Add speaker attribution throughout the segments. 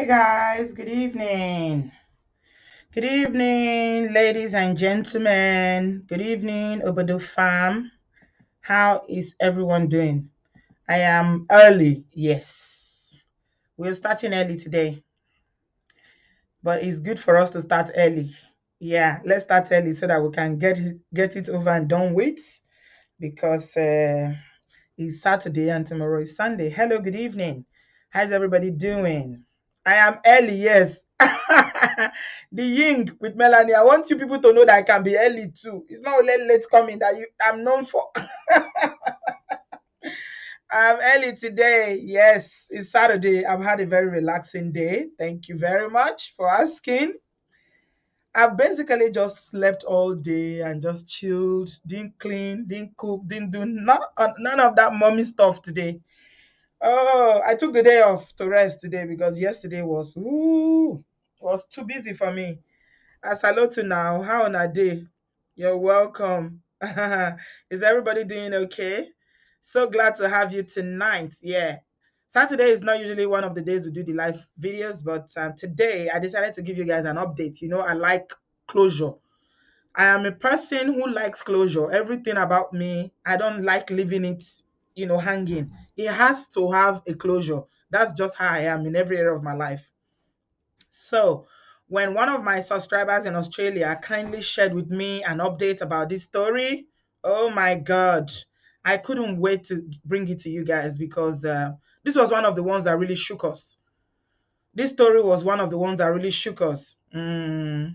Speaker 1: Hey guys, good evening. Good evening, ladies and gentlemen. Good evening, Obodo fam. How is everyone doing? I am early, yes. We're starting early today, but it's good for us to start early. Yeah, let's start early so that we can get it over and done with because it's Saturday and tomorrow is Sunday. Hello, good evening. How's everybody doing? I am early, yes. The Ying with Melanie. I want you people to know that I can be early too. It's not late coming that I'm known for. I'm early today. Yes, it's Saturday. I've had a very relaxing day. Thank you very much for asking. I've basically just slept all day and just chilled, didn't clean, didn't cook, didn't do none of that mommy stuff today. Oh, I took the day off to rest today because yesterday was too busy for me. As hello to now, how on a day? You're welcome. Is everybody doing okay? So glad to have you tonight. Yeah. Saturday is not usually one of the days we do the live videos, but today I decided to give you guys an update. You know, I like closure. I am a person who likes closure. Everything about me, I don't like leaving it, hanging. It has to have a closure. That's just how I am in every area of my life. So, when one of my subscribers in Australia kindly shared with me an update about this story, oh my God, I couldn't wait to bring it to you guys because this was one of the ones that really shook us. This story was one of the ones that really shook us. The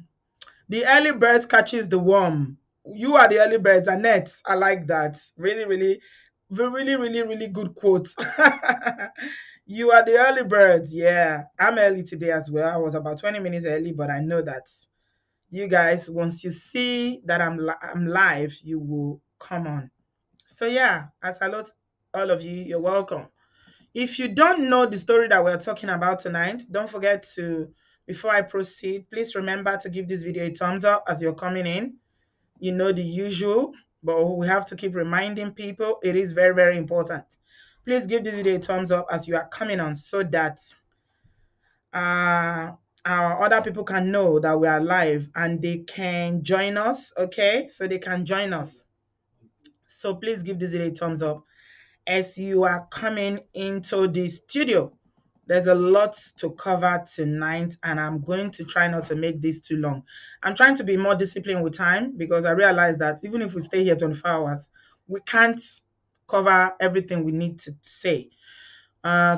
Speaker 1: early bird catches the worm. You are the early birds, Annette. I like that. Really, really, really, really, really good quote. You are the early birds. Yeah, I'm early today as well. I was about 20 minutes early, but I know that you guys, once you see that I'm live, you will come on. So yeah, I salute all of you. You're welcome. If you don't know the story that we're talking about tonight, don't forget to, before I proceed, please remember to give this video a thumbs up as you're coming in. You know the usual, but we have to keep reminding people it is very, very important. Please give this video a thumbs up as you are coming on so that uh, our other people can know that we are live and they can join us, okay? So they can join us. So please give this video a thumbs up as you are coming into the studio. There's a lot to cover tonight, and I'm going to try not to make this too long. I'm trying to be more disciplined with time because I realize that even if we stay here 24 hours, we can't cover everything we need to say. I'm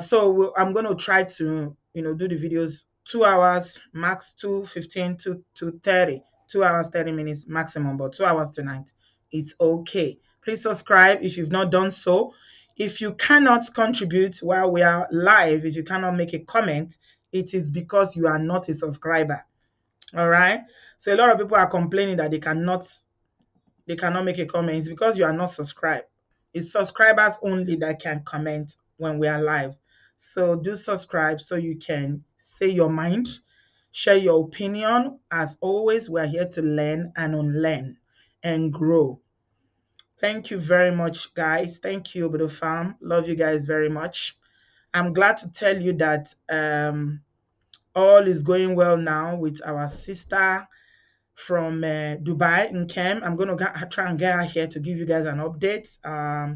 Speaker 1: going to try to, do the videos 2 hours, max 2:15 to 2:30, 2 hours, 30 minutes maximum, but 2 hours tonight. It's okay. Please subscribe if you've not done so. If you cannot contribute while we are live, if you cannot make a comment, it is because you are not a subscriber. All right. So a lot of people are complaining that they cannot make a comment. It's because you are not subscribed. It's subscribers only that can comment when we are live. So do subscribe so you can say your mind, share your opinion. As always, we're here to learn and unlearn and grow. Thank you very much, guys. Thank you, Obodo Farm. Love you guys very much. I'm glad to tell you that all is going well now with our sister from Dubai in Kem. I'm going to try and get her here to give you guys an update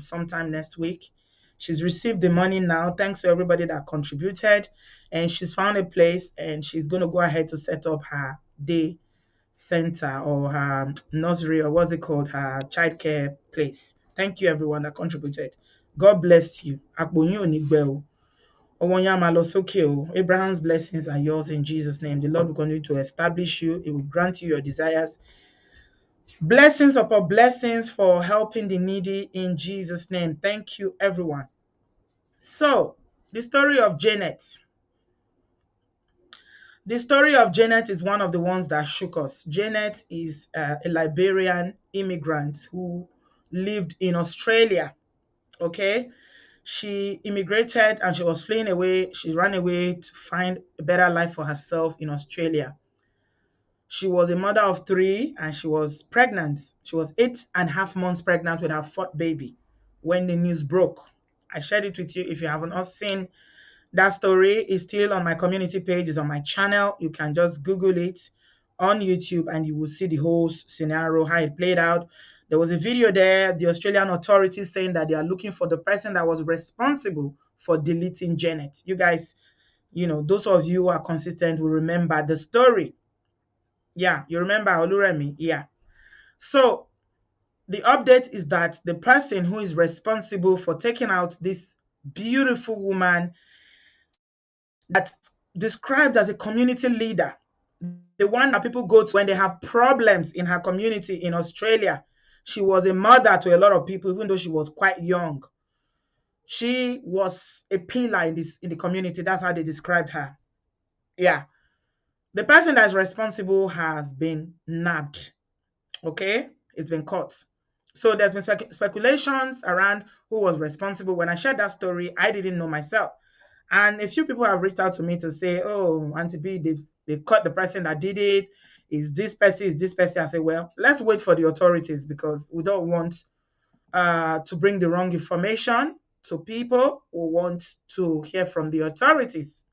Speaker 1: sometime next week. She's received the money now, thanks to everybody that contributed, and she's found a place and she's going to go ahead to set up her day center or her nursery or what's it called, her childcare place. Thank you, everyone that contributed. God bless you. Abraham's blessings are yours in Jesus' name. The Lord will continue to establish you. He will grant you your desires. Blessings upon blessings for helping the needy in Jesus' name. Thank you, everyone. So, the story of Janet. The story of Janet is one of the ones that shook us. Janet is a Liberian immigrant who lived in Australia. Okay, she immigrated and she was fleeing away. She ran away to find a better life for herself in Australia. She was a mother of three and she was pregnant. She was 8.5 months pregnant with her fourth baby when the news broke. I shared it with you. If you have not seen That story is still on my community page, is on my channel. You can just Google it on YouTube and you will see the whole scenario, how it played out. There was a video there, the Australian authorities saying that they are looking for the person that was responsible for deleting Janet. You guys, you know, those of you who are consistent will remember the story. Yeah, you remember Oluremi? Yeah. So the update is that the person who is responsible for taking out this beautiful woman that's described as a community leader, the one that people go to when they have problems in her community in Australia. She was a mother to a lot of people, even though she was quite young. She was a pillar in the community. That's how they described her. Yeah. The person that's responsible has been nabbed. Okay? It's been caught. So there's been speculations around who was responsible. When I shared that story, I didn't know myself. And a few people have reached out to me to say, oh, Auntie B, they've caught the person that did it. Is this person? Is this person? I say, well, let's wait for the authorities because we don't want to bring the wrong information to people who want to hear from the authorities.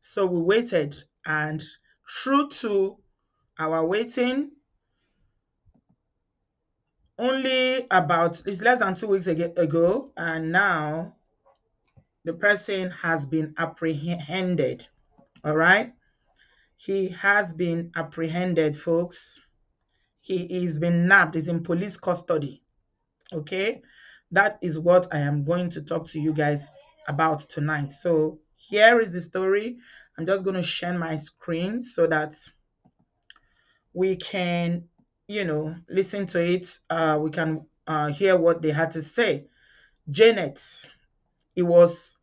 Speaker 1: So we waited, and true to our waiting, only about, it's less than 2 weeks ago, and now the person has been apprehended. All right. He has been apprehended, folks. He is been nabbed. He's in police custody. Okay. That is what I am going to talk to you guys about tonight. So here is the story. I'm just going to share my screen so that we can, you know, listen to it. We can hear what they had to say. Janet, it was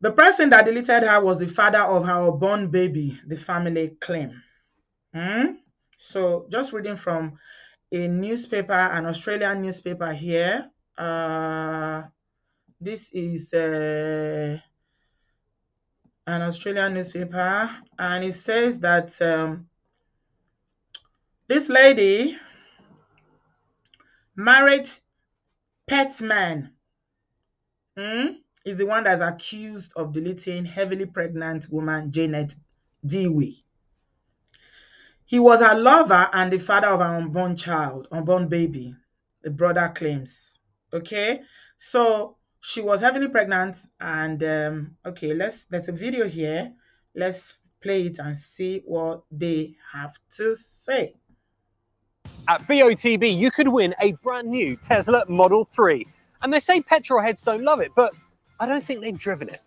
Speaker 1: the person that deleted her was the father of her born baby, the family claim. So just reading from a newspaper, an Australian newspaper here. This is an Australian newspaper, and it says that this lady married pet man is the one that's accused of deleting heavily pregnant woman Janet Dewey. He was her lover and the father of her unborn baby, the brother claims. Okay, so she was heavily pregnant, and okay, there's a video here. Let's play it and see what they have to say.
Speaker 2: At BOTB, you could win a brand new Tesla Model 3. And they say petrol heads don't love it, but I don't think they've driven it.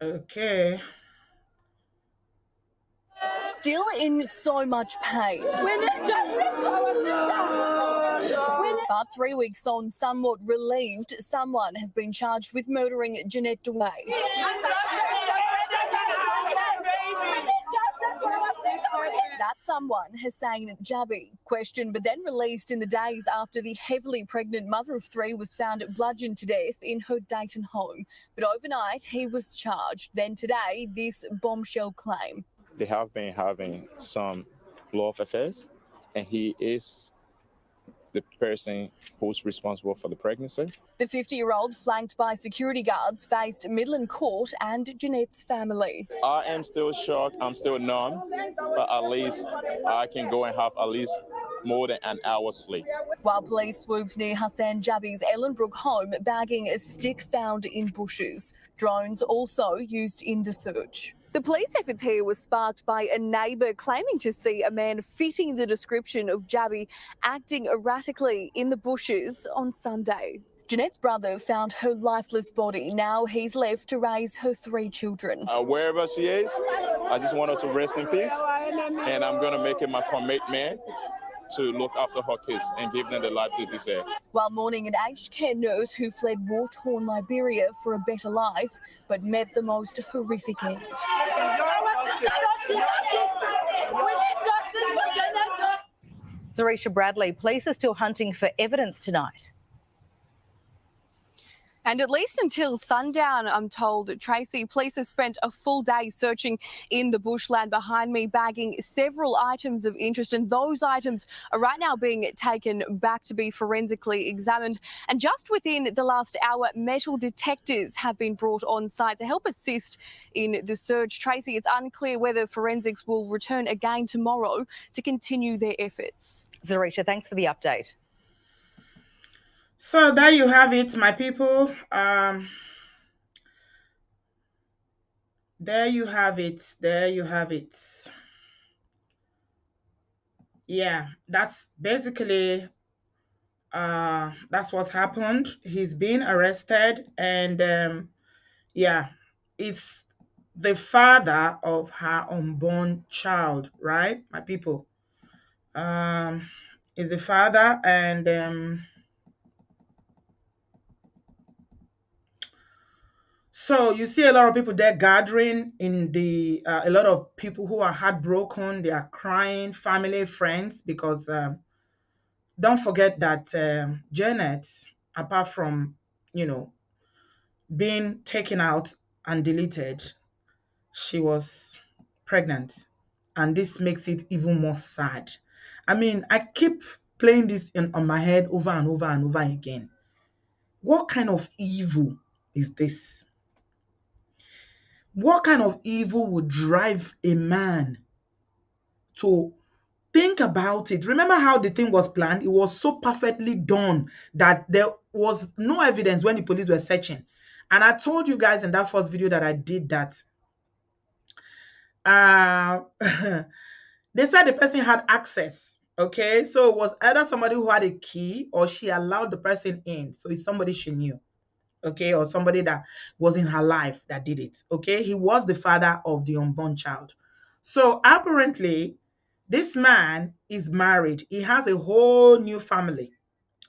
Speaker 1: Okay.
Speaker 3: Still in so much pain. But 3 weeks on, somewhat relieved, someone has been charged with murdering Jeanette Dewey. That someone, Hussein Jabi, questioned but then released in the days after the heavily pregnant mother of 3 was found bludgeoned to death in her Dayton home. But overnight, he was charged. Then today, this bombshell claim.
Speaker 4: They have been having some love affairs, and he is the person who's responsible for the pregnancy.
Speaker 3: The 50-year-old, flanked by security guards, faced Midland Court and Jeanette's family.
Speaker 4: I am still shocked. I'm still numb, but at least I can go and have at least more than an hour's sleep.
Speaker 3: While police swooped near Hassan Jabi's Ellenbrook home, bagging a stick found in bushes. Drones also used in the search. The police efforts here were sparked by a neighbour claiming to see a man fitting the description of Jabi acting erratically in the bushes on Sunday. Jeanette's brother found her lifeless body. Now he's left to raise her 3 children.
Speaker 4: Wherever she is, I just want her to rest in peace, and I'm going to make it my commitment to look after her kids and give them the life they deserve.
Speaker 3: While mourning an aged care nurse who fled war-torn Liberia for a better life, but met the most horrific end.
Speaker 5: Zarisha Bradley, police are still hunting for evidence tonight.
Speaker 3: And at least until sundown, I'm told, Tracy, police have spent a full day searching in the bushland behind me, bagging several items of interest. And those items are right now being taken back to be forensically examined. And just within the last hour, metal detectors have been brought on site to help assist in the search. Tracy, it's unclear whether forensics will return again tomorrow to continue their efforts.
Speaker 5: Zarisha, thanks for the update.
Speaker 1: So there you have it, my people. There you have it. There you have it. Yeah, that's basically that's what's happened. He's been arrested, and yeah, it's the father of her unborn child, right, my people? Is the father, and so you see a lot of people there gathering in the a lot of people who are heartbroken. They are crying, family, friends, because don't forget that Janet, apart from being taken out and deleted, she was pregnant, and this makes it even more sad. I mean, I keep playing this on my head over and over and over again. What kind of evil is this? What kind of evil would drive a man to think about it? Remember how the thing was planned? It was so perfectly done that there was no evidence when the police were searching. And I told you guys in that first video that I did that they said the person had access. Okay, so it was either somebody who had a key or she allowed the person in. So it's somebody she knew, okay, or somebody that was in her life that did it. Okay, he was the father of the unborn child. So apparently, this man is married. He has a whole new family,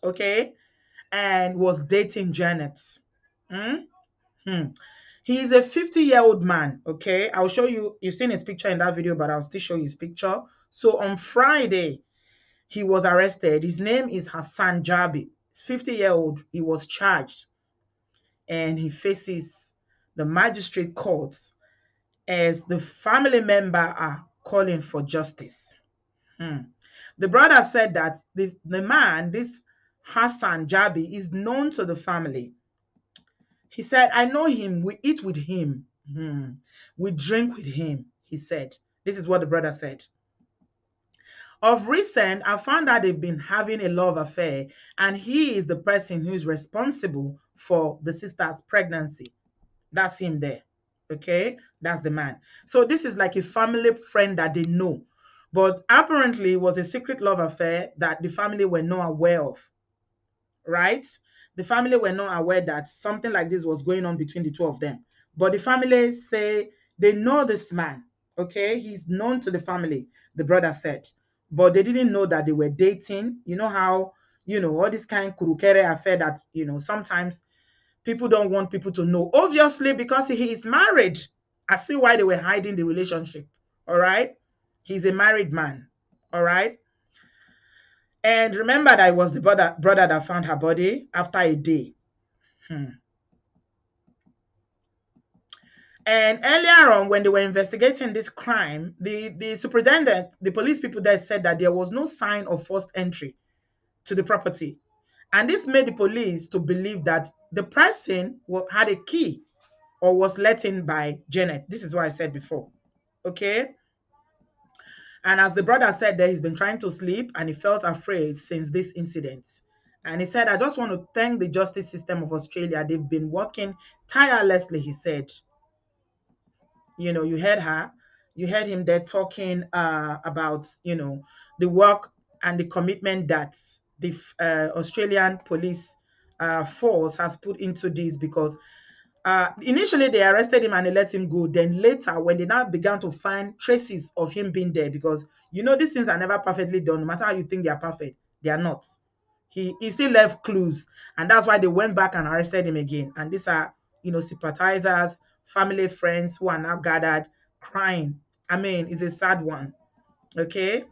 Speaker 1: okay, and was dating Janet. Hmm? Hmm. He is a 50-year-old man, okay? I'll show you. You've seen his picture in that video, but I'll still show you his picture. So on Friday, he was arrested. His name is Hassan Jabi. He's 50-year-old. He was charged, and he faces the magistrate courts as the family member are calling for justice. The brother said that the man, this Hassan Jabi, is known to the family. He said, I know him. We eat with him. We drink with him, he said. This is what the brother said. Of recent, I found out they've been having a love affair, and he is the person who is responsible for the sister's pregnancy. That's him there. Okay, that's the man. So this is like a family friend that they know. But apparently it was a secret love affair that the family were not aware of. Right? The family were not aware that something like this was going on between the two of them. But the family say they know this man. Okay, he's known to the family, the brother said. But they didn't know that they were dating. You know how, all this kind of kurukere affair that, sometimes people don't want people to know. Obviously, because he is married. I see why they were hiding the relationship. All right? He's a married man. All right? And remember that it was the brother that found her body after a day. And earlier on, when they were investigating this crime, the superintendent, the police people there said that there was no sign of forced entry to the property. And this made the police to believe that the person had a key or was let in by Janet. This is what I said before. Okay? And as the brother said that he's been trying to sleep and he felt afraid since this incident. And he said, I just want to thank the justice system of Australia. They've been working tirelessly, he said. You heard her. You heard him there talking about, the work and the commitment that the Australian police force has put into this, because initially they arrested him and they let him go. Then later, when they now began to find traces of him being there, because these things are never perfectly done. No matter how you think they are perfect, they are not. He still left clues, and that's why they went back and arrested him again. And these are sympathizers, family, friends who are now gathered crying. I mean, it's a sad one. Okay.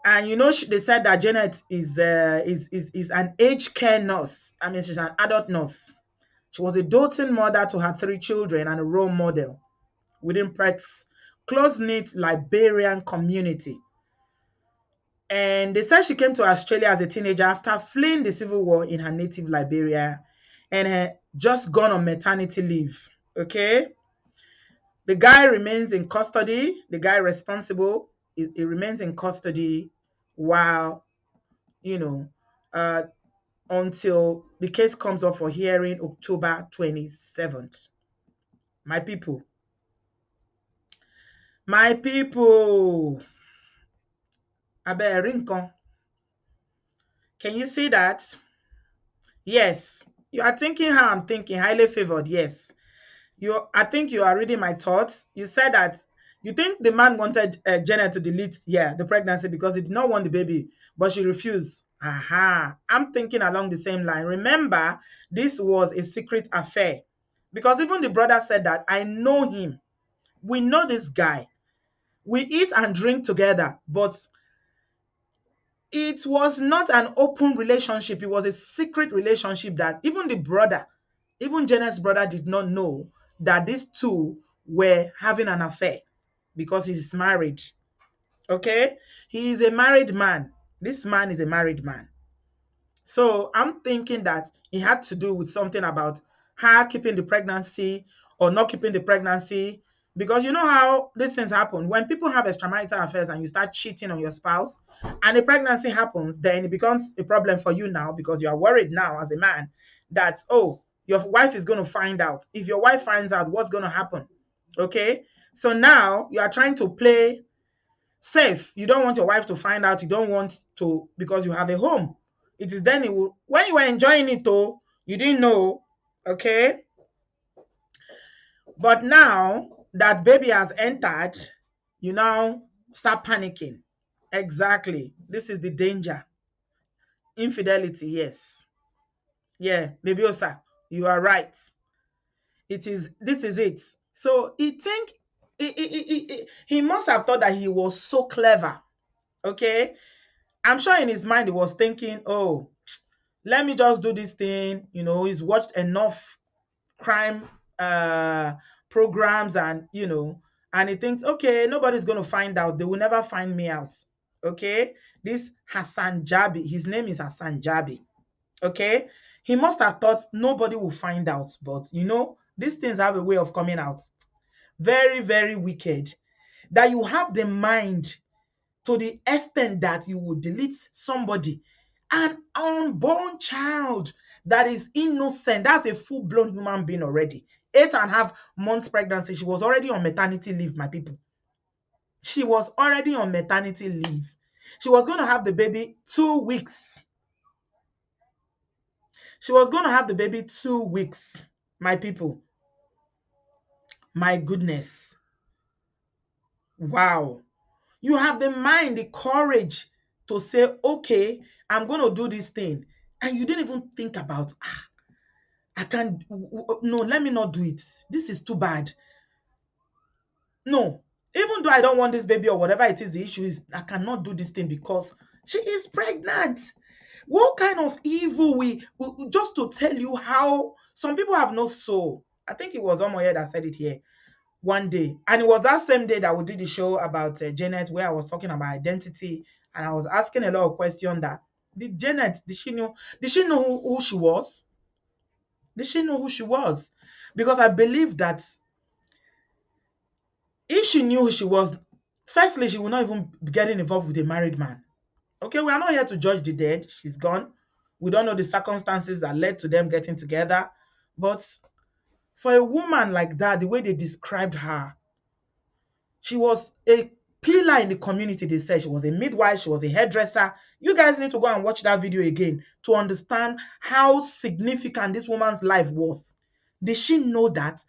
Speaker 1: And they said that Janet is an aged care nurse. I mean, she's an adult nurse. She was a doting mother to her 3 children and a role model within Pratt's close-knit Liberian community. And they said she came to Australia as a teenager after fleeing the civil war in her native Liberia and had just gone on maternity leave. Okay? The guy remains in custody. The guy responsible, he remains in custody while, you know, uh, until the case comes up for hearing October 27th. My people. My people. Rincon. Can you see that? Yes. You are thinking how I'm thinking. Highly favored. Yes. I think you are reading my thoughts. You said that you think the man wanted Janet to delete, the pregnancy because he did not want the baby, but she refused. Aha. I'm thinking along the same line. Remember, this was a secret affair because even the brother said that I know him. We know this guy. We eat and drink together, but it was not an open relationship. It was a secret relationship that even the brother, even Janet's brother, did not know that these two were having an affair because he's married. Okay? He is a married man. This man is a married man. So I'm thinking that it had to do with something about her keeping the pregnancy or not keeping the pregnancy. Because you know how these things happen. When people have extramarital affairs and you start cheating on your spouse and a pregnancy happens, then it becomes a problem for you now because you are worried now as a man that, oh, your wife is going to find out. If your wife finds out, what's going to happen? Okay? So now you are trying to play safe. You don't want your wife to find out. You don't want to, because you have a home. It is then when you were enjoying it though, you didn't know. Okay? But now that baby has entered, you now start panicking. Exactly. This is the danger. Infidelity, yes. Yeah, baby Osa, you are right. This is it. So he must have thought that he was so clever. Okay? I'm sure in his mind he was thinking, oh, let me just do this thing. He's watched enough crime programs and he thinks, okay, nobody's going to find out. They will never find me out. Okay? This Hassan Jabi, his name is Hassan Jabi. Okay? He must have thought nobody will find out. But, these things have a way of coming out. Very, very wicked. That you have the mind to the extent that you will delete somebody, an unborn child that is innocent. That's a full-blown human being already. 8.5 months pregnancy. She was already on maternity leave, my people. She was already on maternity leave. She was going to have the baby 2 weeks. She was going to have the baby 2 weeks, my people. My goodness. Wow. You have the mind, the courage to say, okay, I'm going to do this thing. And you didn't even think about, I can't, no, let me not do it. This is too bad. No, even though I don't want this baby or whatever it is, the issue is I cannot do this thing because she is pregnant. What kind of evil just to tell you how some people have no soul. I think it was Omoye that said it here one day. And it was that same day that we did the show about Janet, where I was talking about identity. And I was asking a lot of questions that, did she know who she was? Did she know who she was? Because I believe that if she knew who she was, firstly, she would not even be getting involved with a married man. Okay, we are not here to judge the dead. She's gone. We don't know the circumstances that led to them getting together. But for a woman like that, the way they described her, she was a pillar in the community. They said she was a midwife, she was a hairdresser. You guys need to go and watch that video again to understand how significant this woman's life was. Did she know that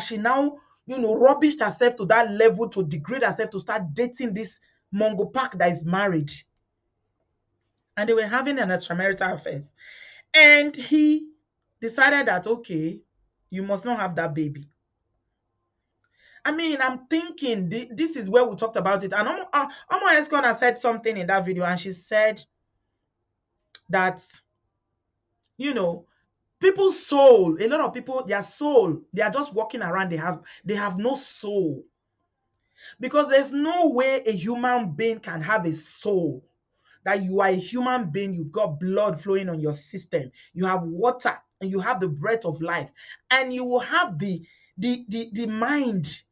Speaker 1: she now, rubbished herself to that level to degrade herself to start dating this Mongo Park that is married? And they were having an extramarital affairs. And he decided that, okay, you must not have that baby. I mean, I'm thinking this is where we talked about it. And Omo Eskona said something in that video, and she said that, you know, people's soul, a lot of people, their soul, they are just walking around, they have no soul. Because there's no way a human being can have a soul. That you are a human being, you've got blood flowing on your system, you have water, and you have the breath of life, and you will have the mind.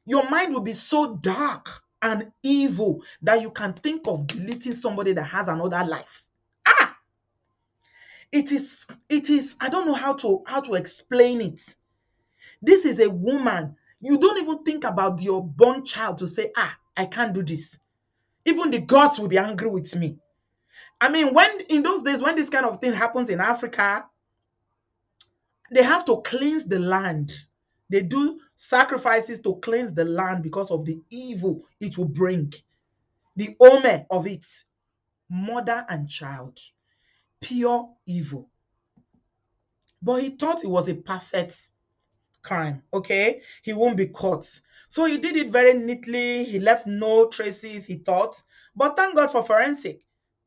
Speaker 1: Your mind will be so dark and evil that you can think of deleting somebody that has another life. Ah, it is, I don't know how to explain it. This is a woman. You don't even think about your born child to say, I can't do this. Even the gods will be angry with me. I mean, when in those days, when this kind of thing happens in Africa, they have to cleanse the land. They do sacrifices to cleanse the land because of the evil it will bring. The omen of it, mother and child, pure evil. But he thought it was a perfect crime, okay? He won't be caught. So he did it very neatly. He left no traces, he thought. But thank God for forensic.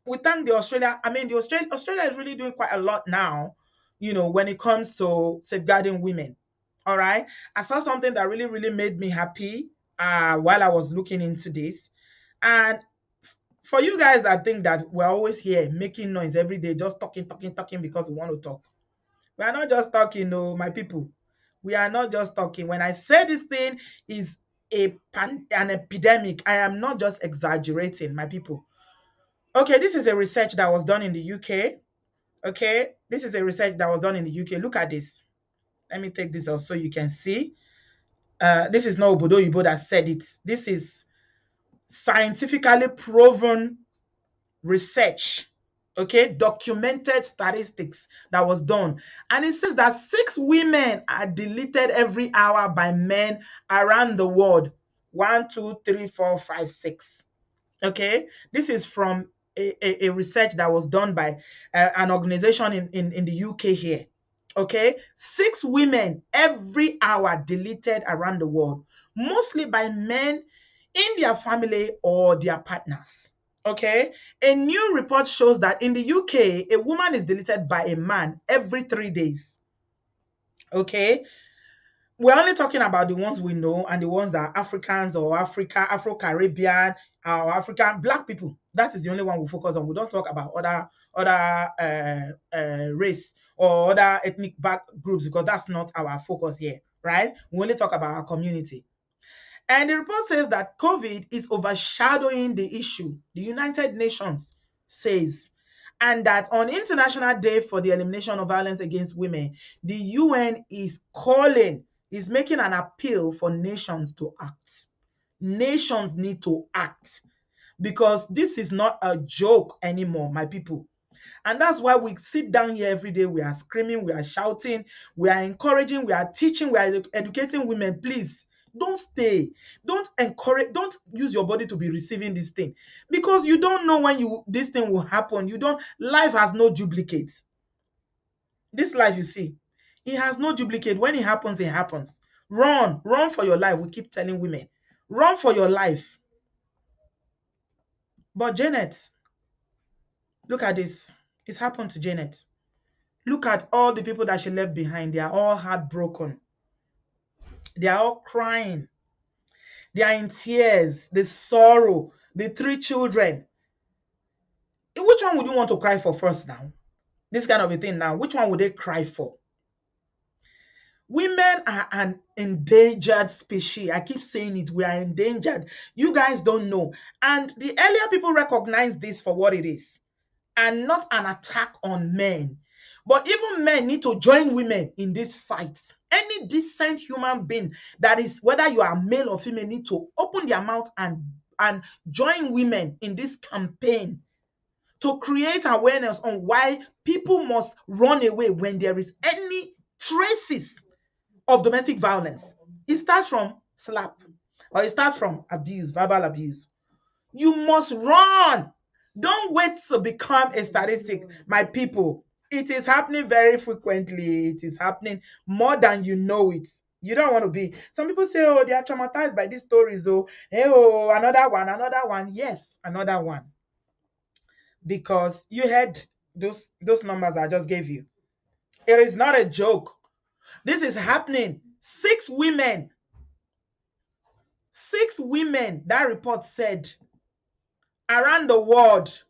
Speaker 1: We thank the Australia. I mean, Australia is really doing quite a lot now, when it comes to safeguarding women. All right. I saw something that really, really made me happy while I was looking into this. And for you guys that think that we're always here making noise every day, just talking because we want to talk. We are not just talking, no, my people. We are not just talking. When I say this thing is an epidemic, I am not just exaggerating, my people. Okay, this is a research that was done in the UK. Okay, this is a research that was done in the UK. Look at this. Let me take this off so you can see. This is not Obodo that said it. This is scientifically proven research, okay, documented statistics that was done. And it says that 6 women are deleted every hour by men around the world. 1, 2, 3, 4, 5, 6. Okay, this is from a research that was done by an organization in the UK here. Okay, 6 women every hour deleted around the world, mostly by men in their family or their partners. Okay, a new report shows that in the UK, a woman is deleted by a man every 3 days. Okay, we're only talking about the ones we know and the ones that are Africans or Afro-Caribbean or African black people. That is the only one we focus on. We don't talk about other race or other ethnic back groups because that's not our focus here, right? We only talk about our community. And the report says that COVID is overshadowing the issue, the United Nations says, and that on International Day for the Elimination of Violence Against Women, the UN is making an appeal for nations to act. Nations need to act because this is not a joke anymore, my people. And that's why we sit down here every day. We are screaming, we are shouting, we are encouraging, we are teaching, we are educating women. Please don't stay. Don't encourage, don't use your body to be receiving this thing because you don't know when this thing will happen. Life has no duplicate. This life you see, it has no duplicate. When it happens, it happens. Run for your life. We keep telling women, run for your life. But Janet, look at this. It's happened to Janet. Look at all the people that she left behind. They are all heartbroken. They are all crying. They are in tears, the sorrow, the 3 children. Which one would you want to cry for first now? This kind of a thing now. Which one would they cry for? Women are an endangered species. I keep saying it. We are endangered. You guys don't know. And the earlier people recognize this for what it is and not an attack on men. But even men need to join women in this fight. Any decent human being, that is whether you are male or female, need to open their mouth and join women in this campaign to create awareness on why people must run away when there is any traces of domestic violence. It starts from slap or it starts from abuse, verbal abuse. You must run. Don't wait to become a statistic, my people. It is happening very frequently. It is happening more than you know it. You don't want to be. Some people say, oh, they are traumatized by these stories. Oh, hey, oh, another one, another one. Yes, another one. Because you had those numbers I just gave you. It is not a joke. This is happening. 6 women, that report said, around the world.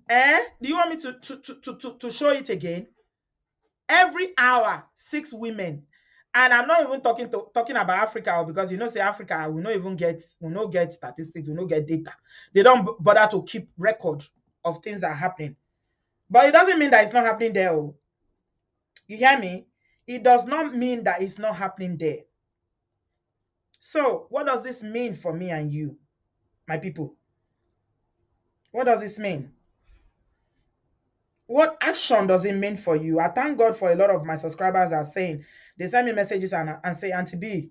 Speaker 1: Do you want me to show it again? Every hour, 6 women. And I'm not even talking about Africa, because say Africa, we not get statistics, we not get data. They don't bother to keep record of things that are happening. But it doesn't mean that it's not happening there. Oh. You hear me? It does not mean that it's not happening there. So, what does this mean for me and you, my people? What does this mean? What action does it mean for you? I thank God for a lot of my subscribers are saying, they send me messages and say, Auntie B,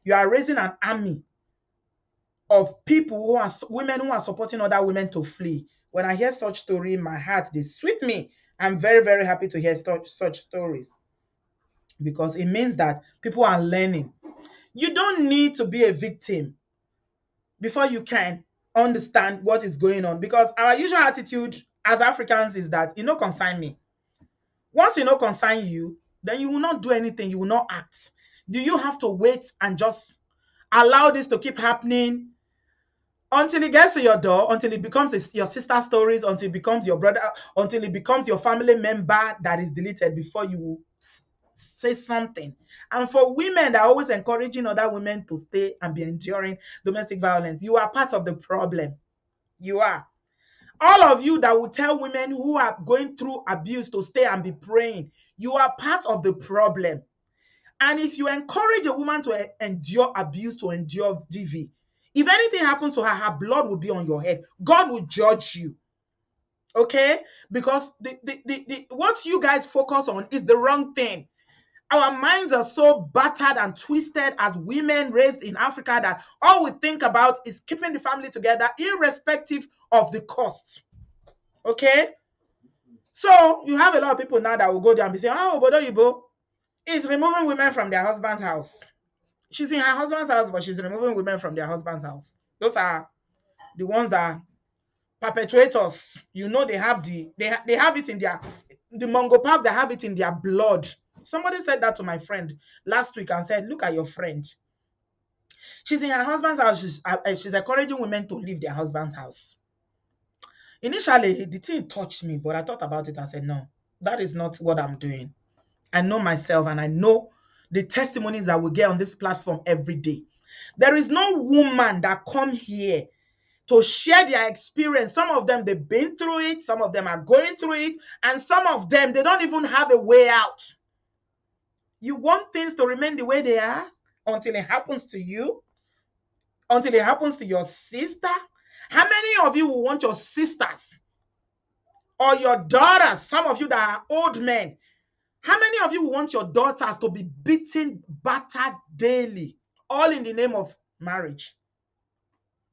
Speaker 1: you are raising an army of people who are women who are supporting other women to flee. When I hear such story, my heart, they sweet me. I'm very, very happy to hear such stories, because it means that people are learning. You don't need to be a victim before you can understand what is going on, because our usual attitude as Africans is that you consign me. Once you consign you, then you will not do anything, you will not act. Do you have to wait and just allow this to keep happening until it gets to your door, until it becomes your sister's stories, until it becomes your brother, until it becomes your family member that is deleted before you will say something? And for women that are always encouraging other women to stay and be enduring domestic violence, you are part of the problem. You are. All of you that will tell women who are going through abuse to stay and be praying, you are part of the problem. And if you encourage a woman to endure abuse, to endure DV, if anything happens to her, her blood will be on your head. God will judge you. Okay? Because what you guys focus on is the wrong thing. Our minds are so battered and twisted as women raised in Africa that all we think about is keeping the family together, irrespective of the cost. Okay? So you have a lot of people now that will go there and be saying, oh, Obodoyibo is removing women from their husband's house. She's in her husband's house, but she's removing women from their husband's house. Those are the ones that perpetrators. They have they have it in the Mongo Park, they have it in their blood. Somebody said that to my friend last week and said, look at your friend. She's in her husband's house. She's encouraging women to leave their husband's house. Initially, the thing touched me, but I thought about it and said, no, that is not what I'm doing. I know myself, and I know the testimonies that we get on this platform every day. There is no woman that come here to share their experience. Some of them, they've been through it. Some of them are going through it. And some of them, they don't even have a way out. You want things to remain the way they are until it happens to you, until it happens to your sister. How many of you will want your sisters or your daughters, some of you that are old men, how many of you will want your daughters to be beaten, battered daily, all in the name of marriage?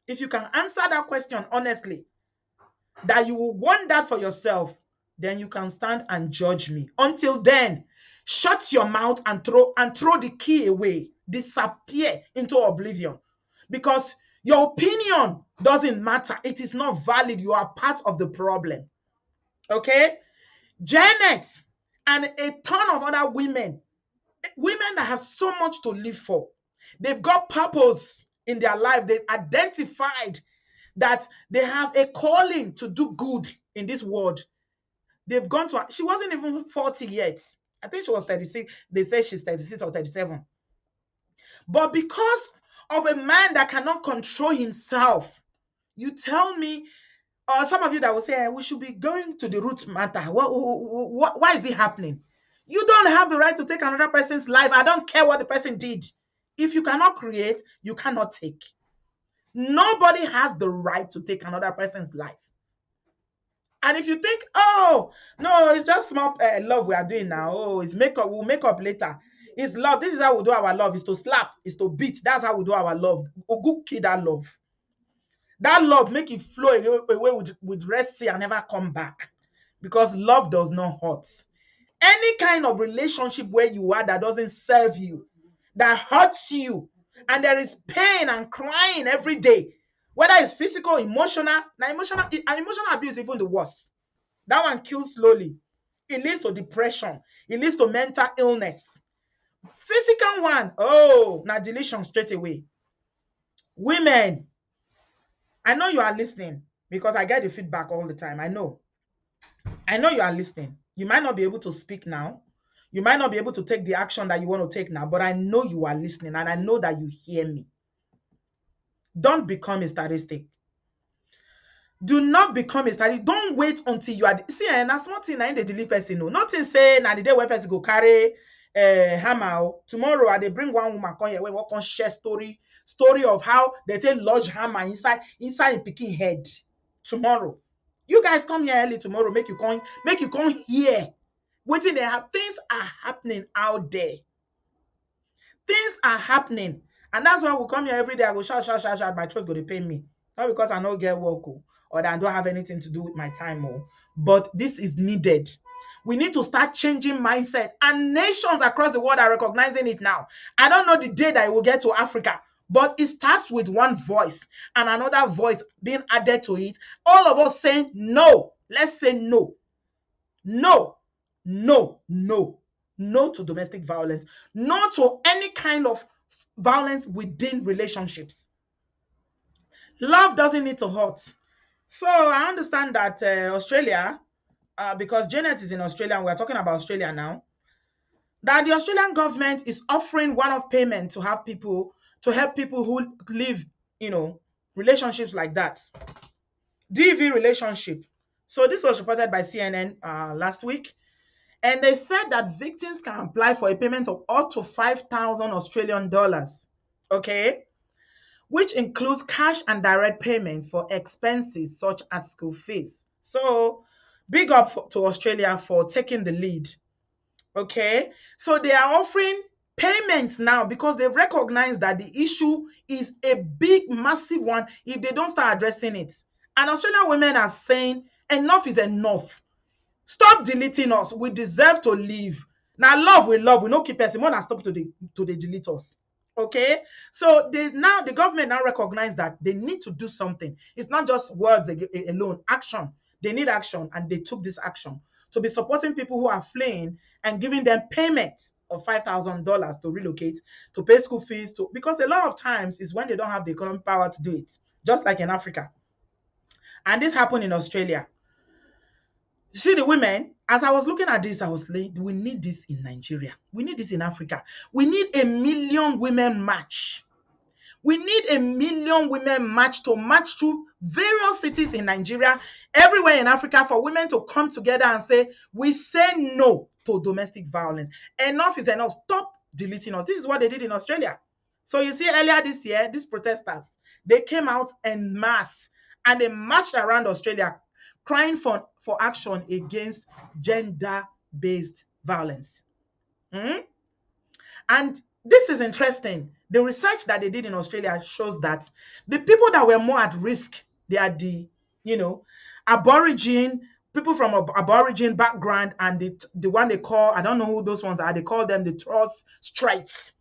Speaker 1: If you can answer that question honestly, that you will want that for yourself, then you can stand and judge me. Until then, shut your mouth and throw the key away. Disappear into oblivion. Because your opinion doesn't matter. It is not valid. You are part of the problem. Okay? Janet and a ton of other women that have so much to live for. They've got purpose in their life. They've identified that they have a calling to do good in this world. They've gone to, she wasn't even 40 yet. I think she was 36. They say she's 36 or 37. But because of a man that cannot control himself, you tell me, or some of you that will say, we should be going to the root matter. Why is it happening? You don't have the right to take another person's life. I don't care what the person did. If you cannot create, you cannot take. Nobody has the right to take another person's life. And if you think, oh, no, it's just small love we are doing now. Oh, it's makeup. We'll make up later. It's love. This is how we do our love. Is to slap. Is to beat. That's how we do our love. Ogu kid that love. That love make it flow away with rest and never come back. Because love does not hurt. Any kind of relationship where you are that doesn't serve you, that hurts you, and there is pain and crying every day, whether it's physical, emotional. Now, emotional abuse is even the worst. That one kills slowly. It leads to depression. It leads to mental illness. Physical one, oh, now deletion straight away. Women, I know you are listening because I get the feedback all the time. I know you are listening. You might not be able to speak now. You might not be able to take the action that you want to take now, but I know you are listening and I know that you hear me. Don't become a statistic. Do not become a statistic. Don't wait until you are. See, and that's one thing I dey delete person. No, nothing say na the day where person go carry hammer. Tomorrow, they bring one woman come here. We work on share story of how they take lodge hammer inside a picking head. Tomorrow, you guys come here early tomorrow. Make you come here. Waiting there, things are happening out there. Things are happening, and that's why we come here every day. I go shout. My throat go to pay me, not because I don't get work or that I don't have anything to do with my time but this is needed. We need to start changing mindset, and nations across the world are recognizing it now. I don't know the day that it will get to Africa, but it starts with one voice and another voice being added to it. All of us saying no. Let's say no. No to domestic violence. No to any kind of violence within relationships. Love doesn't need to hurt. So I understand that Australia, because Janet is in Australia and we're talking about Australia now, that the Australian government is offering one-off payment to help people who live, relationships like that. DV relationship. So this was reported by CNN last week. And they said that victims can apply for a payment of up to 5,000 Australian dollars, okay? Which includes cash and direct payments for expenses such as school fees. So big up to Australia for taking the lead, okay? So they are offering payments now because they've recognized that the issue is a big, massive one if they don't start addressing it. And Australian women are saying enough is enough. Stop deleting us. We deserve to live. Now, love. We no keep person. More than stop to the delete us. Okay? So the government now recognize that they need to do something. It's not just words alone. Action. They need action, and they took this action to be supporting people who are fleeing and giving them payment of $5,000 to relocate, to pay school fees, because a lot of times is when they don't have the economic power to do it, just like in Africa. And this happened in Australia. See the women, as I was looking at this, I was like, we need this in Nigeria. We need this in Africa. We need a million women march. We need a million women march to march through various cities in Nigeria, everywhere in Africa, for women to come together and say, we say no to domestic violence. Enough is enough. Stop deleting us. This is what they did in Australia. So you see, earlier this year, these protesters, they came out en masse and they marched around Australia crying for action against gender-based violence. And this is interesting. The research that they did in Australia shows that the people that were more at risk, they are the, Aborigine, people from Aborigine background, and the one they call, I don't know who those ones are, they call them the Torres Straits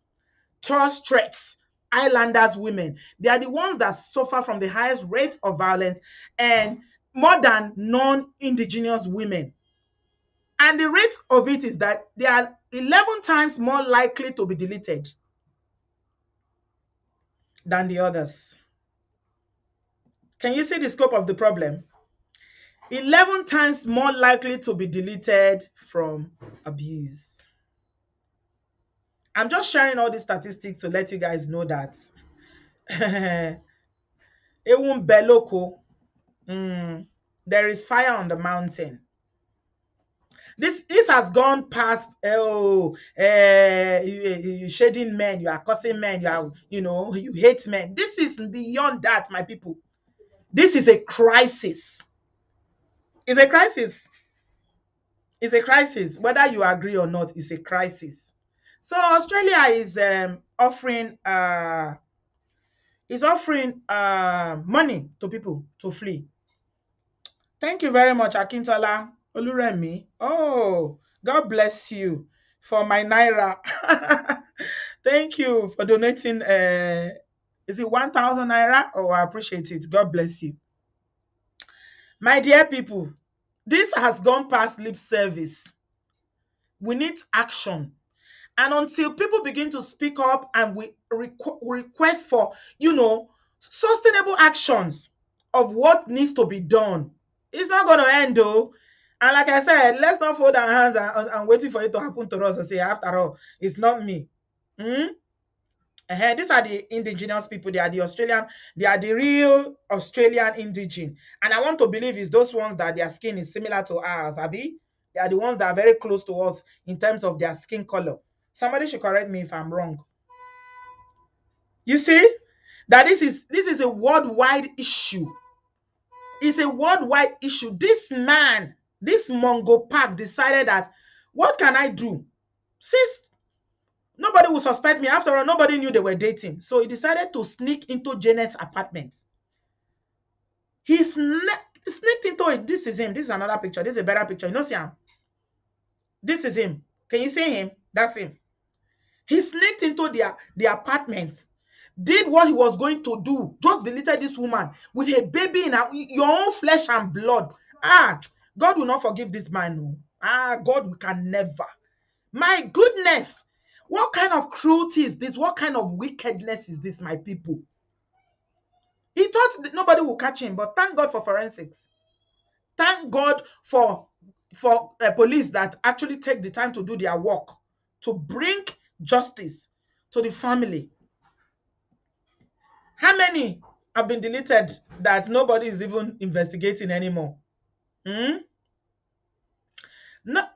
Speaker 1: Islanders women. They are the ones that suffer from the highest rate of violence, and more than non-indigenous women. And the rate of it is that they are 11 times more likely to be deleted than the others. Can you see the scope of the problem? 11 times more likely to be deleted from abuse. I'm just sharing all these statistics to let you guys know that there is fire on the mountain. This has gone past, you shading men, you are cursing men, you hate men. This is beyond that, my people. This is a crisis. It's a crisis. It's a crisis. Whether you agree or not, it's a crisis. So Australia is offering money to people to flee. Thank you very much, Akintola Oluremi. Oh, God bless you for my naira. Thank you for donating. Is it 1,000 naira? Oh, I appreciate it. God bless you. My dear people, this has gone past lip service. We need action. And until people begin to speak up and we request for, sustainable actions of what needs to be done, it's not going to end though. And like I said, let's not fold our hands and waiting for it to happen to us and say, after all, it's not me. These are the indigenous people. They are the real Australian indigene. And I want to believe it's those ones that their skin is similar to ours, Abby. They are the ones that are very close to us in terms of their skin color. Somebody should correct me if I'm wrong. You see that this is a worldwide issue. It's a worldwide issue. This man, this Mongo Park decided that, what can I do? Since nobody will suspect me. After all, nobody knew they were dating. So he decided to sneak into Janet's apartment. He sneaked into it. This is him. This is another picture. This is a better picture. You know, see him? This is him. Can you see him? That's him. He sneaked into the apartment, did what he was going to do, just deleted this woman with a baby in your own flesh and blood. God will not forgive this man. No. God, we can never. My goodness. What kind of cruelty is this? What kind of wickedness is this, my people? He thought that nobody will catch him, but thank God for forensics. Thank God for police that actually take the time to do their work, to bring justice to the family. How many have been deleted that nobody is even investigating anymore? No,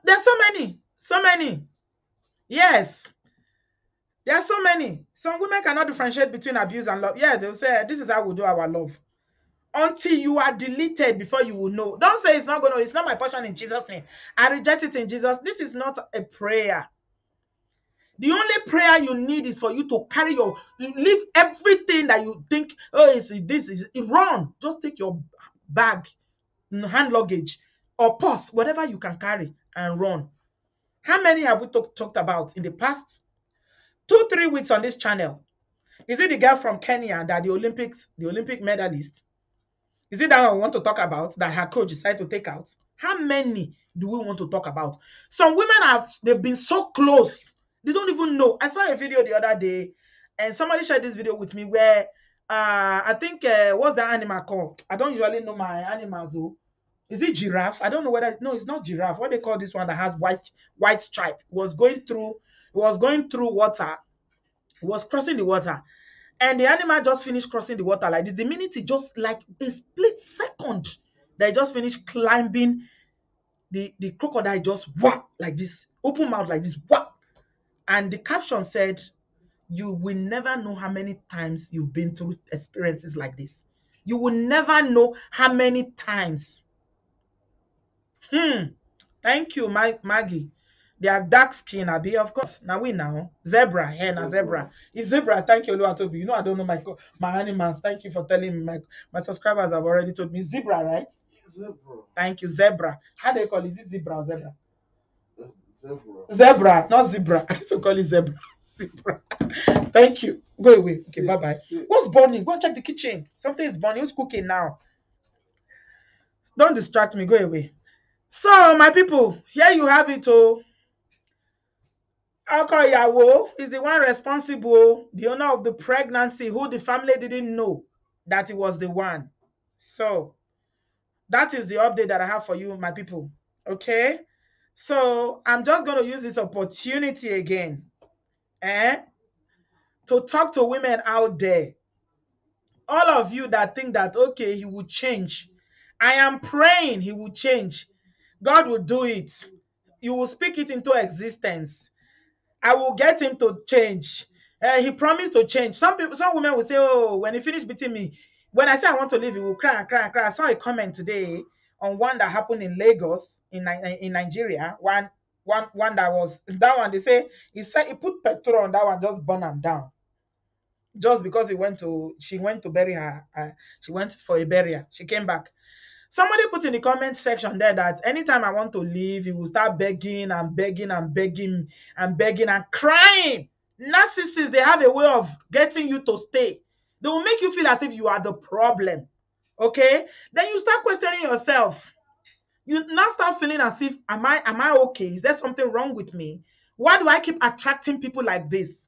Speaker 1: there's so many. Yes, there are so many. Some women cannot differentiate between abuse and love. Yeah, they'll say, this is how we do our love. Until you are deleted before you will know. Don't say it's not my portion in Jesus' name. I reject it in Jesus. This is not a prayer. The only prayer you need is for you to carry leave everything that you think, run. Just take your bag, hand luggage, or purse, whatever you can carry, and run. How many have we talked about in the past 2-3 weeks on this channel? Is it the girl from Kenya that the Olympic medalist? Is it that one we want to talk about that her coach decided to take out? How many do we want to talk about? Some women they've been so close, they don't even know. I saw a video the other day, and somebody shared this video with me where I think what's the animal called? I don't usually know my animals though. Is it giraffe? I don't know whether it's not giraffe. What they call this one that has white stripe? It was going through water. It was crossing the water. And the animal just finished crossing the water like this. The minute it just like a split second, they just finished climbing, the crocodile just whap like this, open mouth like this, whap. And the caption said, you will never know how many times you've been through experiences like this. You will never know how many times. Thank you, Maggie. They are dark skin, Abi. Of course. Now zebra, hen, zebra. It's zebra. Thank you, Oluwatobi. You know I don't know my animals. Thank you for telling me. My subscribers have already told me zebra, right?
Speaker 6: Zebra.
Speaker 1: Thank you, zebra. How do you call it? Is it zebra or zebra?
Speaker 6: Zebra.
Speaker 1: Zebra, not zebra. I used to call it zebra. Zebra. Thank you. Go away. Okay, bye-bye. What's burning? Go and check the kitchen. Something is burning. Who's cooking now? Don't distract me. Go away. So, my people, here you have it. Okoyawo is the one responsible, the owner of the pregnancy, who the family didn't know that it was the one. So, that is the update that I have for you, my people. Okay? So, I'm just going to use this opportunity again to talk to women out there. All of you that think that, okay, he will change. I am praying he will change. God will do it. You will speak it into existence. I will get him to change. He promised to change. Some women will say, oh, when he finished beating me, when I say I want to leave, he will cry and cry and cry. I saw a comment today on one that happened in Lagos, in Nigeria. One that one, they say, he put petrol on that one, just burn him down. Just because she went to bury her. She went for a burial. She came back. Somebody put in the comment section there that anytime I want to leave, he will start begging and begging and begging and begging and crying. Narcissists, they have a way of getting you to stay. They will make you feel as if you are the problem. Okay? Then you start questioning yourself. You now start feeling as if, am I okay? Is there something wrong with me? Why do I keep attracting people like this?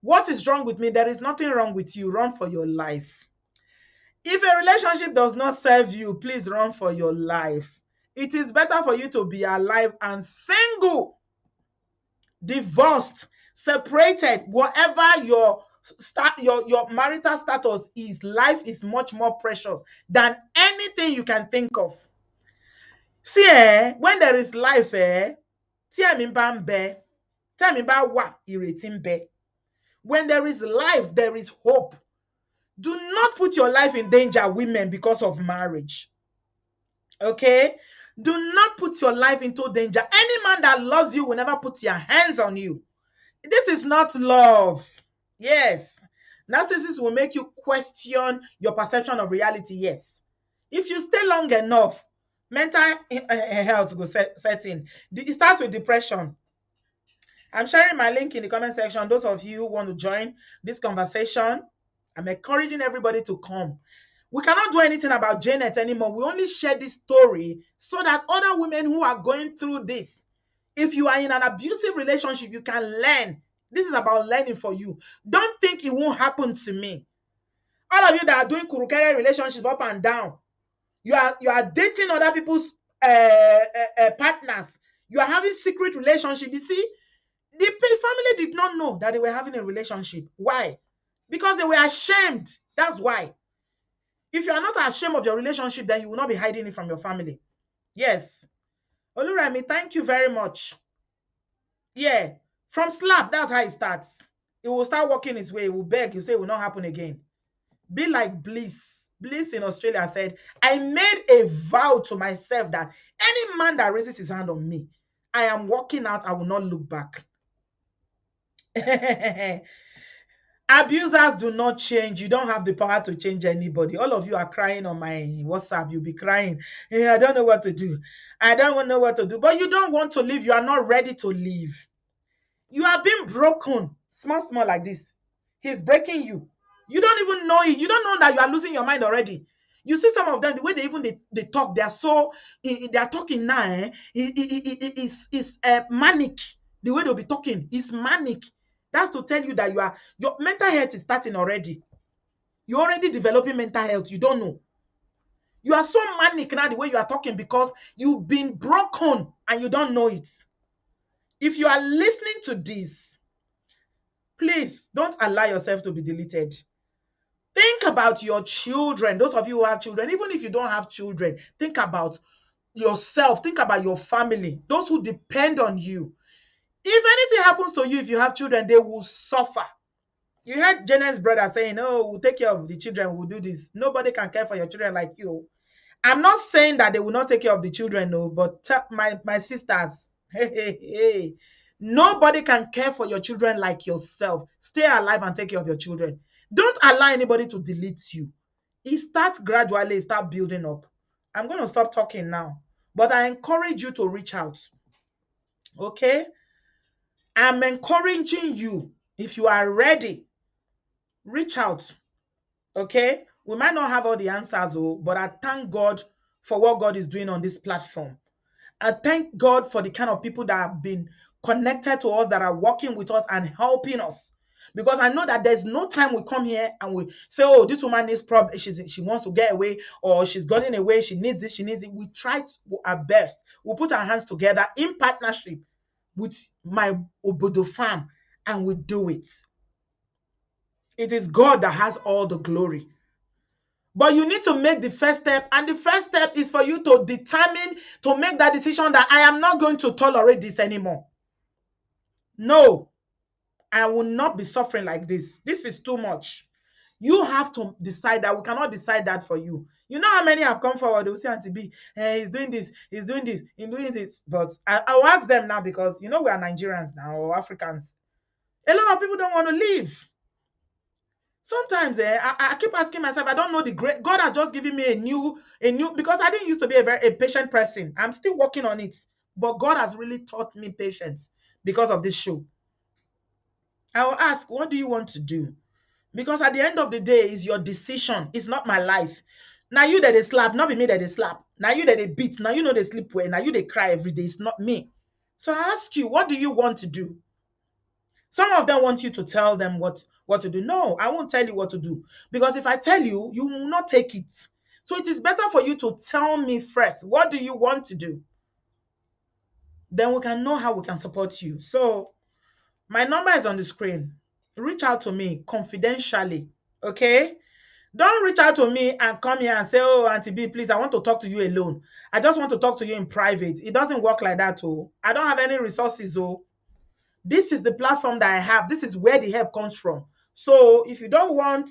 Speaker 1: What is wrong with me? There is nothing wrong with you. Run for your life. If a relationship does not serve you, please run for your life. It is better for you to be alive and single, divorced, separated, whatever your marital status is. Life is much more precious than anything you can think of. See, when there is life, tí ẹ̀mí bá ń bẹ, tí ẹ̀mí bá wà, ìrètí ń bẹ. When there is life, there is hope. Do not put your life in danger, women, because of marriage. Okay? Do not put your life into danger. Any man that loves you will never put your hands on you. This is not love. Yes. Narcissists will make you question your perception of reality. Yes. If you stay long enough, mental health will set in. It starts with depression. I'm sharing my link in the comment section. Those of you who want to join this conversation, I'm encouraging everybody to come. We cannot do anything about Janet anymore. We only share this story so that other women who are going through this, if you are in an abusive relationship, you can learn. This is about learning for you. Don't think it won't happen to me. All of you that are doing kurukere relationships up and down, you are dating other people's partners. You are having secret relationships. You see, the family did not know that they were having a relationship. Why? Because they were ashamed. That's why. If you are not ashamed of your relationship, then you will not be hiding it from your family. Yes. Oluremi, thank you very much. Yeah. From slap, that's how it starts. It will start working its way. It will beg. You say it will not happen again. Be like Bliss. Bliss in Australia said, I made a vow to myself that any man that raises his hand on me, I am walking out. I will not look back. Abusers do not change. You don't have the power to change anybody. All of you are crying on my WhatsApp. You'll be crying. Hey, I don't know what to do. I don't know what to do. But you don't want to leave. You are not ready to leave. You are being broken. Small like this. He's breaking you. You don't even know it. You don't know that you are losing your mind already. You see some of them, the way they talk, they are so, they are talking now. It's manic. The way they'll be talking is manic. That's to tell you that your mental health is starting already. You're already developing mental health. You don't know. You are so manic now the way you are talking because you've been broken and you don't know it. If you are listening to this, please don't allow yourself to be deleted. Think about your children. Those of you who have children, even if you don't have children, think about yourself. Think about your family. Those who depend on you. If anything happens to you, if you have children, they will suffer. You heard Janet's brother saying, oh, we'll take care of the children, we'll do this. Nobody can care for your children like you. I'm not saying that they will not take care of the children, no, but my sisters, hey. Nobody can care for your children like yourself. Stay alive and take care of your children. Don't allow anybody to delete you. It starts gradually, start building up. I'm going to stop talking now, but I encourage you to reach out. Okay? I'm encouraging you, if you are ready, reach out. Okay? We might not have all the answers, but I thank God for what God is doing on this platform. I thank God for the kind of people that have been connected to us, that are working with us and helping us. Because I know that there's no time we come here and we say, oh, this woman needs problem, she wants to get away, or she's gotten away, she needs this, she needs it. We try our best. We put our hands together in partnership with my Obodo farm, and we do it. It is God that has all the glory. But you need to make the first step, and the first step is for you to determine, to make that decision that I am not going to tolerate this anymore. No, I will not be suffering like this. This is too much. You have to decide that. We cannot decide that for you. You know how many have come forward? They will say, Auntie B, hey, he's doing this, he's doing this, he's doing this. But I'll ask them now, because you know we are Nigerians now, or Africans. A lot of people don't want to leave. Sometimes I keep asking myself, I don't know the great God has just given me a new because I didn't used to be a patient person. I'm still working on it, but God has really taught me patience because of this show. I will ask, what do you want to do? Because at the end of the day, it's your decision. It's not my life. Now you that they slap, not be me that they slap. Now you that they beat. Now you know they sleep well. Now you they cry every day. It's not me. So I ask you, what do you want to do? Some of them want you to tell them what to do. No, I won't tell you what to do. Because if I tell you, you will not take it. So it is better for you to tell me first. What do you want to do? Then we can know how we can support you. So my number is on the screen. Reach out to me confidentially. Okay? Don't reach out to me and come here and say, oh, Auntie B, please, I want to talk to you alone. I just want to talk to you in private. It doesn't work like that, oh. I don't have any resources, oh. This is the platform that I have. This is where the help comes from. So if you don't want,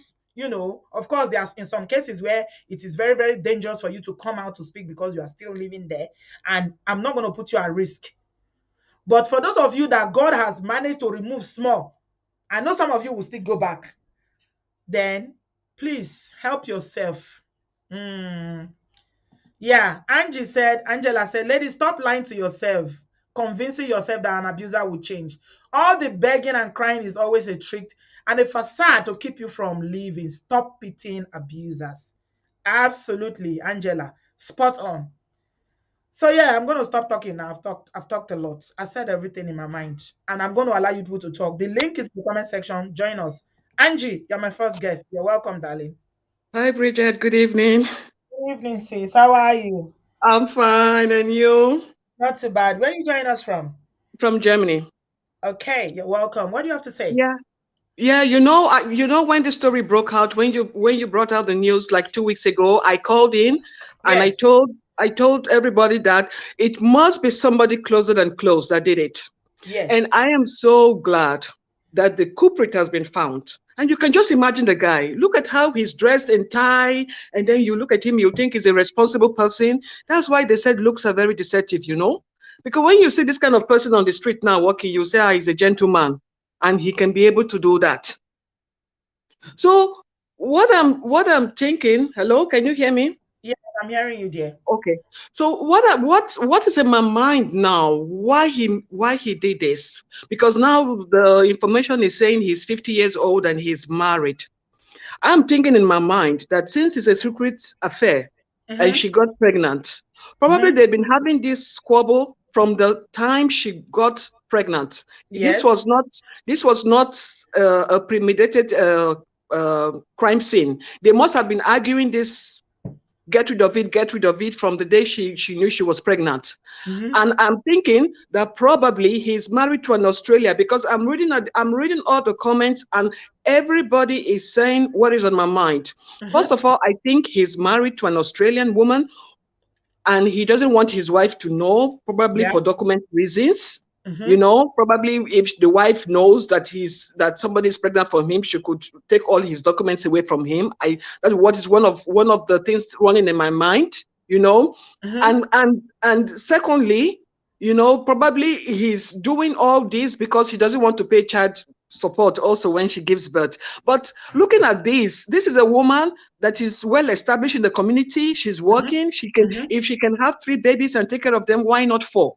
Speaker 1: of course, there's in some cases where it is very, very dangerous for you to come out to speak because you are still living there. And I'm not going to put you at risk. But for those of you that God has managed to remove small, I know some of you will still go back. Then please help yourself. Yeah, Angela said, ladies, stop lying to yourself, convincing yourself that an abuser will change. All the begging and crying is always a trick and a facade to keep you from leaving. Stop pitying abusers. Absolutely, Angela. Spot on. So yeah, I'm going to stop talking now. I've talked a lot. I said everything in my mind. And I'm going to allow you people to talk. The link is in the comment section. Join us. Angie, you're my first guest. You're welcome, darling.
Speaker 7: Hi, Bridget. Good evening.
Speaker 1: Good evening, sis. How are you?
Speaker 7: I'm fine. And you?
Speaker 1: Not too bad. Where are you joining us from?
Speaker 7: From Germany.
Speaker 1: Okay, you're welcome. What do you have to say?
Speaker 7: Yeah. Yeah, when the story broke out, when you brought out the news like 2 weeks ago, I called in and
Speaker 1: Yes.
Speaker 7: I told everybody that it must be somebody closer than close that did it.
Speaker 1: Yes.
Speaker 7: And I am so glad that the culprit has been found. And you can just imagine the guy. Look at how he's dressed in tie, and then you look at him, you think he's a responsible person. That's why they said looks are very deceptive, Because when you see this kind of person on the street now walking, you say, he's a gentleman, and he can be able to do that. So what I'm thinking, hello, can you hear me?
Speaker 1: Yes, I'm hearing you, dear.
Speaker 7: Okay. So what is in my mind now? Why he did this? Because now the information is saying he's 50 years old and he's married. I'm thinking in my mind that since it's a secret affair and she got pregnant, probably they've been having this squabble from the time she got pregnant.
Speaker 1: Yes.
Speaker 7: This was not a premeditated crime scene. They must have been arguing this. Get rid of it from the day she knew she was pregnant. And I'm thinking that probably he's married to an Australian, because I'm reading all the comments and everybody is saying what is on my mind. First of all, I think he's married to an Australian woman and he doesn't want his wife to know, probably for document reasons. Probably if the wife knows that somebody is pregnant for him, she could take all his documents away from him. That's what is one of the things running in my mind, and secondly, probably he's doing all this because he doesn't want to pay child support also when she gives birth. But looking at this is a woman that is well established in the community. She's working. She can, if she can have 3 babies and take care of them, why not 4?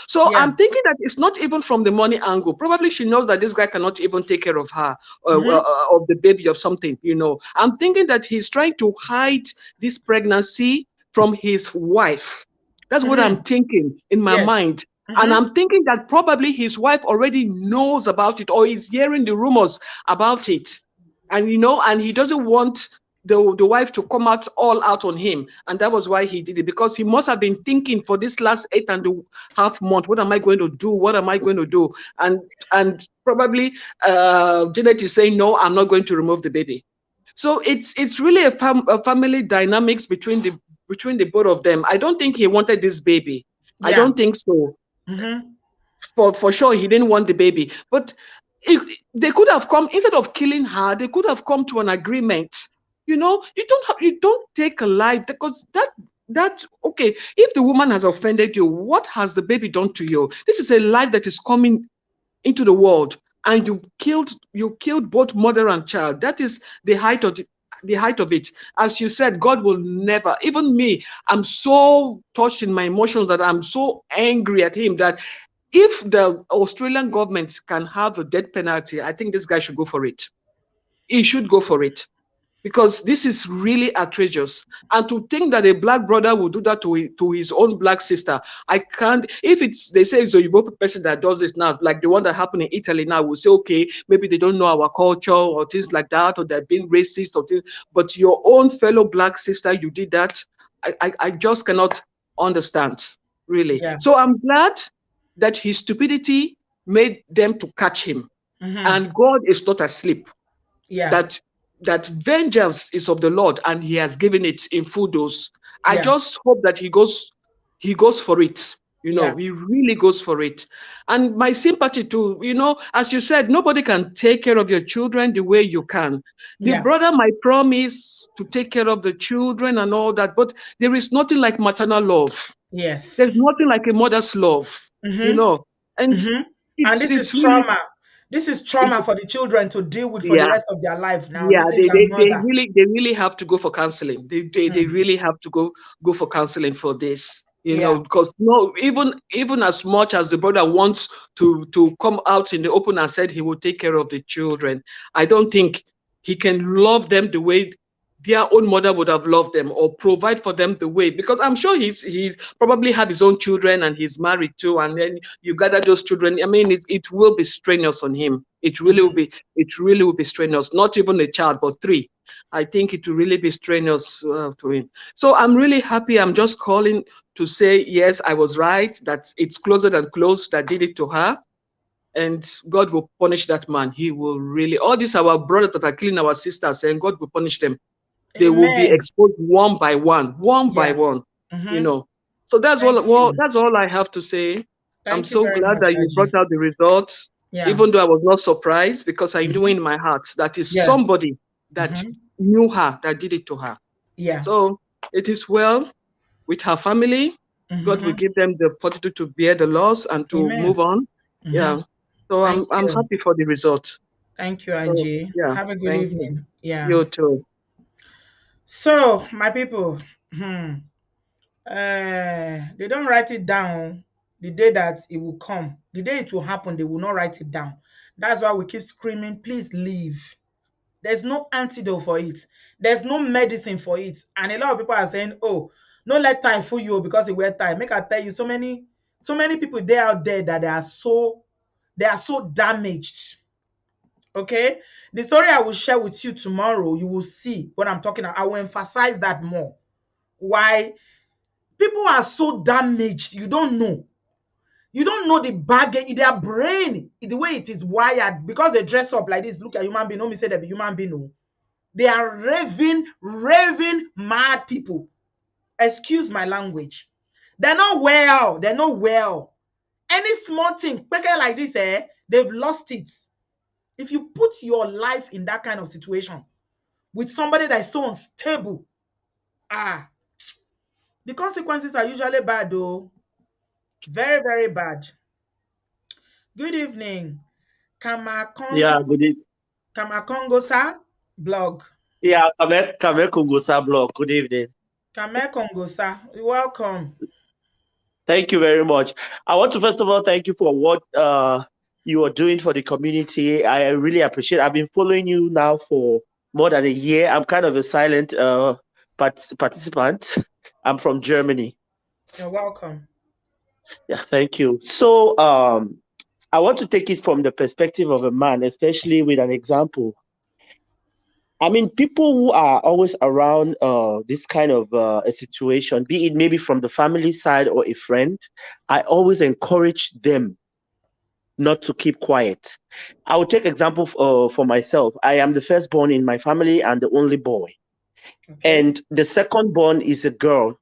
Speaker 7: So I'm thinking that it's not even from the money angle. Probably she knows that this guy cannot even take care of her of the baby or something. I'm thinking that he's trying to hide this pregnancy from his wife. That's what I'm thinking in my mind. And I'm thinking that probably his wife already knows about it or is hearing the rumors about it. And and he doesn't want the wife to come out all out on him. And that was why he did it, because he must have been thinking for this last 8.5 months, what am I going to do? What am I going to do? And probably Janet is saying, no, I'm not going to remove the baby. So it's really a family dynamics between the both of them. I don't think he wanted this baby. I don't think so. For sure, he didn't want the baby. But they could have come, instead of killing her, they could have come to an agreement. You don't take a life, because that okay, if the woman has offended you, what has the baby done to you? This is a life that is coming into the world. and you killed both mother and child. That is the height of it. As you said, God will never, even me, I'm so touched in my emotions that I'm so angry at him that if the Australian government can have a death penalty, I think this guy should go for it. He should go for it, because this is really outrageous. And to think that a black brother will do that to his own black sister, I can't. If they say it's a Yoruba person that does it now, like the one that happened in Italy now, we'll say, okay, maybe they don't know our culture or things like that, or they're being racist or things. But your own fellow black sister, you did that. I just cannot understand, really.
Speaker 1: Yeah.
Speaker 7: So I'm glad that his stupidity made them to catch him. And God is not asleep.
Speaker 1: Yeah.
Speaker 7: That vengeance is of the Lord, and he has given it in full dose. I
Speaker 1: Yeah.
Speaker 7: just hope that he goes for it.
Speaker 1: Yeah.
Speaker 7: He really goes for it. And my sympathy too, as you said, nobody can take care of your children the way you can. The
Speaker 1: Yeah.
Speaker 7: brother might promise to take care of the children and all that, but there is nothing like maternal love.
Speaker 1: Yes.
Speaker 7: There's nothing like a mother's love, and
Speaker 1: and this is
Speaker 7: really,
Speaker 1: trauma. This is trauma for the children to deal with for the
Speaker 7: yeah.
Speaker 1: rest of their life now.
Speaker 7: Yeah,
Speaker 1: Losing their
Speaker 7: they
Speaker 1: mother.
Speaker 7: really have to go for counseling. They really have to go for counseling for this, because even as much as the brother wants to come out in the open and said he will take care of the children, I don't think he can love them the way their own mother would have loved them, or provide for them the way, because I'm sure he's probably have his own children and he's married too, and then you gather those children. I mean, it will be strenuous on him. It really will be strenuous. Not even a child, but 3. I think it will really be strenuous to him. So I'm really happy. I'm just calling to say, yes, I was right, that it's closer and close that did it to her. And God will punish that man. He will really, all these our brothers that are killing our sisters, and God will punish them. They will be exposed one by one, by one, So that's all I have to say. I'm so glad that you brought out the results, even though I was not surprised, because I knew in my heart that is somebody that knew her, that did it to her.
Speaker 1: Yeah.
Speaker 7: So it is well with her family. God will give them the fortitude to bear the loss and to move on. Yeah. So I'm happy for the result.
Speaker 1: Thank you, Angie.
Speaker 7: So,
Speaker 1: have a good evening. Yeah.
Speaker 7: You too.
Speaker 1: So, my people, they don't write it down the day that it will come. The day it will happen, they will not write it down. That's why we keep screaming, please leave. There's no antidote for it. There's no medicine for it. And a lot of people are saying, oh, no let time fool you because it wear time. Make I tell you, so many people there out there that they are so damaged. Okay, the story I will share with you tomorrow, you will see what I'm talking about. I will emphasize that more. Why people are so damaged, you don't know. You don't know the baggage, their brain, the way it is wired, because they dress up like this. Look at human being. No, me say they be human being. No. They are raving mad people. Excuse my language. They're not well. They're not well. Any small thing, like this, they've lost it. If you put your life in that kind of situation with somebody that is so unstable, the consequences are usually bad, though. Very, very bad. Good evening.
Speaker 8: Yeah, good evening.
Speaker 1: Kamakongosa blog.
Speaker 8: Yeah, Kame Kongosa blog. Good evening.
Speaker 1: Kame Kongosa, welcome.
Speaker 8: Thank you very much. I want to first of all thank you for what you are doing for the community. I really appreciate it. I've been following you now for more than a year. I'm kind of a silent participant. I'm from Germany.
Speaker 1: You're welcome.
Speaker 8: Yeah, thank you. So I want to take it from the perspective of a man, especially with an example. I mean, people who are always around this kind of a situation, be it maybe from the family side or a friend, I always encourage them not to keep quiet. I will take example for myself. I am the firstborn in my family and the only boy. Okay. And the second born is a girl.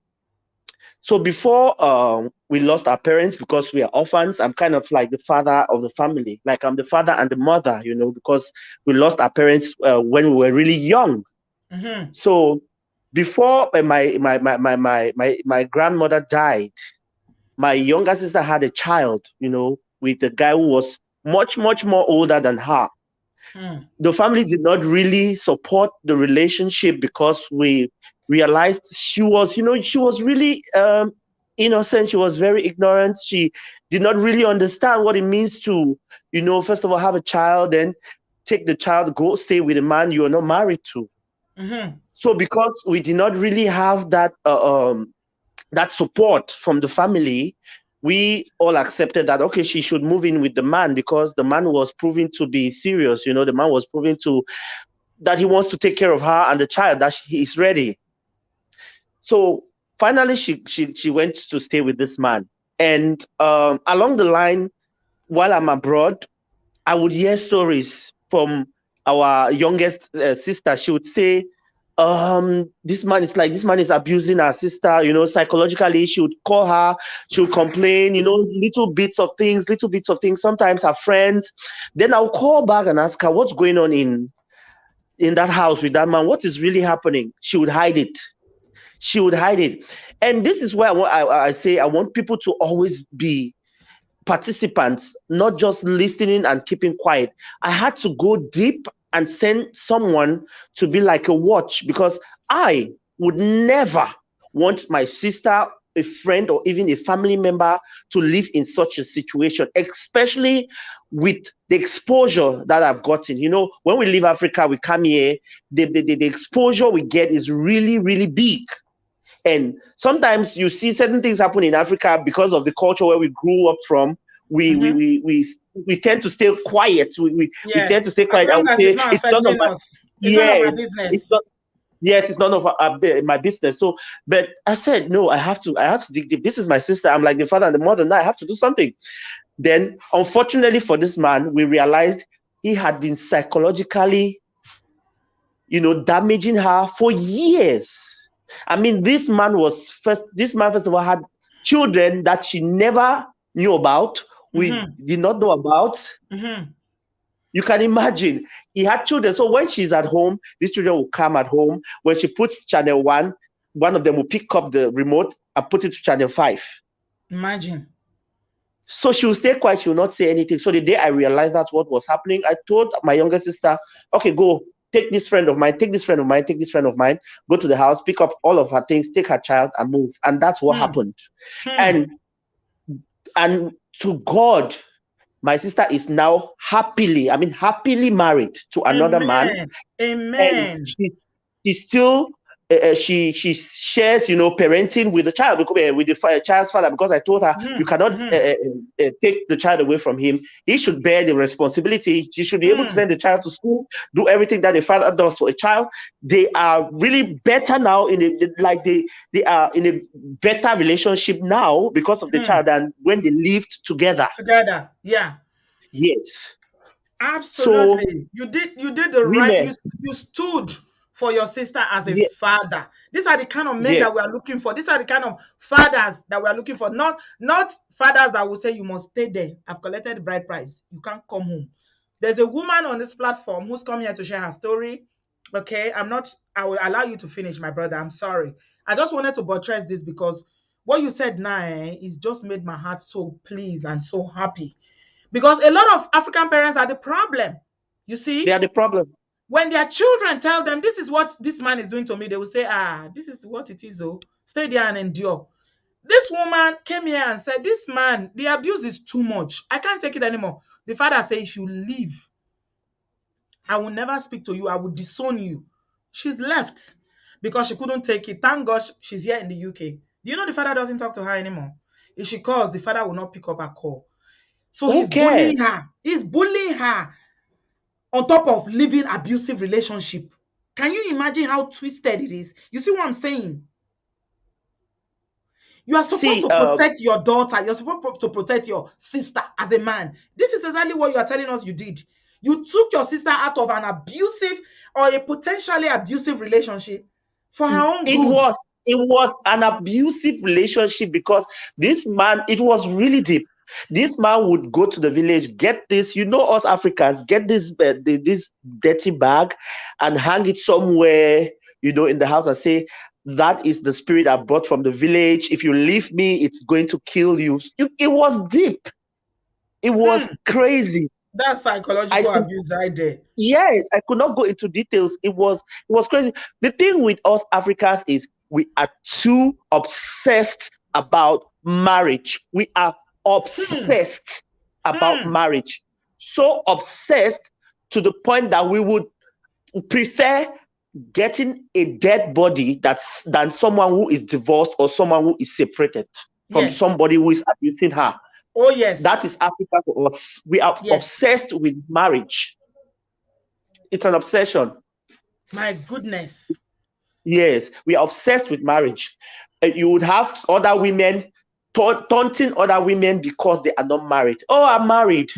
Speaker 8: So before we lost our parents because we are orphans, I'm kind of like the father of the family. Like I'm the father and the mother, because we lost our parents when we were really young. Mm-hmm. So before my grandmother died, my younger sister had a child, with the guy who was much, much more older than her. The family did not really support the relationship because we realized she was, she was really innocent. She was very ignorant. She did not really understand what it means to, first of all, have a child, then take the child, go stay with a man you are not married to. So because we did not really have that that support from the family, we all accepted that, okay, she should move in with the man because the man was proving to be serious. The man was proving that he wants to take care of her and the child, that he is ready. So finally, she went to stay with this man. And along the line, while I'm abroad, I would hear stories from our youngest sister. She would say, this man is abusing our sister, psychologically. She would call her, she would complain, little bits of things, sometimes her friends. Then I'll call back and ask her, what's going on in that house with that man? What is really happening? She would hide it. And this is where I say I want people to always be participants, not just listening and keeping quiet. I had to go deep and send someone to be like a watch, because I would never want my sister, a friend, or even a family member to live in such a situation, especially with the exposure that I've gotten. When we leave Africa, we come here, the exposure we get is really, really big. And sometimes you see certain things happen in Africa because of the culture where we grew up from. We tend to stay quiet. We tend to stay quiet.
Speaker 1: As long as it's not
Speaker 8: it's none of
Speaker 1: affecting
Speaker 8: my,
Speaker 1: us. It's none of my business.
Speaker 8: It's none of my business. So, but I said, no, I have to dig deep. This is my sister. I'm like the father and the mother. Now I have to do something. Then, unfortunately for this man, we realized he had been psychologically, damaging her for years. I mean, this man first of all had children that she never knew about. We did not know about. You can imagine, he had children. So when she's at home, these children will come at home. When she puts channel 1, one of them will pick up the remote and put it to channel 5.
Speaker 1: Imagine.
Speaker 8: So she will stay quiet. She will not say anything. So the day I realized that's what was happening, I told my younger sister, okay, go. Take this friend of mine, take this friend of mine, take this friend of mine, go to the house, pick up all of her things, take her child and move. And that's what happened. And to God, my sister is now happily married to another man.
Speaker 1: Amen.
Speaker 8: And she still she shares, parenting with the child, with the child's father, because I told her you cannot take the child away from him. He should bear the responsibility. She should be able to send the child to school, do everything that the father does for a child. They are really better now they are in a better relationship now because of the child than when they lived together.
Speaker 1: Yeah.
Speaker 8: Yes.
Speaker 1: Absolutely.
Speaker 8: So,
Speaker 1: you did the right. You stood for your sister as a father. These are the kind of men that we are looking for. These are the kind of fathers that we are looking for. Not fathers that will say you must stay there. I've collected the bride price. You can't come home. There's a woman on this platform who's come here to share her story. Okay, I will allow you to finish, my brother. I'm sorry. I just wanted to buttress this because what you said now is just made my heart so pleased and so happy. Because a lot of African parents are the problem. You see?
Speaker 8: They are the problem.
Speaker 1: When their children tell them, this is what this man is doing to me, they will say, this is what it is, oh. Stay there and endure. This woman came here and said, this man, the abuse is too much. I can't take it anymore. The father says, if you leave, I will never speak to you. I will disown you. She's left because she couldn't take it. Thank God she's here in the UK. Do you know the father doesn't talk to her anymore? If she calls, the father will not pick up her call. So he's bullying her. He's bullying her on top of living abusive relationship. Can you imagine how twisted it is? You see what I'm saying? You are supposed to protect your daughter. You're supposed to protect your sister as a man. This is exactly what you are telling us you did. You took your sister out of an abusive or a potentially abusive relationship for her own good.
Speaker 8: It was an abusive relationship because this man, it was really deep. This man would go to the village, get this, us Africans, get this dirty bag and hang it somewhere, in the house and say, that is the spirit I brought from the village. If you leave me, it's going to kill you. It was deep. It was crazy.
Speaker 1: That's psychological abuse right there.
Speaker 8: Yes, I could not go into details. It was crazy. The thing with us Africans is we are too obsessed about marriage. We are obsessed about marriage. So obsessed to the point that we would prefer getting a dead body than someone who is divorced or someone who is separated from somebody who is abusing her.
Speaker 1: Oh, yes.
Speaker 8: That is Africa for us. We are obsessed with marriage. It's an obsession.
Speaker 1: My goodness.
Speaker 8: Yes, we are obsessed with marriage. You would have other women taunting other women because they are not married. Oh, I'm married.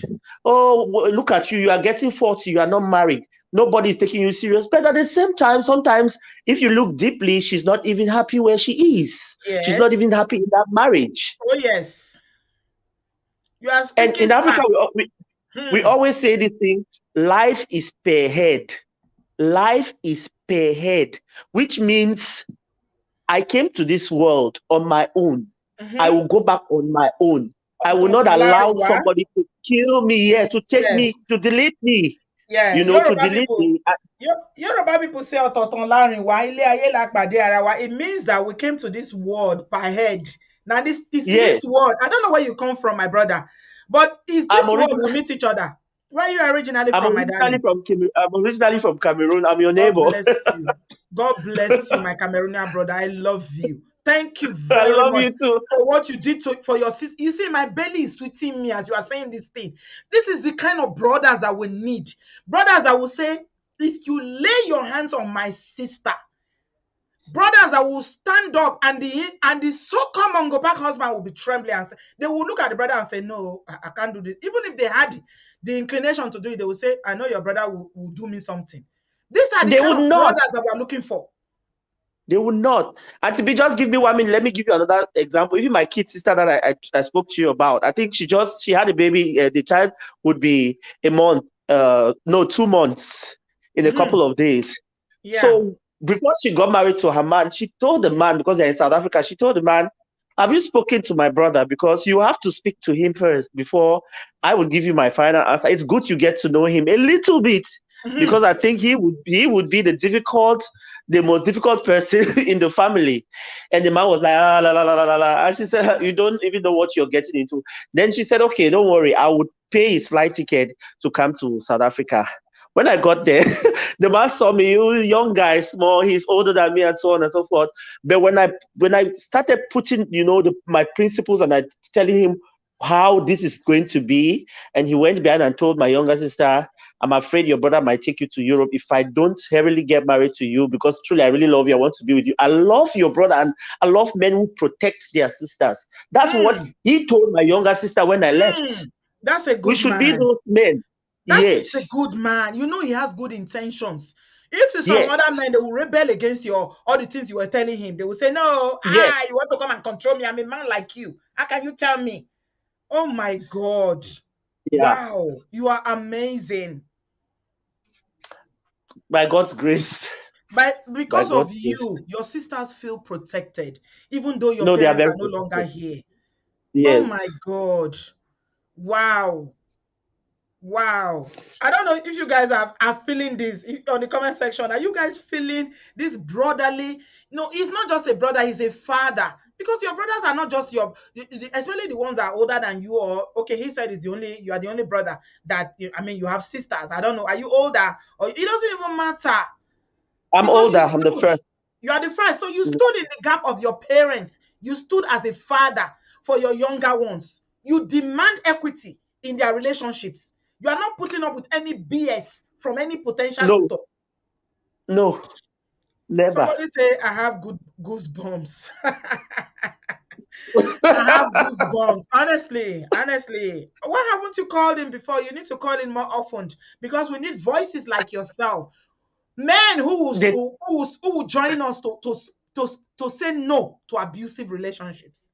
Speaker 8: Oh, look at you. You are getting 40. You are not married. Nobody is taking you serious. But at the same time, sometimes if you look deeply, she's not even happy where she is.
Speaker 1: Yes.
Speaker 8: She's not even happy in that marriage.
Speaker 1: Oh, yes. You are speaking.
Speaker 8: And in Africa, we always say this thing, life is per head. Life is per head, which means I came to this world on my own. I will go back on my own. I will not allow somebody to kill me, to take me, to delete me.
Speaker 1: Yeah,
Speaker 8: you know, to delete me.
Speaker 1: Yoruba people say it means that we came to this world per head. Now this world, I don't know where you come from, my brother, but is this world we meet each other? Where are you originally from, my darling?
Speaker 8: I'm originally from Cameroon. I'm your neighbor.
Speaker 1: God bless you. God bless you, my Cameroonian brother. I love you. Thank you very much
Speaker 8: you too.
Speaker 1: for what you did for your sister. You see, my belly is tweeting me as you are saying this thing. This is the kind of brothers that we need. Brothers that will say, if you lay your hands on my sister, brothers that will stand up and the so-called Mongo back husband will be trembling and say, they will look at the brother and say, no, I can't do this. Even if they had the inclination to do it, they will say, I know your brother will do me something. These are the kind of brothers that we are looking for.
Speaker 8: They will not. And to be just give me 1 minute, let me give you another example. Even my kid sister that I spoke to you about, I think she had a baby. The child would be a month, 2 months in a couple of days.
Speaker 1: Yeah.
Speaker 8: So before she got married to her man, she told the man, because they're in South Africa, she told the man, have you spoken to my brother? Because you have to speak to him first before I will give you my final answer. It's good you get to know him a little bit. Because I think he would be the most difficult person in the family. And the man was like, la, la, la, la, la. And she said, you don't even know what you're getting into. Then she said, okay, don't worry. I would pay his flight ticket to come to South Africa. When I got there, the man saw me, young guy, small, he's older than me and so on and so forth. But when I started putting, my principles and I telling him how this is going to be, and he went behind and told my younger sister, I'm afraid your brother might take you to Europe if I don't hurriedly get married to you, because truly I really love you. I want to be with you. I love your brother and I love men who protect their sisters. That's what he told my younger sister when I left.
Speaker 1: That's a good man.
Speaker 8: We should be those men.
Speaker 1: That's a good man. He has good intentions. If it's some other men, they will rebel against all the things you were telling him. They will say, no, you want to come and control me. I'm a man like you. How can you tell me? Oh my God. Yeah. Wow. You are amazing.
Speaker 8: By God's grace.
Speaker 1: But because of you, your sisters feel protected, even though your parents are no longer here.
Speaker 8: Yes.
Speaker 1: Oh my God. Wow. Wow. I don't know if you guys are feeling this on the comment section. Are you guys feeling this brotherly? No, he's not just a brother, he's a father. Because your brothers are not just especially the ones that are older than you, or okay, he said you are the only brother that you have sisters. I don't know. Are you older? Or it doesn't even matter.
Speaker 8: I'm older. I'm the first.
Speaker 1: You are the first. So you stood in the gap of your parents. You stood as a father for your younger ones. You demand equity in their relationships. You are not putting up with any BS from any potential suitor.
Speaker 8: No, never.
Speaker 1: Somebody say, I have goosebumps. I have goosebumps. Honestly. Why haven't you called in before? You need to call in more often, because we need voices like yourself. Men who will join us to say no to abusive relationships.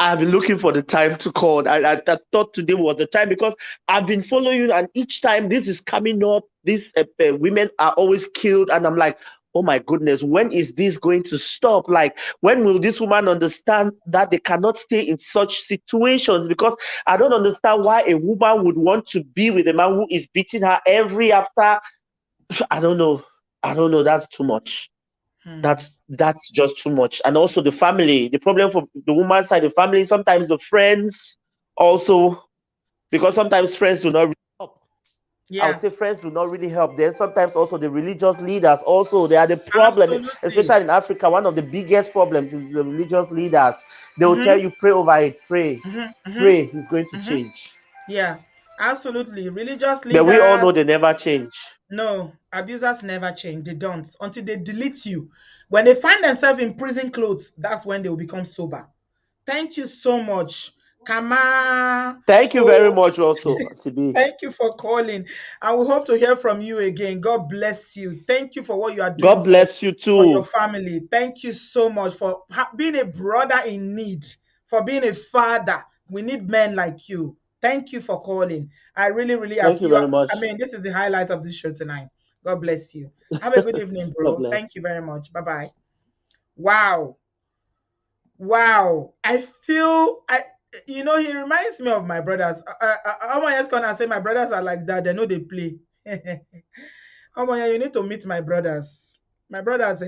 Speaker 8: I've been looking for the time to call. I thought today was the time, because I've been following you, and each time this is coming up, these women are always killed, and I'm like, oh my goodness, when is this going to stop? Like, when will this woman understand that they cannot stay in such situations? Because I don't understand why a woman would want to be with a man who is beating her every after. I don't know. That's too much. That's just too much. And also the family, the problem for the woman's side, the family, sometimes the friends also, because sometimes friends do not really help. I would say friends do not really help. Then sometimes also the religious leaders also, they are the problem.
Speaker 1: Absolutely.
Speaker 8: Especially in Africa, one of the biggest problems is the religious leaders. They will tell you, pray over it, pray, pray, it's going to change.
Speaker 1: Yeah, absolutely. Religious
Speaker 8: But we all
Speaker 1: leaders,
Speaker 8: know they never change.
Speaker 1: no, abusers never change. They don't until they delete you. When they find themselves in prison clothes, that's when they will become sober. Thank you so much, Kama.
Speaker 8: Thank you very
Speaker 1: Oh,
Speaker 8: much also, Tibi.
Speaker 1: thank you for calling. And we hope to hear from you again. God bless you. Thank you for what you are doing
Speaker 8: God bless you
Speaker 1: for your
Speaker 8: too.
Speaker 1: family. Thank you so much for being a brother in need, for being a father. We need men like you. Thank you for calling. I really, really
Speaker 8: Thank you very much.
Speaker 1: I mean, this is the highlight of this show tonight. God bless you. Have a good evening,
Speaker 8: God
Speaker 1: bro.
Speaker 8: bless.
Speaker 1: Thank you very much. Bye-bye. Wow. Wow. I feel he reminds me of my brothers. Omoye's gonna say my brothers are like that. They know they play. Omoye, you need to meet my brothers. My brothers,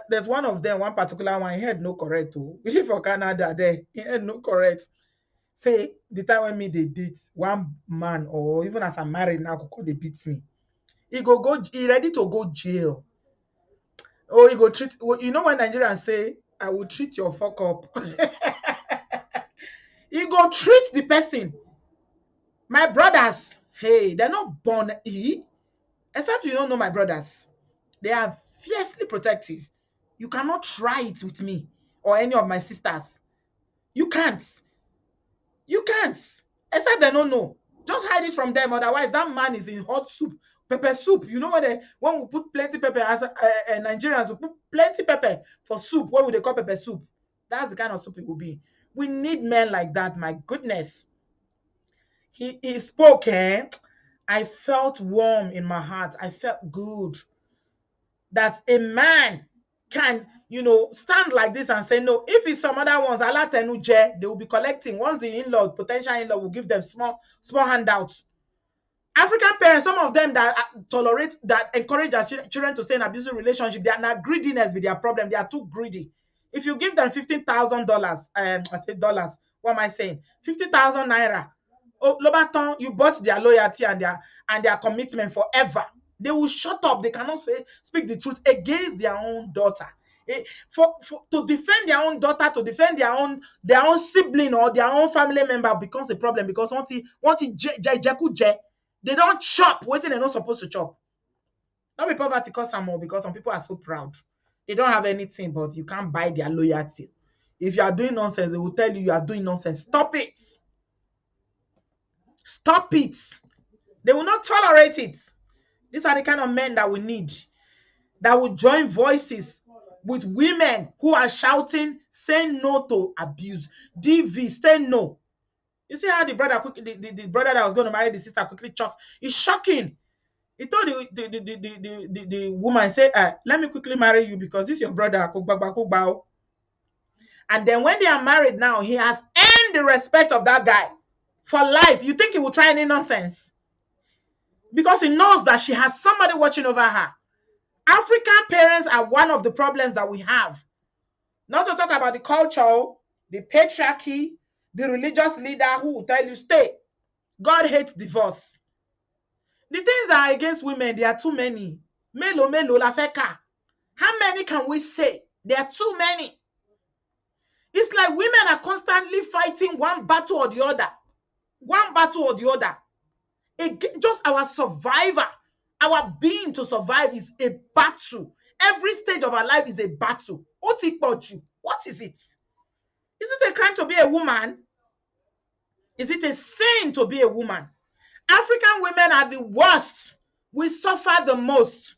Speaker 1: there's one of them, one particular one, he had no correct too. If for Canada there, he had no correct. Say the time when me they date one man, or even as I'm married now, they beat me. He ready to go jail. Oh, he go treat, you know when Nigerians say, I will treat your fuck up. He go treat the person. My brothers, hey, they're not born except you don't know my brothers. They are fiercely protective. You cannot try it with me or any of my sisters. You can't. You can't. Except they don't know. Just hide it from them. Otherwise, that man is in hot soup, pepper soup. You know when we put plenty pepper, as Nigerians will put plenty pepper for soup. What would they call pepper soup? That's the kind of soup it will be. We need men like that. My goodness. He spoke. I felt warm in my heart. I felt good that a man can, stand like this and say no. If it's some other ones, they will be collecting. Once the in-law, potential in-law, will give them small handouts. African parents, some of them that encourage their children to stay in abusive relationship, they are not greediness with their problem. They are too greedy. If you give them $15,000, I say dollars. What am I saying? 50,000 naira. Oh, Lobaton, you bought their loyalty and their commitment forever. They will shut up. They cannot speak the truth against their own daughter. To defend their own daughter, to defend their own sibling or their own family member becomes a problem because they don't chop what they're not supposed to chop. Not be poverty cause some more because some people are so proud. They don't have anything, but you can't buy their loyalty. If you are doing nonsense, they will tell you are doing nonsense. Stop it. Stop it. They will not tolerate it. These are the kind of men that we need, that will join voices with women who are shouting, saying no to abuse. DV, say no. You see how the brother the brother that was going to marry the sister quickly chucked. It's shocking. He told the woman, say, let me quickly marry you because this is your brother. And then when they are married now, he has earned the respect of that guy for life. You think he will try any nonsense? Because he knows that she has somebody watching over her. African parents are one of the problems that we have. Not to talk about the culture, the patriarchy, the religious leader who will tell you, stay. God hates divorce. The things that are against women, there are too many. Melo la feka. How many can we say? There are too many. It's like women are constantly fighting one battle or the other. One battle or the other. Just our survivor, our being to survive is a battle. Every stage of our life is a battle. What is it? Is it a crime to be a woman? Is it a sin to be a woman? African women are the worst. We suffer the most.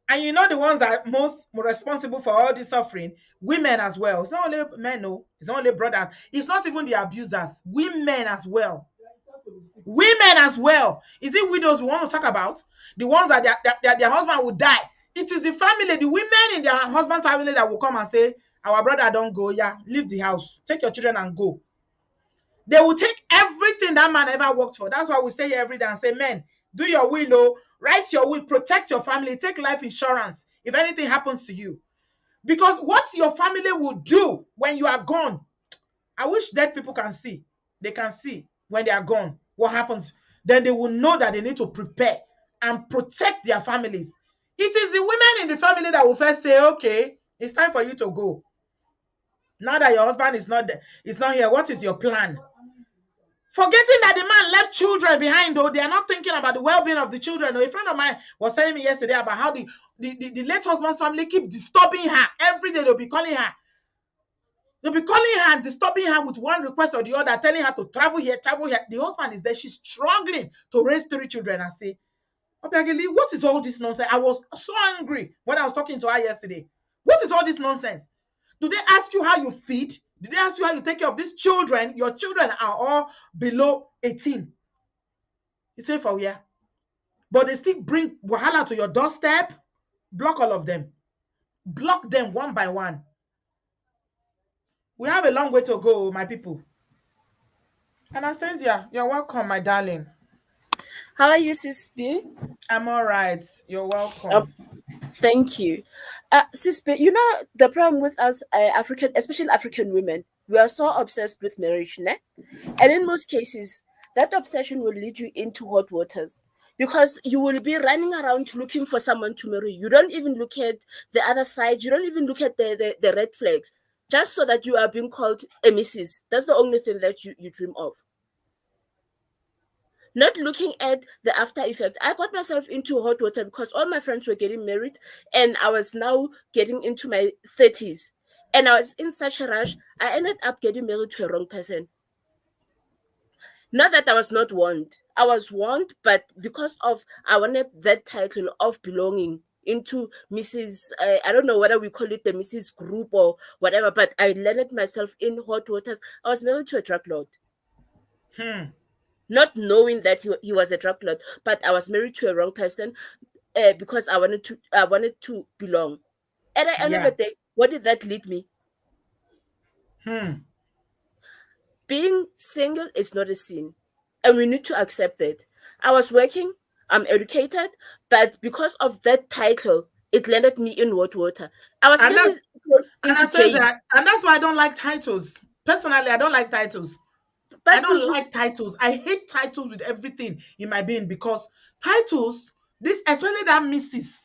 Speaker 1: And you know the ones that are most responsible for all this suffering? Women as well. It's not only men, no. It's not only brothers. It's not even the abusers. Women as well. Women as well. Is it widows we want to talk about? The ones that their husband will die. It is the family, the women in their husband's family that will come and say, our brother don't go, yeah, leave the house, take your children and go. They will take everything that man ever worked for. That's why we stay here every day and say, men, do your will, oh, write your will, protect your family, take life insurance if anything happens to you. Because what your family will do when you are gone, I wish dead people can see. They can see when they are gone what happens. Then they will know that they need to prepare and protect their families. It is the women in the family that will first say, okay, it's time for you to go. Now that your husband is not there, is not here, what is your plan? Forgetting that the man left children behind, though, they are not thinking about the well-being of the children. A friend of mine was telling me yesterday about how the late husband's family keep disturbing her. Every day they'll be calling her. They'll be calling her and disturbing her with one request or the other, telling her to travel here, travel here. The husband is there. She's struggling to raise 3 children. I say, Obiageli, what is all this nonsense? I was so angry when I was talking to her yesterday. What is all this nonsense? Do they ask you how you feed? Did they ask you how you take care of these children? Your children are all below 18. You say for where? But they still bring wahala to your doorstep. Block all of them. Block them one by one. We have a long way to go, my people. Anastasia, you're welcome, my darling.
Speaker 9: How are you, Sis B?
Speaker 1: I'm all right. You're welcome.
Speaker 9: Thank you. Sis B, you know, the problem with us African, especially African women, we are so obsessed with marriage, né? And in most cases, that obsession will lead you into hot waters because you will be running around looking for someone to marry. You don't even look at the other side. You don't even look at the red flags, just so that you are being called a missus. That's the only thing that you dream of. Not looking at the after effect. I got myself into hot water because all my friends were getting married and I was now getting into my 30s. And I was in such a rush, I ended up getting married to a wrong person. Not that I was not warned. I was warned, but because of I wanted that title of belonging into Mrs. I don't know whether we call it the Mrs. Group or whatever, but I landed myself in hot waters. I was married to a drug lord. Not knowing that he was a drug lord, but I was married to a wrong person because I wanted to belong. At the end of the day, what did that lead me? Being single is not a sin, and we need to accept it. I was working, I'm educated, but because of that title, it landed me in hot water. I was into jail.
Speaker 1: And that's why I don't like titles. Personally, I don't like titles. But I don't like titles. I hate titles with everything in my being because titles, this especially that Mrs.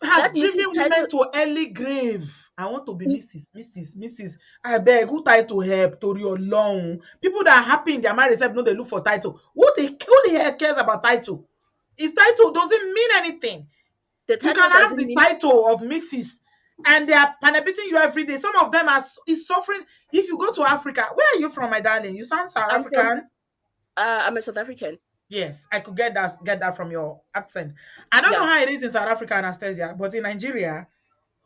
Speaker 1: has driven women to early grave. I want to be Mrs. I beg, who title help to your long people that are happy in their marriage no, they look for title. Who the hell cares about title? His title doesn't mean anything. You can have the title of Mrs. and they are beating you every day. Some of them is suffering. If you go to Africa, where are you from, my darling? You sound South African.
Speaker 9: I'm a South African.
Speaker 1: Yes, I could get that from your accent. I don't know how it is in South Africa, Anastasia, but in Nigeria,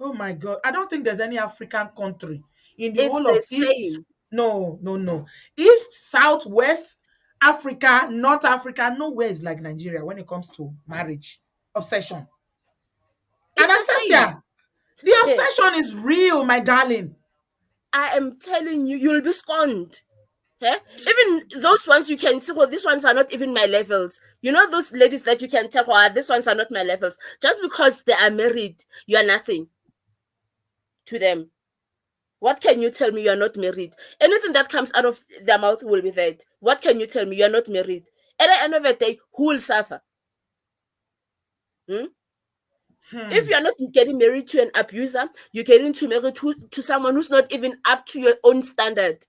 Speaker 1: oh my God, I don't think there's any African country in the whole of East. No. East, South, West Africa, North Africa, nowhere is like Nigeria when it comes to marriage obsession. Anastasia, the obsession is real, my darling.
Speaker 9: I am telling you, you'll be scorned. Yeah? Even those ones you can see, well, these ones are not even my levels. You know those ladies that you can tell, well, these ones are not my levels. Just because they are married, you are nothing to them. What can you tell me? You are not married. Anything that comes out of their mouth will be that. What can you tell me? You are not married. At the end of the day, who will suffer? If you're not getting married to an abuser, you're getting married to someone who's not even up to your own standard.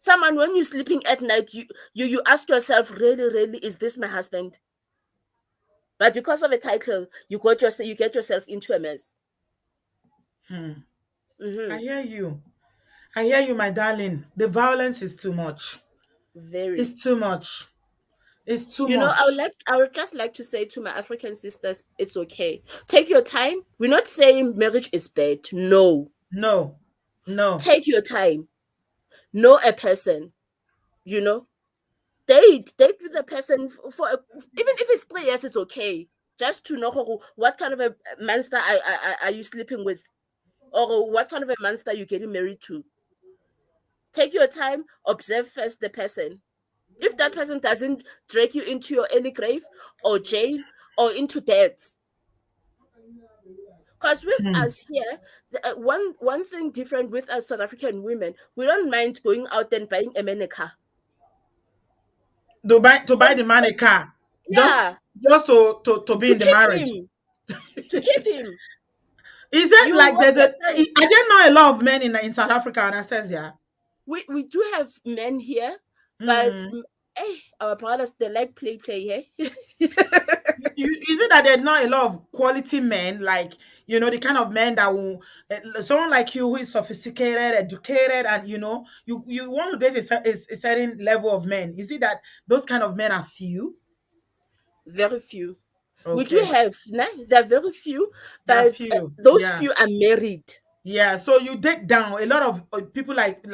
Speaker 9: Someone, when you're sleeping at night, you ask yourself, really, is this my husband? But because of a title, you get yourself into a mess.
Speaker 1: I hear you, my darling. The violence is too much. It's too much. It's too much.
Speaker 9: You know, I would just like to say to my African sisters, it's okay. Take your time. We're not saying marriage is bad. No. Take your time. Know a person. You know, date with a person for even if it's 3 years, it's okay. just to know what kind of a monster are you sleeping with, or what kind of a monster you getting married to. Take your time, observe first the person. If that person doesn't drag you into your early grave or jail or into debt. Because with us here, one thing different with us South African women, we don't mind going out and buying a man a car.
Speaker 1: To buy the man a car,
Speaker 9: Yeah,
Speaker 1: just to be in the
Speaker 9: keep
Speaker 1: marriage.
Speaker 9: him, to keep him.
Speaker 1: Is it
Speaker 9: You
Speaker 1: like
Speaker 9: want
Speaker 1: there's a?
Speaker 9: yourself.
Speaker 1: I didn't know a lot of men in South Africa, Anastasia.
Speaker 9: We do have men here, but our brothers, they like play, hey?
Speaker 1: Is it that there's not a lot of quality men, like, the kind of men that will, someone like you who is sophisticated, educated, and you want to date a certain level of men? Is it that those kind of men are few?
Speaker 9: Very few.
Speaker 1: Okay.
Speaker 9: We do have, they're very few,
Speaker 1: There are
Speaker 9: but
Speaker 1: few.
Speaker 9: those
Speaker 1: Yeah.
Speaker 9: few are married.
Speaker 1: Yeah, so you date down. A lot of people like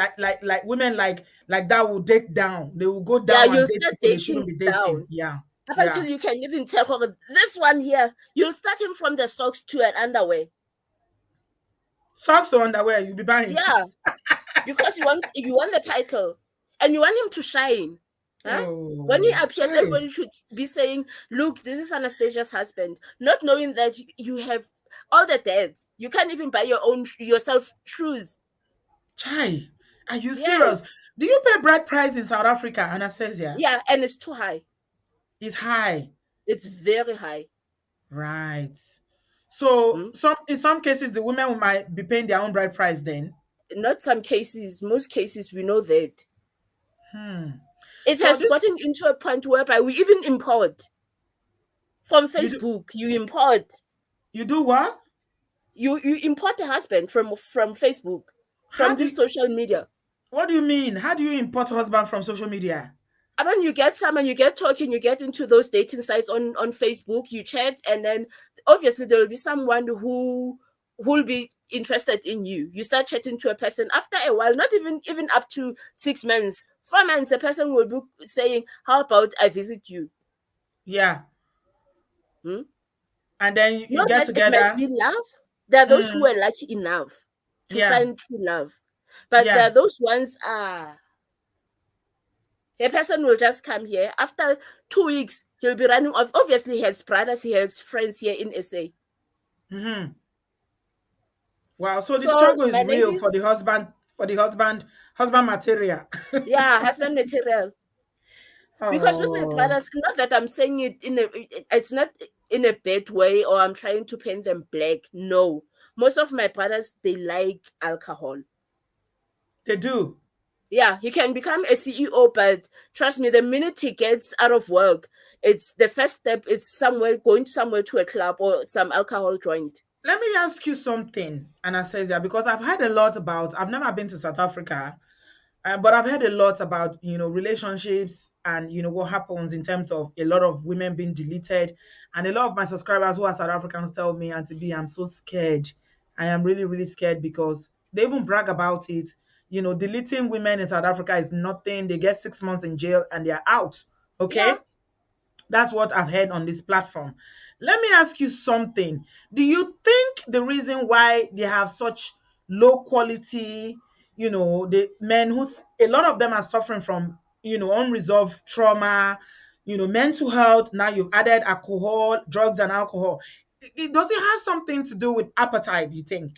Speaker 1: women like that will date down. They will go down
Speaker 9: you'll
Speaker 1: and date
Speaker 9: start
Speaker 1: people they shouldn't be
Speaker 9: dating
Speaker 1: dating.
Speaker 9: down.
Speaker 1: Yeah.
Speaker 9: Up until you can even tell this one here, you'll start him from the socks to an underwear.
Speaker 1: Socks to underwear, you'll be buying.
Speaker 9: Yeah. Because you want the title and you want him to shine. Huh? When he appears, everybody should be saying, look, this is Anastasia's husband, not knowing that you have all the debts. You can't even buy yourself shoes.
Speaker 1: Chai, are you serious? Do you pay bride price in South Africa, Anastasia?
Speaker 9: Yeah, and it's too high.
Speaker 1: It's high.
Speaker 9: It's very high.
Speaker 1: Right. So in some cases, the women might be paying their own bride price then?
Speaker 9: Not some cases. Most cases, we know that. It
Speaker 1: So
Speaker 9: has gotten into a point whereby we even import. From Facebook, you import.
Speaker 1: You do what?
Speaker 9: You import a husband from Facebook, from this social media.
Speaker 1: What do you mean? How do you import husband from social media?
Speaker 9: I mean, you get someone, you get talking, you get into those dating sites on Facebook, you chat, and then obviously there will be someone who will be interested in you. You start chatting to a person. After a while, not even up to 6 months, 4 months, a person will be saying, how about I visit you?
Speaker 1: Yeah. And then you get together.
Speaker 9: It might be love. There are those who are lucky enough to find true love. But there are those ones, a person will just come here. After 2 weeks, he'll be running off. Obviously, he has brothers, he has friends here in SA.
Speaker 1: Wow, so the struggle is real for the husband material.
Speaker 9: Yeah, husband material. Because with my brothers, not that I'm saying it it's not in a bad way or I'm trying to paint them black. No. Most of my brothers, they like alcohol.
Speaker 1: They do?
Speaker 9: Yeah, he can become a CEO, but trust me, the minute he gets out of work, it's the first step is going somewhere to a club or some alcohol joint.
Speaker 1: Let me ask you something, Anastasia, because I've heard a lot I've never been to South Africa, but I've heard a lot about, relationships and, what happens in terms of a lot of women being deleted. And a lot of my subscribers who are South Africans tell me, Auntie B, I'm so scared. I am really, really scared because they even brag about it. Deleting women in South Africa is nothing. They get 6 months in jail and they're out. Okay? Yeah. That's what I've heard on this platform. Let me ask you something. Do you think the reason why they have such low quality, the men a lot of them are suffering from, unresolved trauma, mental health. Now you've added alcohol, drugs and alcohol. Does it have something to do with appetite, you think?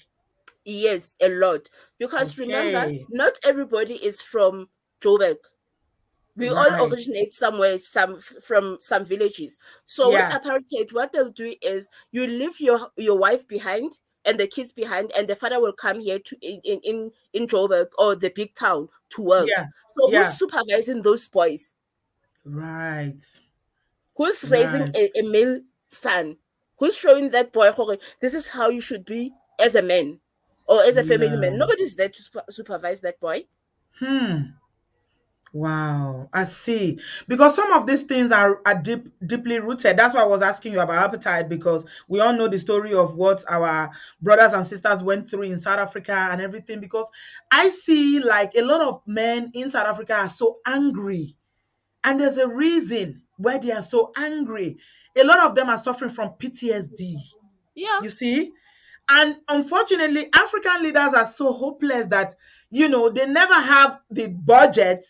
Speaker 9: Yes, a lot. Because remember, not everybody is from Joburg. We all originate somewhere, from some villages. So with apartheid, what they'll do is you leave your wife behind and the kids behind, and the father will come here to in Joburg or the big town to work. So who's supervising those boys?
Speaker 1: Right.
Speaker 9: Who's raising a male son? Who's showing that boy, this is how you should be as a man or as a family man? Nobody's there to supervise that boy.
Speaker 1: Wow, I see. Because some of these things are deeply rooted. That's why I was asking you about appetite, because we all know the story of what our brothers and sisters went through in South Africa and everything. Because I see like a lot of men in South Africa are so angry. And there's a reason. where they are so angry. A lot of them are suffering from PTSD.
Speaker 9: Yeah.
Speaker 1: You see? And unfortunately, African leaders are so hopeless that, they never have the budget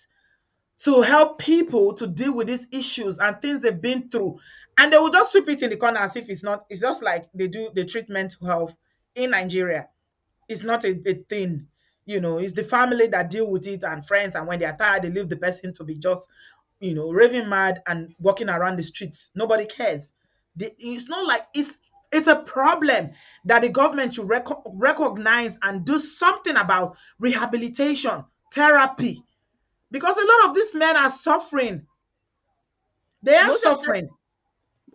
Speaker 1: to help people to deal with these issues and things they've been through. And they will just sweep it in the corner as if it's not, it's just like they do the treatment mental health in Nigeria. It's not a thing. It's the family that deal with it and friends. And when they are tired, they leave the person to be just, raving mad and walking around the streets. Nobody cares. It's not like it's a problem that the government should recognize and do something about rehabilitation, therapy, because a lot of these men are suffering. They are
Speaker 9: Most of them,
Speaker 1: suffering.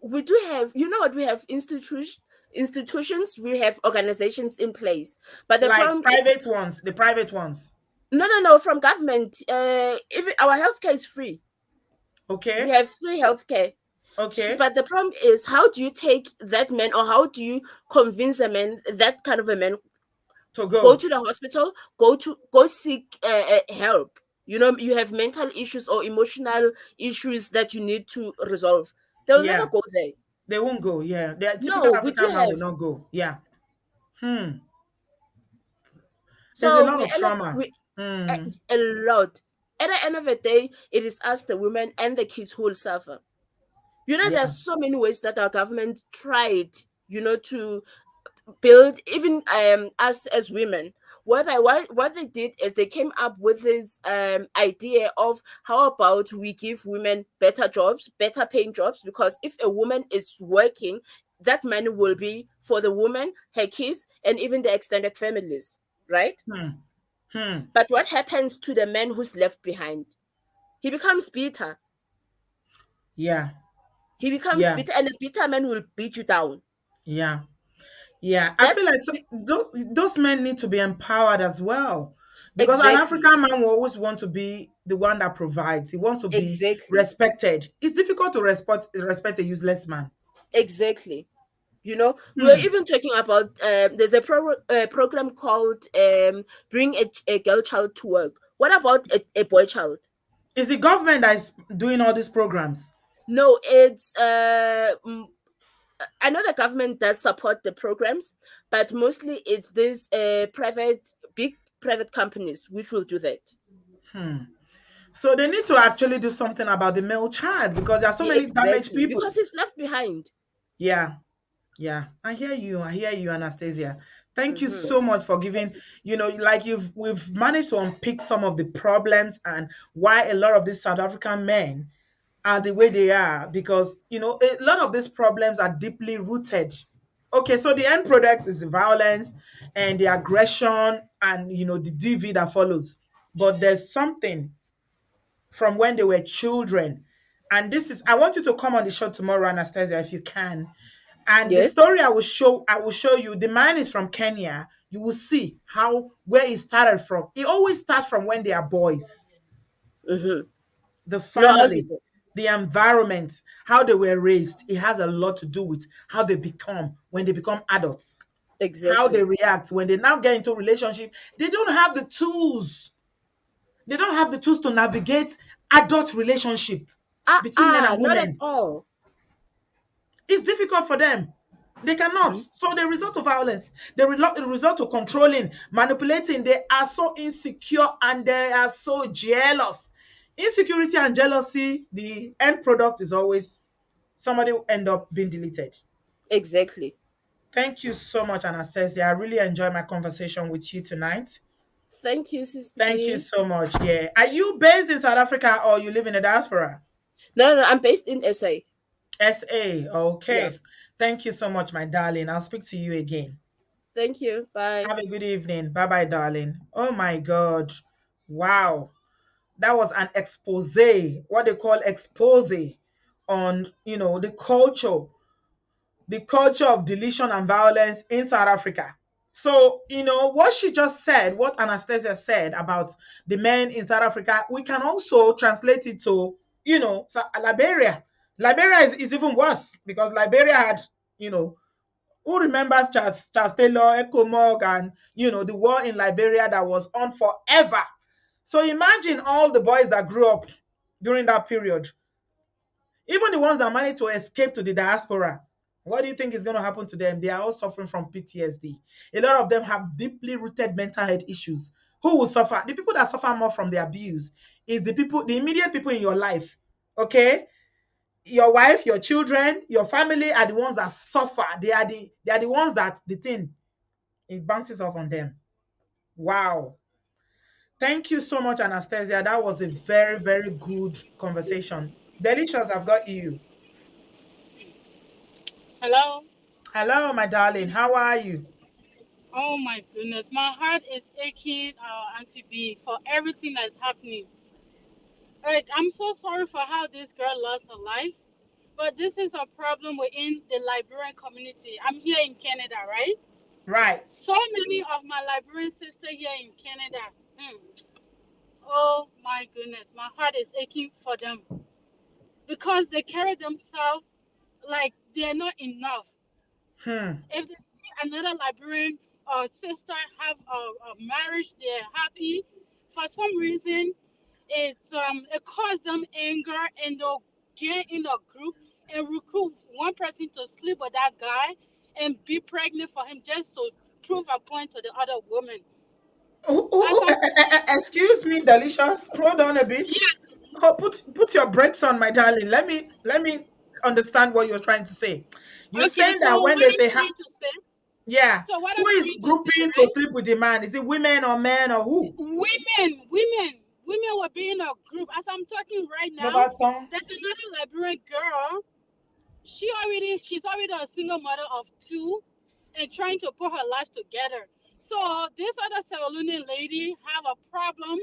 Speaker 9: we do have, what, we have institutions, we have organizations in place, but the
Speaker 1: Like
Speaker 9: problem
Speaker 1: private ones, the private ones.
Speaker 9: no, from government, even our healthcare is free. We
Speaker 1: Okay.
Speaker 9: have free healthcare.
Speaker 1: Okay.
Speaker 9: But the problem is, how do you take that man, or how do you convince a man, that kind of a man,
Speaker 1: To
Speaker 9: go
Speaker 1: go.
Speaker 9: to the hospital, go seek help? You have mental issues or emotional issues that you need to resolve. They'll
Speaker 1: Yeah.
Speaker 9: never go there.
Speaker 1: They won't go. Yeah. The typical
Speaker 9: No, we do
Speaker 1: African man
Speaker 9: have.
Speaker 1: will not go. Yeah. There's a
Speaker 9: So
Speaker 1: lot
Speaker 9: we
Speaker 1: of
Speaker 9: end up
Speaker 1: trauma.
Speaker 9: a lot. At the end of the day, it is us, the women and the kids, who will suffer.
Speaker 1: Yeah.
Speaker 9: There's so many ways that our government tried, to build even us as women, whereby what they did is they came up with this idea of, how about we give women better jobs, better paying jobs, because if a woman is working, that money will be for the woman, her kids, and even the extended families, right? But what happens to the man who's left behind? He becomes bitter.
Speaker 1: Yeah.
Speaker 9: He becomes bitter, and a bitter man will beat you down.
Speaker 1: Yeah. Yeah. I feel like those men need to be empowered as well. Because an African man will always want to be the one that provides. He wants to be respected. It's difficult to respect a useless man.
Speaker 9: Exactly. We're even talking about, there's a program called Bring a Girl Child to Work. What about a boy child?
Speaker 1: Is the government that is doing all these programs?
Speaker 9: No, it's I know the government does support the programs, but mostly it's these big private companies which will do that.
Speaker 1: So they need to actually do something about the male child, because there are so many damaged people.
Speaker 9: Because he's left behind.
Speaker 1: Yeah. Yeah. I hear you, Anastasia. Thank you so much for giving, like we've managed to unpick some of the problems and why a lot of these South African men are the way they are, because, a lot of these problems are deeply rooted. Okay, so the end product is the violence and the aggression and, the DV that follows. But there's something from when they were children. And I want you to come on the show tomorrow, Anastasia, if you can. And the story I will show you, the man is from Kenya. You will see where he started from. It always starts from when they are boys. The family, the environment, how they were raised. It has a lot to do with how they become when they become adults.
Speaker 9: Exactly.
Speaker 1: How they react when they now get into a relationship. They don't have the tools. They don't have the tools to navigate adult relationship between men and women.
Speaker 9: Not at all.
Speaker 1: It's difficult for them. They cannot. So the result of violence, the result of controlling, manipulating, they are so insecure and they are so jealous. Insecurity and jealousy, the end product is always somebody will end up being deleted.
Speaker 9: Exactly.
Speaker 1: Thank you so much, Anastasia. I really enjoyed my conversation with you tonight.
Speaker 9: Thank you, Sister.
Speaker 1: Thank you so much. Yeah. Are you based in South Africa or you live in the diaspora?
Speaker 9: No, I'm based in SA.
Speaker 1: SA. Okay.
Speaker 9: Yeah.
Speaker 1: Thank you so much, my darling. I'll speak to you again.
Speaker 9: Thank you. Bye.
Speaker 1: Have a good evening. Bye-bye, darling. Oh my God. Wow. That was an expose, what they call expose on, the culture of deletion and violence in South Africa. So, what she just said, what Anastasia said about the men in South Africa, we can also translate it to, Liberia. Liberia is even worse, because Liberia had, who remembers Charles Taylor, Ecomog, and, the war in Liberia that was on forever. So imagine all the boys that grew up during that period. Even the ones that manage to escape to the diaspora, what do you think is going to happen to them? They are all suffering from PTSD. A lot of them have deeply rooted mental health issues. Who will suffer? The people that suffer more from the abuse is the people, the immediate people in your life. Okay? Your wife, your children, your family are the ones that suffer. They are the ones that the thing it bounces off on them. Wow. Thank you so much, Anastasia. That was a very, very good conversation. Delicious, I've got you.
Speaker 10: Hello.
Speaker 1: Hello, my darling. How are you?
Speaker 10: Oh my goodness, my heart is aching, Auntie B, for everything that's happening. Like, I'm so sorry for how this girl lost her life, but this is a problem within the Liberian community. I'm here in Canada, right?
Speaker 1: Right.
Speaker 10: So many of my Liberian sisters here in Canada. hmm, Oh my goodness, my heart is aching for them because they carry themselves like they're not enough.
Speaker 1: Hmm.
Speaker 10: If they see another Liberian sister have a marriage, they're happy. For some reason, it caused them anger, and they'll get in a group and recruit one person to sleep with that guy and be pregnant for him just to prove a point to the other woman. As I'm
Speaker 1: Excuse me, Delicious. Hold on a bit.
Speaker 10: Yes,
Speaker 1: Oh, put your brakes on, my darling. Let me understand what you're trying to say. You're
Speaker 10: okay.
Speaker 1: saying
Speaker 10: So
Speaker 1: that when
Speaker 10: what
Speaker 1: they
Speaker 10: I'm
Speaker 1: say,
Speaker 10: trying to say,
Speaker 1: yeah,
Speaker 10: so what
Speaker 1: who
Speaker 10: I'm
Speaker 1: is
Speaker 10: trying to say,
Speaker 1: grouping to
Speaker 10: right?
Speaker 1: sleep with the man? Is it women or men or who?
Speaker 10: Women will be in a group. As I'm talking right now,
Speaker 1: Lobaton.
Speaker 10: there's another Liberian girl. She's already a single mother of two and trying to put her life together. So this other Sierra Leonean lady have a problem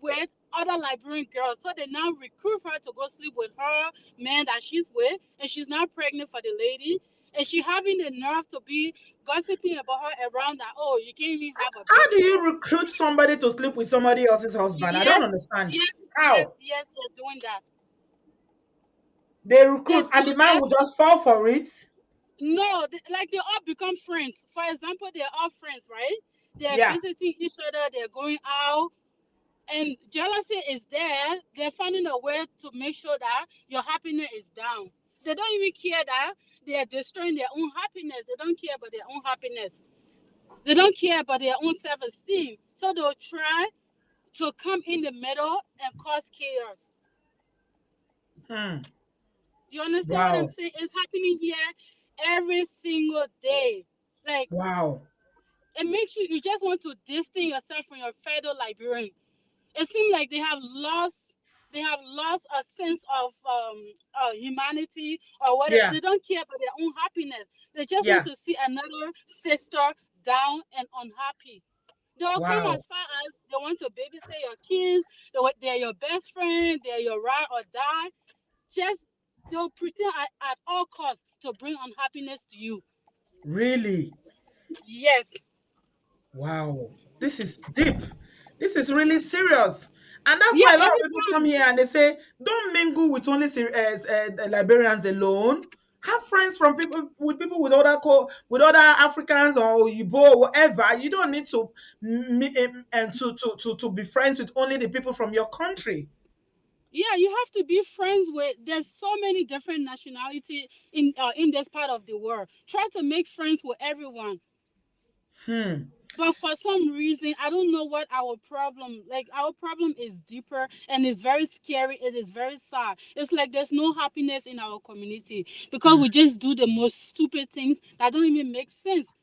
Speaker 10: with other Liberian girls. So they now recruit her to go sleep with her man that she's with, and she's now pregnant for the lady. And she having the nerve to be gossiping about her around that, oh, you can't even have a
Speaker 1: How do
Speaker 10: baby
Speaker 1: you
Speaker 10: girl.
Speaker 1: recruit somebody to sleep with somebody else's husband? I don't
Speaker 10: Yes,
Speaker 1: understand.
Speaker 10: yes, yes,
Speaker 1: How?
Speaker 10: yes, they're doing that.
Speaker 1: They
Speaker 10: They
Speaker 1: recruit and
Speaker 10: do
Speaker 1: the man
Speaker 10: that.
Speaker 1: will just fall for it.
Speaker 10: No, like they all become friends. For example, they're all friends, right? They're
Speaker 1: Yeah.
Speaker 10: visiting each other, they're going out, and jealousy is there. They're finding a way to make sure that your happiness is down. They don't even care that they are destroying their own happiness. They don't care about their own happiness. They don't care about their own self-esteem. So they'll try to come in the middle and cause chaos.
Speaker 1: Hmm.
Speaker 10: You understand what I'm
Speaker 1: Wow.
Speaker 10: saying? It's happening here every single day. Like,
Speaker 1: Wow.
Speaker 10: it makes you just want to distance yourself from your fellow Liberian. It seems like they have lost a sense of humanity or whatever.
Speaker 1: Yeah.
Speaker 10: They don't care about their own happiness. They just want
Speaker 1: Yeah.
Speaker 10: to see another sister down and unhappy. They'll come
Speaker 1: Wow.
Speaker 10: as far as they want to babysit your kids. They're your best friend. They're your ride or die. Just they'll pretend at all costs to bring unhappiness to you.
Speaker 1: Really?
Speaker 10: Yes.
Speaker 1: Wow. This is deep. This is really serious. And that's
Speaker 10: Yeah.
Speaker 1: why a lot of
Speaker 10: Every
Speaker 1: people come
Speaker 10: time.
Speaker 1: here and they say, don't mingle with only Liberians alone. Have friends from people with with other Africans or Igbo or whatever. You don't need to and to be friends with only the people from your country.
Speaker 10: Yeah, you have to be friends with. There's so many different nationality in this part of the world. Try to make friends with everyone.
Speaker 1: Hmm.
Speaker 10: But for some reason, I don't know what our problem. Like our problem is deeper and it's very scary. It is very sad. It's like there's no happiness in our community because
Speaker 1: Hmm.
Speaker 10: we just do the most stupid things that don't even make sense.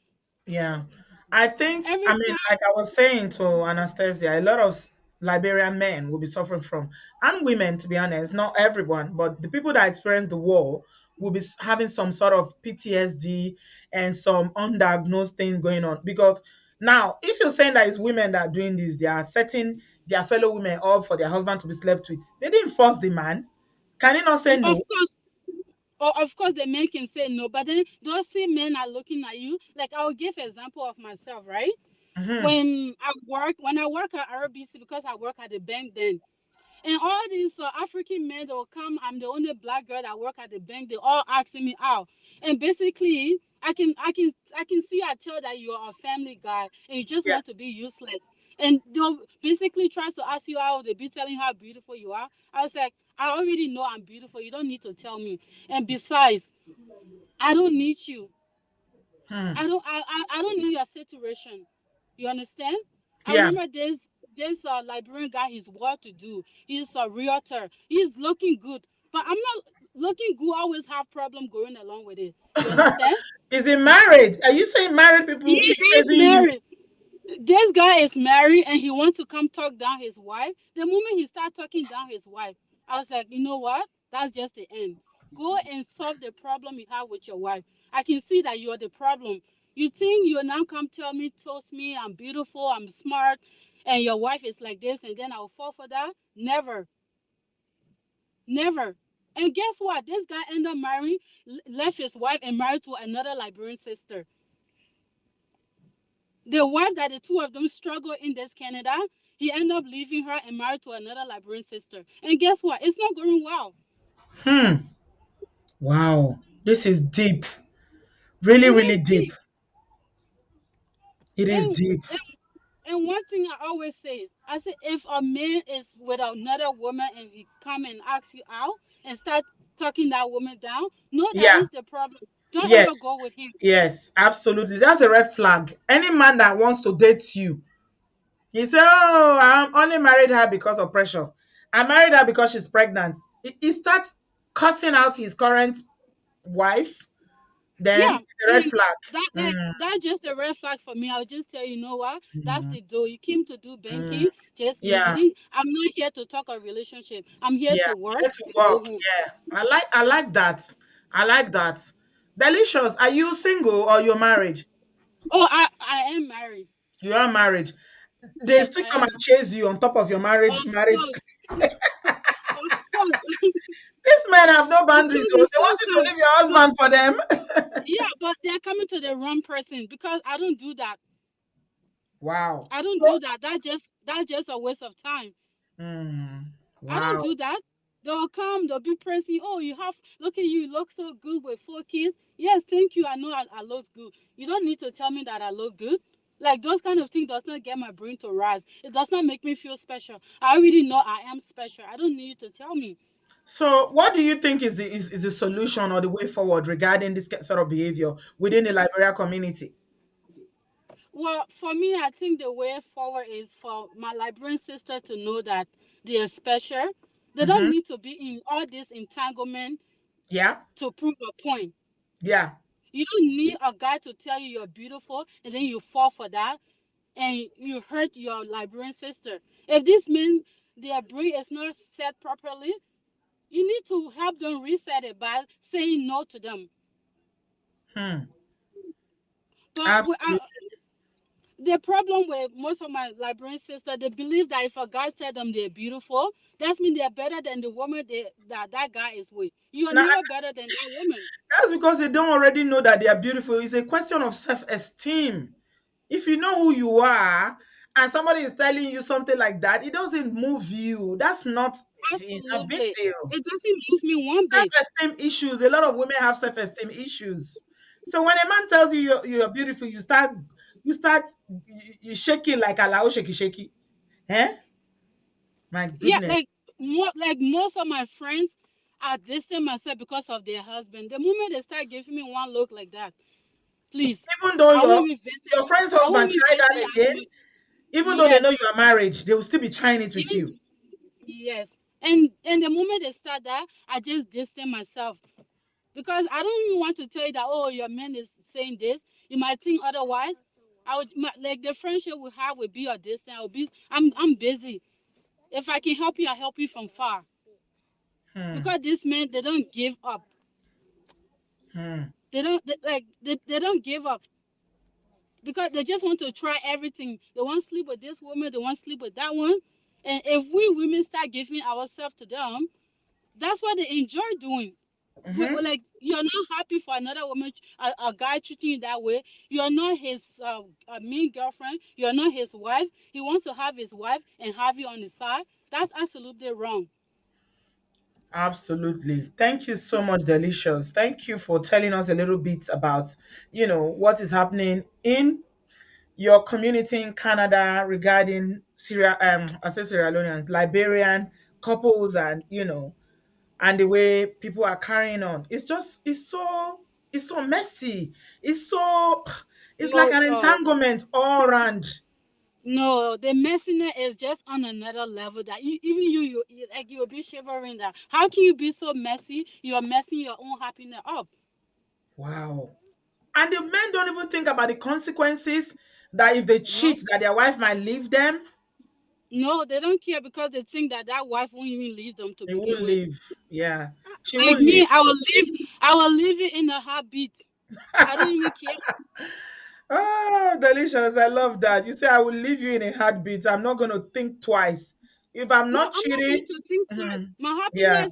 Speaker 1: Yeah. I think,
Speaker 10: Every
Speaker 1: I mean,
Speaker 10: time,
Speaker 1: like I was saying to Anastasia, a lot of Liberian men will be suffering from, and women, to be honest, not everyone, but the people that experience the war will be having some sort of PTSD and some undiagnosed things going on. Because now, if you're saying that it's women that are doing this, they are setting their fellow women up for their husband to be slept with. They didn't force the man. Can he not say
Speaker 10: of
Speaker 1: no?
Speaker 10: course, or of course, the men can say no, but then those same men are looking at you. Like I'll give example of myself, right?
Speaker 1: Hmm.
Speaker 10: When I work at RBC because I work at the bank then. And all these African men that will come, I'm the only black girl that work at the bank. They all asking me out, and basically, I can see, I tell that you are a family guy and you just
Speaker 1: Yeah.
Speaker 10: want to be useless. And they'll basically try to ask you out. They be telling you how beautiful you are. I was like, I already know I'm beautiful. You don't need to tell me. And besides, I don't need you.
Speaker 1: Hmm.
Speaker 10: I don't need your situation. You understand? I
Speaker 1: Yeah.
Speaker 10: remember this Liberian guy, he's well to do. He's a realtor. He's looking good. But I'm not looking good, always have problem going along with it. You understand?
Speaker 1: Is he married? Are you saying married people keep
Speaker 10: He's
Speaker 1: chasing you?
Speaker 10: married. This guy is married and he wants to come talk down his wife. The moment he start talking down his wife, I was like, you know what? That's just the end. Go and solve the problem you have with your wife. I can see that you're the problem. You think you now come tell me, toast me, I'm beautiful, I'm smart, and your wife is like this, and then I'll fall for that? Never, never. And guess what? This guy ended up marrying, left his wife and married to another Liberian sister. The wife that the two of them struggle in this Canada, he ended up leaving her and married to another Liberian sister. And guess what? It's not going well.
Speaker 1: Hmm. Wow. This is deep. Really,
Speaker 10: It
Speaker 1: really
Speaker 10: is
Speaker 1: deep.
Speaker 10: deep.
Speaker 1: It is
Speaker 10: And,
Speaker 1: deep.
Speaker 10: and one thing I always say, I say, if a man is with another woman and he come and asks you out and start talking that woman down, know that
Speaker 1: Yeah.
Speaker 10: he's the problem. Don't ever
Speaker 1: Yes.
Speaker 10: go with him.
Speaker 1: Yes. Absolutely. That's a red flag. Any man that wants to date you, he say, "Oh, I'm only married her because of pressure. I married her because she's pregnant." He starts cussing out his current wife. Then
Speaker 10: Yeah,
Speaker 1: it's a red
Speaker 10: and
Speaker 1: flag. Mm,
Speaker 10: that's just a red flag for me. I'll just tell you, you know what? That's
Speaker 1: mm,
Speaker 10: the door. You came to do
Speaker 1: mm.
Speaker 10: banking, just leave
Speaker 1: Yeah.
Speaker 10: it. I'm not here to talk a relationship. I'm here
Speaker 1: Yeah.
Speaker 10: to work
Speaker 1: Get to
Speaker 10: and go
Speaker 1: work.
Speaker 10: home.
Speaker 1: Yeah. I like that. I like that. Delicious. Are you single or you're married?
Speaker 10: Oh, I am married.
Speaker 1: You are married. They
Speaker 10: Yes,
Speaker 1: still
Speaker 10: I
Speaker 1: come
Speaker 10: am.
Speaker 1: and chase you on top of your marriage.
Speaker 10: Of
Speaker 1: Marriage.
Speaker 10: course, of course,
Speaker 1: These men have no
Speaker 10: of
Speaker 1: boundaries.
Speaker 10: course.
Speaker 1: Oh.
Speaker 10: We
Speaker 1: They
Speaker 10: still
Speaker 1: want you to
Speaker 10: come,
Speaker 1: leave your
Speaker 10: but
Speaker 1: husband for them.
Speaker 10: yeah, but they're coming to the wrong person because I don't do that.
Speaker 1: Wow.
Speaker 10: I don't
Speaker 1: So,
Speaker 10: do that. That's just a waste of time.
Speaker 1: mm,
Speaker 10: I don't
Speaker 1: wow.
Speaker 10: do that. They'll come, they'll be pressing. Oh, look at you, you look so good with 4 kids. Yes, thank you. I know I look good. You don't need to tell me that I look good. Like those kind of things does not get my brain to rise. It does not make me feel special. I already know I am special. I don't need you to tell me.
Speaker 1: So, what do you think is the solution or the way forward regarding this sort of behavior within the Liberia community?
Speaker 10: Well, for me, I think the way forward is for my Liberian sister to know that they are special. They don't
Speaker 1: Mm-hmm.
Speaker 10: need to be in all this entanglement
Speaker 1: Yeah.
Speaker 10: to prove a point.
Speaker 1: Yeah.
Speaker 10: You don't need a guy to tell you you're beautiful and then you fall for that and you hurt your Liberian sister. If this means their brain is not set properly, you need to help them reset it by saying no to them.
Speaker 1: Hmm.
Speaker 10: But
Speaker 1: Absolutely.
Speaker 10: the problem with most of my Liberian sisters, they believe that if a guy tell them they're beautiful, that means they're better than the woman that guy is with. You are
Speaker 1: Now,
Speaker 10: never better than that woman.
Speaker 1: that's because they don't already know that they are beautiful. It's a question of self-esteem. If you know who you are and somebody is telling you something like that, it doesn't move you. It's not a big
Speaker 10: Absolutely.
Speaker 1: deal.
Speaker 10: It doesn't move me one bit.
Speaker 1: Self-esteem issues. A lot of women have self-esteem issues. So when a man tells you you're beautiful, you shaking like a lao shaky shaky. Eh? My
Speaker 10: Yeah,
Speaker 1: goodness.
Speaker 10: like most of my friends are distant myself because of their husband. The moment they start giving me one look like that, please,
Speaker 1: Even though
Speaker 10: I won't even visit.
Speaker 1: your friend's
Speaker 10: I won't
Speaker 1: husband
Speaker 10: even
Speaker 1: tried
Speaker 10: visit
Speaker 1: that
Speaker 10: as
Speaker 1: again,
Speaker 10: much.
Speaker 1: even though they know
Speaker 10: Yes,
Speaker 1: you are married, they will still be trying it with
Speaker 10: even
Speaker 1: you.
Speaker 10: yes. And the moment they start that, I just distance myself because I don't even want to tell you that oh your man is saying this. You might think otherwise. Like the friendship we have will be a distance. I'm busy. If I can help you, I help you from far.
Speaker 1: Hmm.
Speaker 10: Because these men they don't give up.
Speaker 1: Hmm.
Speaker 10: They don't give up because they just want to try everything. They want to sleep with this woman, they want to sleep with that one. And if we women start giving ourselves to them, that's what they enjoy doing.
Speaker 1: Hmm.
Speaker 10: Like you're not happy for another woman, a guy treating you that way. You're not his mean girlfriend. You're not his wife. He wants to have his wife and have you on his side. That's absolutely wrong.
Speaker 1: Absolutely. Thank you so much, Delicious. Thank you for telling us a little bit about, what is happening in your community in Canada regarding I say Sierra Leoneans, Liberian couples and, and the way people are carrying on. It's so messy. It's so it's like
Speaker 10: No,
Speaker 1: an entanglement all around.
Speaker 10: no, the messiness is just on another level that even like you'll be shivering that. How can you be so messy? You are messing your own happiness up.
Speaker 1: Wow. And the men don't even think about the consequences that if they
Speaker 10: No,
Speaker 1: cheat, that their wife might leave them.
Speaker 10: no, they don't care because they think that that wife won't even leave them to
Speaker 1: They won't
Speaker 10: begin with.
Speaker 1: leave. Yeah. She
Speaker 10: Like
Speaker 1: won't leave.
Speaker 10: me, I will leave it in a heartbeat. I don't even care.
Speaker 1: Oh, delicious. I love that. You say I will leave you in a heartbeat. I'm not going to think twice. If I'm
Speaker 10: No,
Speaker 1: not
Speaker 10: I'm not going
Speaker 1: cheating,
Speaker 10: to think twice.
Speaker 1: mhm, yeah,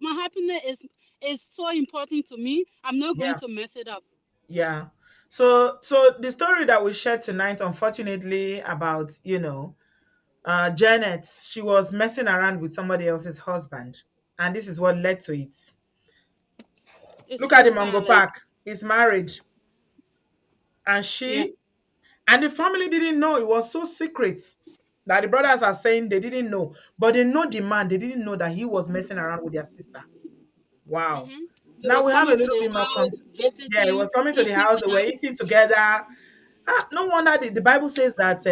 Speaker 10: My happiness is so important to me. I'm not going
Speaker 1: yeah,
Speaker 10: to mess it up.
Speaker 1: yeah. So the story that we shared tonight, unfortunately, about, Janet, she was messing around with somebody else's husband. And this is what led to it.
Speaker 10: It's
Speaker 1: Look at
Speaker 10: so
Speaker 1: the Mango
Speaker 10: sad. Like,
Speaker 1: Park. He's married. And
Speaker 10: yeah,
Speaker 1: the family didn't know. It was so secret that the brothers are saying they didn't know. But they know the man. They didn't know that he was messing around with their sister. Wow.
Speaker 10: hmm he
Speaker 1: Now
Speaker 10: was
Speaker 1: we have a
Speaker 10: coming to
Speaker 1: little
Speaker 10: the
Speaker 1: bit more
Speaker 10: house,
Speaker 1: context. Yeah, he
Speaker 10: visiting,
Speaker 1: was coming to the
Speaker 10: eating
Speaker 1: house.
Speaker 10: with
Speaker 1: They were
Speaker 10: us.
Speaker 1: eating together. No wonder the Bible says that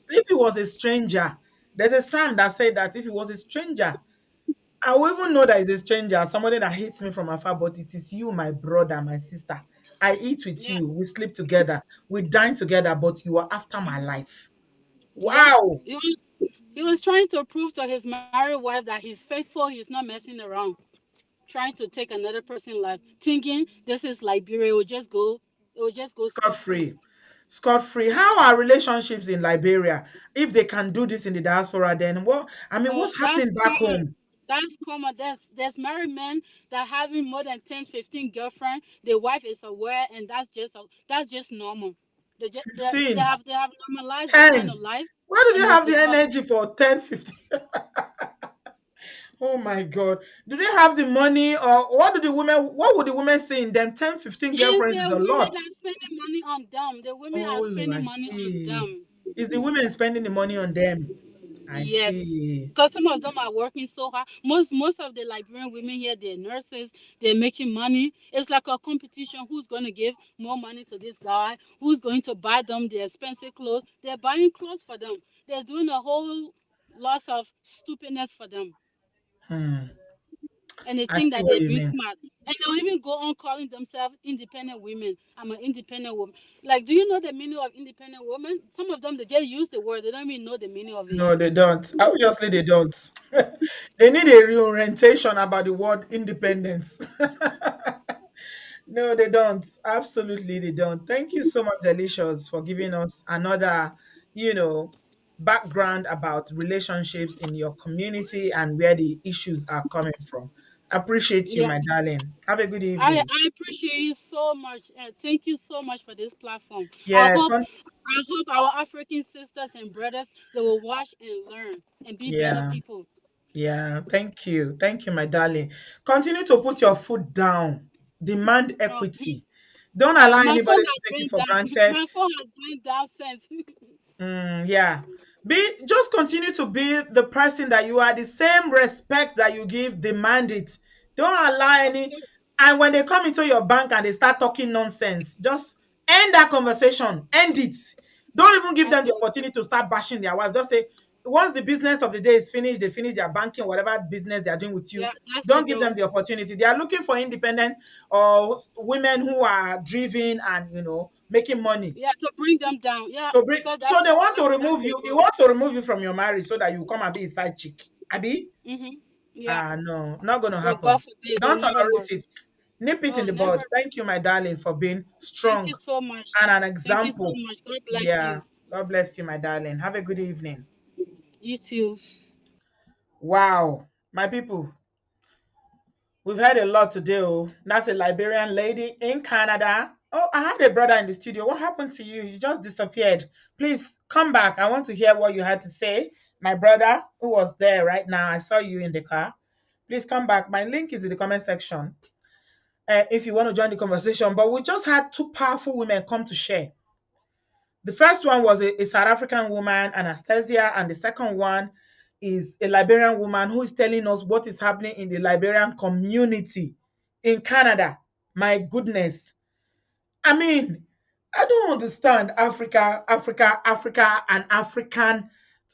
Speaker 1: if he was a stranger, there's a psalm that said that if he was a stranger, I will even know that he's a stranger, somebody that hates me from afar, but it is you, my brother, my sister. I eat with
Speaker 10: Yeah,
Speaker 1: you, we sleep together, we dine together, but you are after my life.
Speaker 10: yeah.
Speaker 1: Wow.
Speaker 10: He was trying to prove to his married wife that he's faithful. He's not messing around, trying to take another person's life, thinking this is Liberia. It will just go
Speaker 1: Scot
Speaker 10: scot free.
Speaker 1: free. Scot free. How are relationships in Liberia? If they can do this in the diaspora, then what? I mean,
Speaker 10: No,
Speaker 1: what's
Speaker 10: that's
Speaker 1: happening back
Speaker 10: common.
Speaker 1: home?
Speaker 10: That's common. There's married men that having more than 10, 15 girlfriend. The wife is aware, and that's just normal.15, They have normalized that kind
Speaker 1: 10.
Speaker 10: of life,
Speaker 1: Why do
Speaker 10: and
Speaker 1: they
Speaker 10: it's
Speaker 1: have the
Speaker 10: disgusting.
Speaker 1: energy for 10, 15? Oh my God. Do they have the money, or what would the women say in them? 10, 15
Speaker 10: It's
Speaker 1: girlfriends
Speaker 10: the
Speaker 1: is a
Speaker 10: women
Speaker 1: lot.
Speaker 10: that are spending money on them. The women are
Speaker 1: Oh, I
Speaker 10: spending money on
Speaker 1: see.
Speaker 10: them.
Speaker 1: Is the women spending the money on them? I
Speaker 10: Yes.
Speaker 1: see.
Speaker 10: Because some of them are working so hard. Most of the Liberian women here, they're nurses, they're making money. It's like a competition. Who's going to give more money to this guy? Who's going to buy them the expensive clothes? They're buying clothes for them. They're doing a whole lot of stupidness for them.
Speaker 1: Hmm.
Speaker 10: And they
Speaker 1: I
Speaker 10: think
Speaker 1: see
Speaker 10: that
Speaker 1: what
Speaker 10: they're
Speaker 1: you
Speaker 10: being
Speaker 1: mean.
Speaker 10: smart. And they'll even go on calling themselves independent women. I'm an independent woman. Like, do you know the meaning of independent woman? Some of them, they just use the word. They don't even know the meaning of it.
Speaker 1: No, they don't. Obviously, they don't. They need a reorientation about the word independence. No, they don't. Absolutely, they don't. Thank you so much, Delicious, for giving us another, you know, background about relationships in your community and where the issues are coming from. Appreciate you,
Speaker 10: Yeah.
Speaker 1: my darling. Have a good
Speaker 10: I,
Speaker 1: evening.
Speaker 10: I appreciate you so much. Thank you so much for this platform.
Speaker 1: Yeah,
Speaker 10: I hope our African sisters and brothers they will watch and learn and be better
Speaker 1: yeah,
Speaker 10: people.
Speaker 1: yeah. Thank you. Thank you, my darling. Continue to put your foot down. Demand
Speaker 10: Uh,
Speaker 1: equity. Don't allow
Speaker 10: my phone
Speaker 1: anybody to
Speaker 10: has
Speaker 1: take it
Speaker 10: been
Speaker 1: for
Speaker 10: down.
Speaker 1: granted.
Speaker 10: My phone has been down since.
Speaker 1: Yeah. Just continue to be the person that you are. The same respect that you give, demand it. Don't allow
Speaker 10: Of
Speaker 1: any.
Speaker 10: course.
Speaker 1: And when they come into your bank and they start talking nonsense, just end that conversation. End it. Don't even give them
Speaker 10: That's
Speaker 1: the
Speaker 10: it.
Speaker 1: opportunity to start bashing their wife. Just say, once the business of the day is finished, they finish their banking, whatever business they are doing with you.
Speaker 10: Yeah, that's
Speaker 1: Don't
Speaker 10: it
Speaker 1: give
Speaker 10: though.
Speaker 1: them the opportunity. They are looking for independent or women who are driven and making money.
Speaker 10: Yeah, to bring them down. Yeah,
Speaker 1: To bring,
Speaker 10: because
Speaker 1: so they want to
Speaker 10: that's
Speaker 1: remove
Speaker 10: the
Speaker 1: you. He
Speaker 10: goal.
Speaker 1: wants to remove you from your marriage so that you come and be his side chick. Abi?
Speaker 10: Yeah,
Speaker 1: No, not gonna
Speaker 10: but God
Speaker 1: happen.
Speaker 10: forbid it will
Speaker 1: Don't
Speaker 10: never
Speaker 1: tolerate
Speaker 10: work.
Speaker 1: it. Nip it
Speaker 10: Oh,
Speaker 1: in the
Speaker 10: never.
Speaker 1: bud. Thank you, my darling, for being
Speaker 10: Thank
Speaker 1: strong
Speaker 10: you so much.
Speaker 1: and an
Speaker 10: Thank you so
Speaker 1: example.
Speaker 10: much. God bless
Speaker 1: Yeah.
Speaker 10: you.
Speaker 1: God bless you, my darling. Have a good evening.
Speaker 10: You too.
Speaker 1: Wow. My people, we've had a lot today. Oh, that's a Liberian lady in Canada. Oh, I had a brother in the studio. What happened to you? You just disappeared. Please come back. I want to hear what you had to say. My brother, who was there right now, I saw you in the car. Please come back. My link is in the comment section if you want to join the conversation. But we just had two powerful women come to share. The first one was a South African woman, Anastasia, and the second one is a Liberian woman who is telling us what is happening in the Liberian community in Canada. My goodness. I mean, I don't understand Africa, and African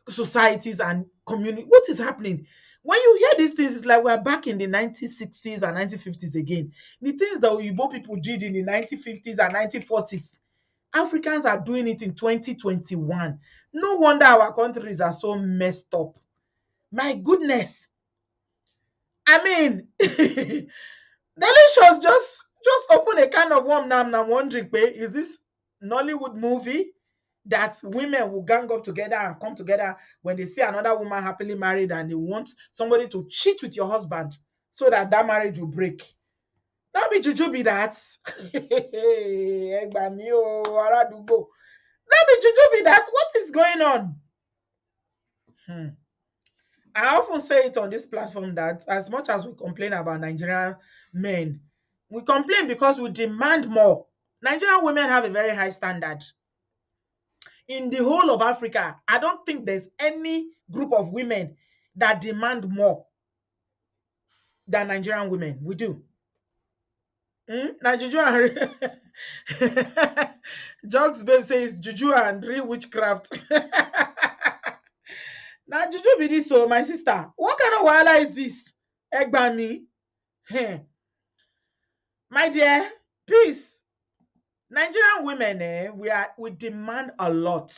Speaker 1: societies and community. What is happening? When you hear these things, it's like we're back in the 1960s and 1950s again. The things that Igbo people did in the 1950s and 1940s, Africans are doing it in 2021. No wonder our countries are so messed up. My goodness. I mean, Delicious just open a can of worm now. I'm wondering, is this Nollywood movie that women will gang up together and come together when they see another woman happily married and they want somebody to cheat with your husband so that that marriage will break? Not be juju be that. Egba mi o, aradugbo. Not be juju be that. What is going on? I often say it on this platform that as much as we complain about Nigerian men, we complain because we demand more. Nigerian women have a very high standard. In the whole of Africa, I don't think there's any group of women that demand more than Nigerian women. We do. Now Juju and Jokes babe says Juju and real witchcraft. Now Juju be this, so my sister. What kind of wahala is this? Egbami. My dear, please. Nigerian women, we demand a lot.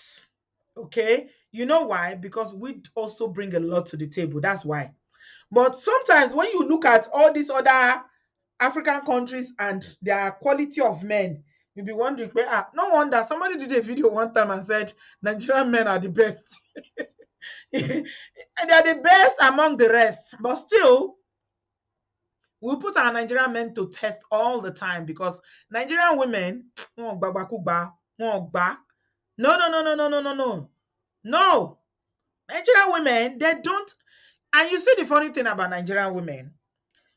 Speaker 1: Okay, you know why? Because we also bring a lot to the table. That's why. But sometimes when you look at all these other African countries and their quality of men, you'll be wondering, no wonder somebody did a video one time and said Nigerian men are the best. And they're the best among the rest. But still, we put our Nigerian men to test all the time because Nigerian women, no. No. Nigerian women, they don't. And you see the funny thing about Nigerian women,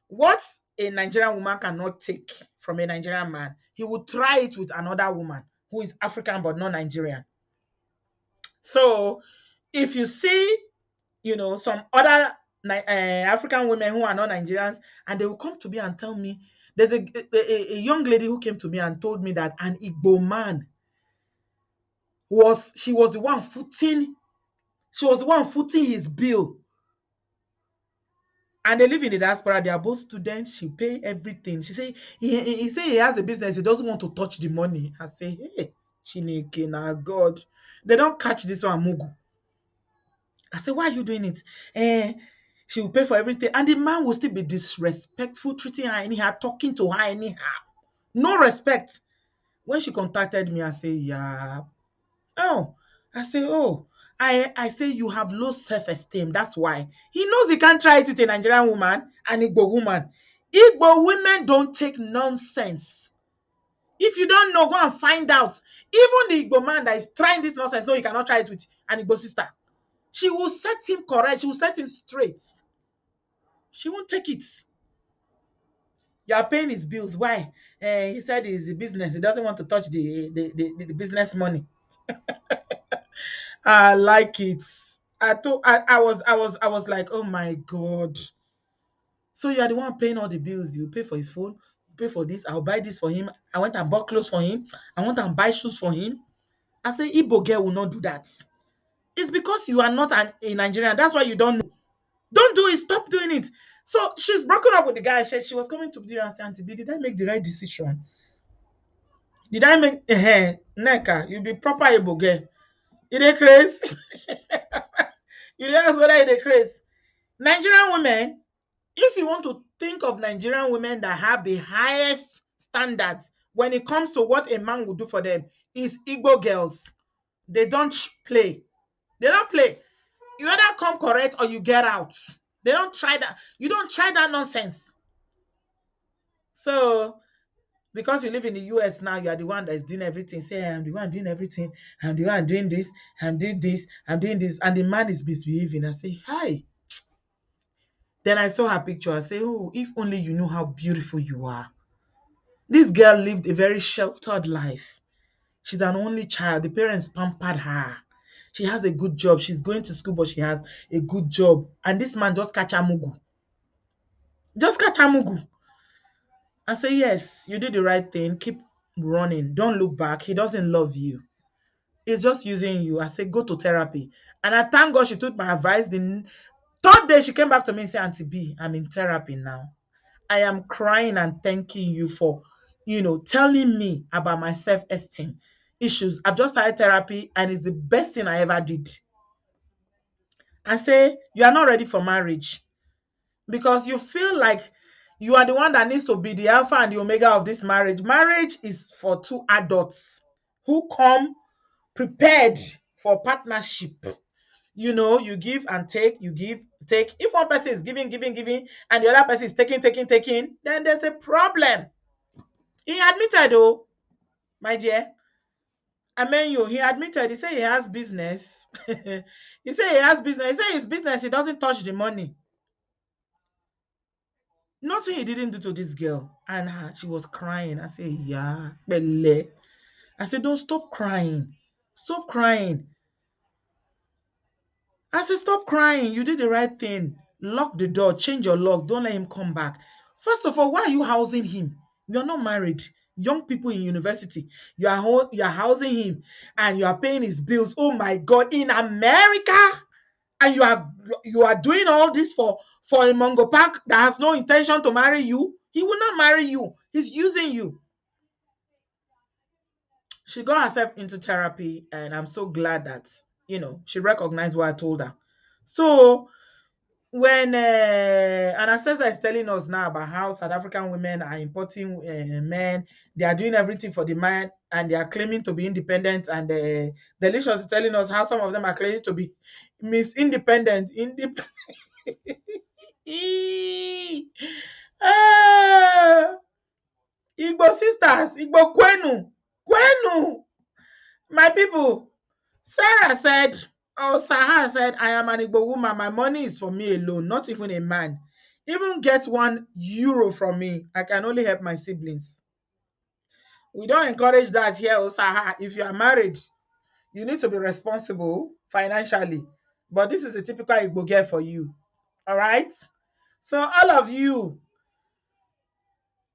Speaker 1: what a Nigerian woman cannot take from a Nigerian man, he would try it with another woman who is African but not Nigerian. So if you see, some other African women who are not Nigerians, and they will come to me and tell me, there's a young lady who came to me and told me that an Igbo man was the one footing his bill. And they live in the diaspora. They are both students. She pay everything. She say he say he has a business. He doesn't want to touch the money. I say, hey, Chineke, na God. They don't catch this one, Mugu. I say, why are you doing it? She will pay for everything. And the man will still be disrespectful, treating her anyhow, talking to her anyhow. No respect. When she contacted me, I say, yeah. Oh, I say, oh. I say you have low self-esteem. That's why. He knows he can't try it with a Nigerian woman and Igbo woman. Igbo women don't take nonsense. If you don't know, go and find out. Even the Igbo man that is trying this nonsense, no, he cannot try it with an Igbo sister. She will set him correct. She will set him straight. She won't take it. You are paying his bills. Why? He said it's a business. He doesn't want to touch the business money. I like it. I was like, oh my God. So you are the one paying all the bills. You pay for his phone, you pay for this. I'll buy this for him. I went and bought clothes for him. I want to buy shoes for him. I say, Igbo girl will not do that. It's because you are not a Nigerian. That's why you don't know. Don't do it. Stop doing it. So she's broken up with the guy. She was coming to me and say, Auntie B, did I make the right decision? Did I make Neka? You be proper Igbo girl. You dey craze? You dey ask whether you dey craze? Nigerian women, if you want to think of Nigerian women that have the highest standards when it comes to what a man will do for them, is Igbo girls. They don't play. They don't play. You either come correct or you get out. They don't try that. You don't try that nonsense. So, because you live in the US now, you are the one that is doing everything. Say, I'm the one doing everything. I'm the one doing this. I'm doing this. I'm doing this. And the man is misbehaving. I say, hi. Then I saw her picture. I say, oh, if only you knew how beautiful you are. This girl lived a very sheltered life. She's an only child. The parents pampered her. She has a good job. She's going to school, but she has a good job. And this man just catch Amugu. Just catch Amugu. I say, yes, you did the right thing. Keep running. Don't look back. He doesn't love you. He's just using you. I say, go to therapy. And I thank God she took my advice. The third day, she came back to me and said, Auntie B, I'm in therapy now. I am crying and thanking you for, telling me about my self-esteem issues. I've just started therapy and it's the best thing I ever did. I say, you are not ready for marriage because you feel like you are the one that needs to be the alpha and the omega of this marriage. Marriage is for two adults who come prepared for partnership. You give and take, you give, take. If one person is giving, and the other person is taking, then there's a problem. He admitted, oh, my dear. I mean, he admitted, he said he has business. He said he has business. He said his business, he doesn't touch the money. Nothing he didn't do to this girl. And she was crying. I said, yeah, belle. I said, don't stop crying. Stop crying. I said, stop crying. You did the right thing. Lock the door. Change your lock. Don't let him come back. First of all, why are you housing him? You're not married. Young people in university. You are housing him and you are paying his bills. Oh my God, in America, and you are doing all this for a Mongo Park that has no intention to marry you. He will not marry you. He's using you. She got herself into therapy, and I'm so glad that she recognized what I told her. So when Anastasia is telling us now about how South African women are importing men, they are doing everything for the man, and they are claiming to be independent. And Delicious is telling us how some of them are claiming to be Miss Independent. Ah, Igbo sisters, Igbo Kwenu, my people. Sarah said, Sahar said, I am an Igbo woman. My money is for me alone, not even a man. Even get €1 from me, I can only help my siblings. We don't encourage that here, Sahar. If you are married, you need to be responsible financially. But this is a typical Igbo girl for you. All right? So all of you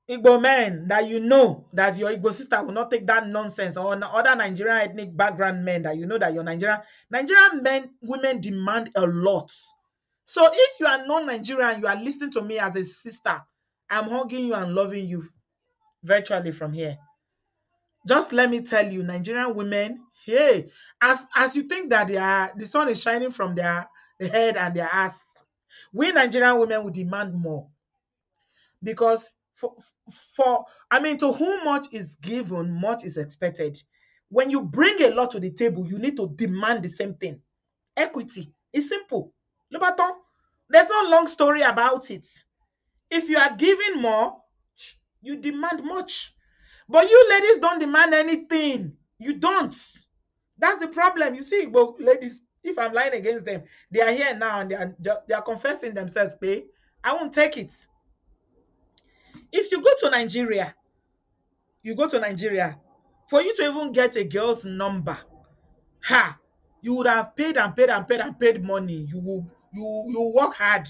Speaker 1: Igbo men that you know that your Igbo sister will not take that nonsense, or other Nigerian ethnic background men that you know that your Nigerian women demand a lot. So if you are non-Nigerian, you are listening to me as a sister, I'm hugging you and loving you virtually from here. Just let me tell you, Nigerian women, hey, as you think that the sun is shining from their head and their ass, we Nigerian women will demand more. Because to whom much is given, much is expected. When you bring a lot to the table, you need to demand the same thing. Equity is simple. Lubaton, there's no long story about it. If you are giving more, you demand much. But you ladies don't demand anything. You don't. That's the problem. You see, but ladies, if I'm lying against them, they are here now and they are confessing themselves, babe. I won't take it. If you go to Nigeria, for you to even get a girl's number, you would have paid money. You work hard.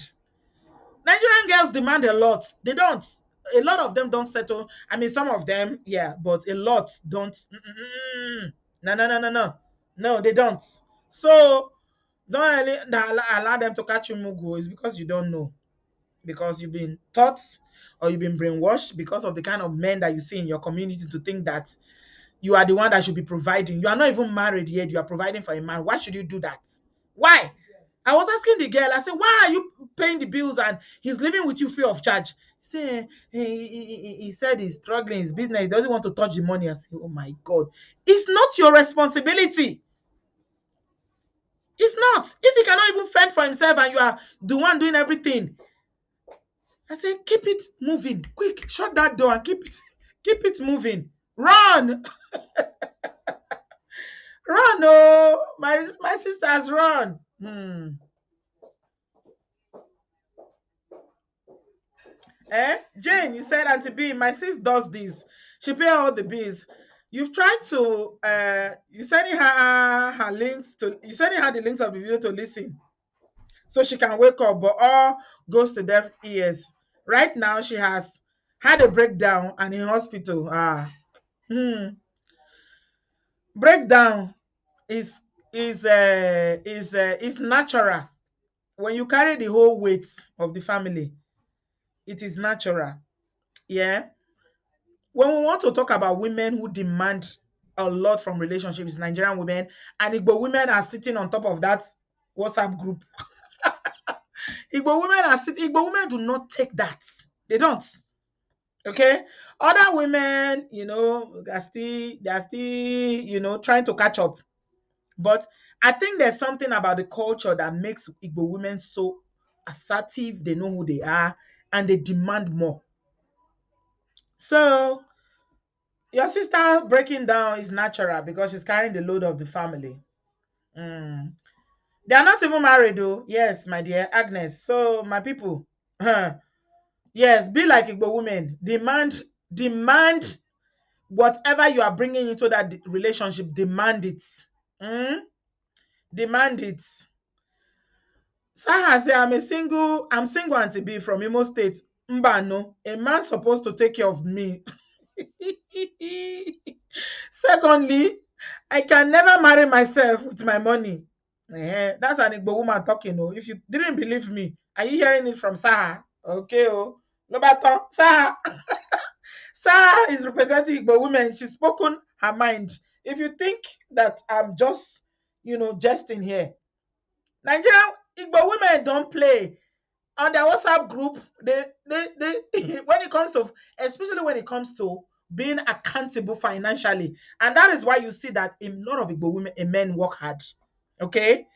Speaker 1: Nigerian girls demand a lot. They don't. A lot of them don't settle. I mean, some of them, yeah, but a lot don't. No. No, they don't. So don't allow them to catch you mugu. It's because you don't know. Because you've been taught or you've been brainwashed because of the kind of men that you see in your community to think that you are the one that should be providing. You are not even married yet. You are providing for a man. Why should you do that? Why? I was asking the girl, I said, why are you paying the bills and he's living with you free of charge? He said he's struggling, his business, he doesn't want to touch the money. I said, oh my God. It's not your responsibility. It's not. If he cannot even fend for himself and you are the one doing everything, I say, keep it moving. Quick, shut that door and keep it moving. Run! Run, oh, my sisters, run. Jane, you said, Auntie B, my sis does this. She pay all the bills. You've tried to you sending her links to you sending her the links of the video to listen so she can wake up, but all goes to deaf ears. Right now, she has had a breakdown and in hospital. Breakdown is is natural. When you carry the whole weight of the family, it is natural. Yeah. When we want to talk about women who demand a lot from relationships, Nigerian women and Igbo women are sitting on top of that WhatsApp group. Igbo women do not take that. They don't. Okay. Other women, they're still, trying to catch up. But I think there's something about the culture that makes Igbo women so assertive. They know who they are and they demand more. So your sister breaking down is natural because she's carrying the load of the family. Mm. They are not even married, though. Yes, my dear Agnes. So my people, yes, be like Igbo women. Demand whatever you are bringing into that relationship. Demand it. Mm? Demand it. Saha say, I'm single Auntie B from Imo State. Mbano, a man supposed to take care of me. Secondly, I can never marry myself with my money. That's an Igbo woman talking. Oh. If you didn't believe me, are you hearing it from Saha? Okay, oh. Lobaton, Saha. Saha is representing Igbo women. She's spoken her mind. If you think that I'm just, jesting here, Nigerian Igbo women don't play on their WhatsApp group. They when it comes to, especially when it comes to being accountable financially, and that is why you see that a lot of Igbo women and men work hard. Okay,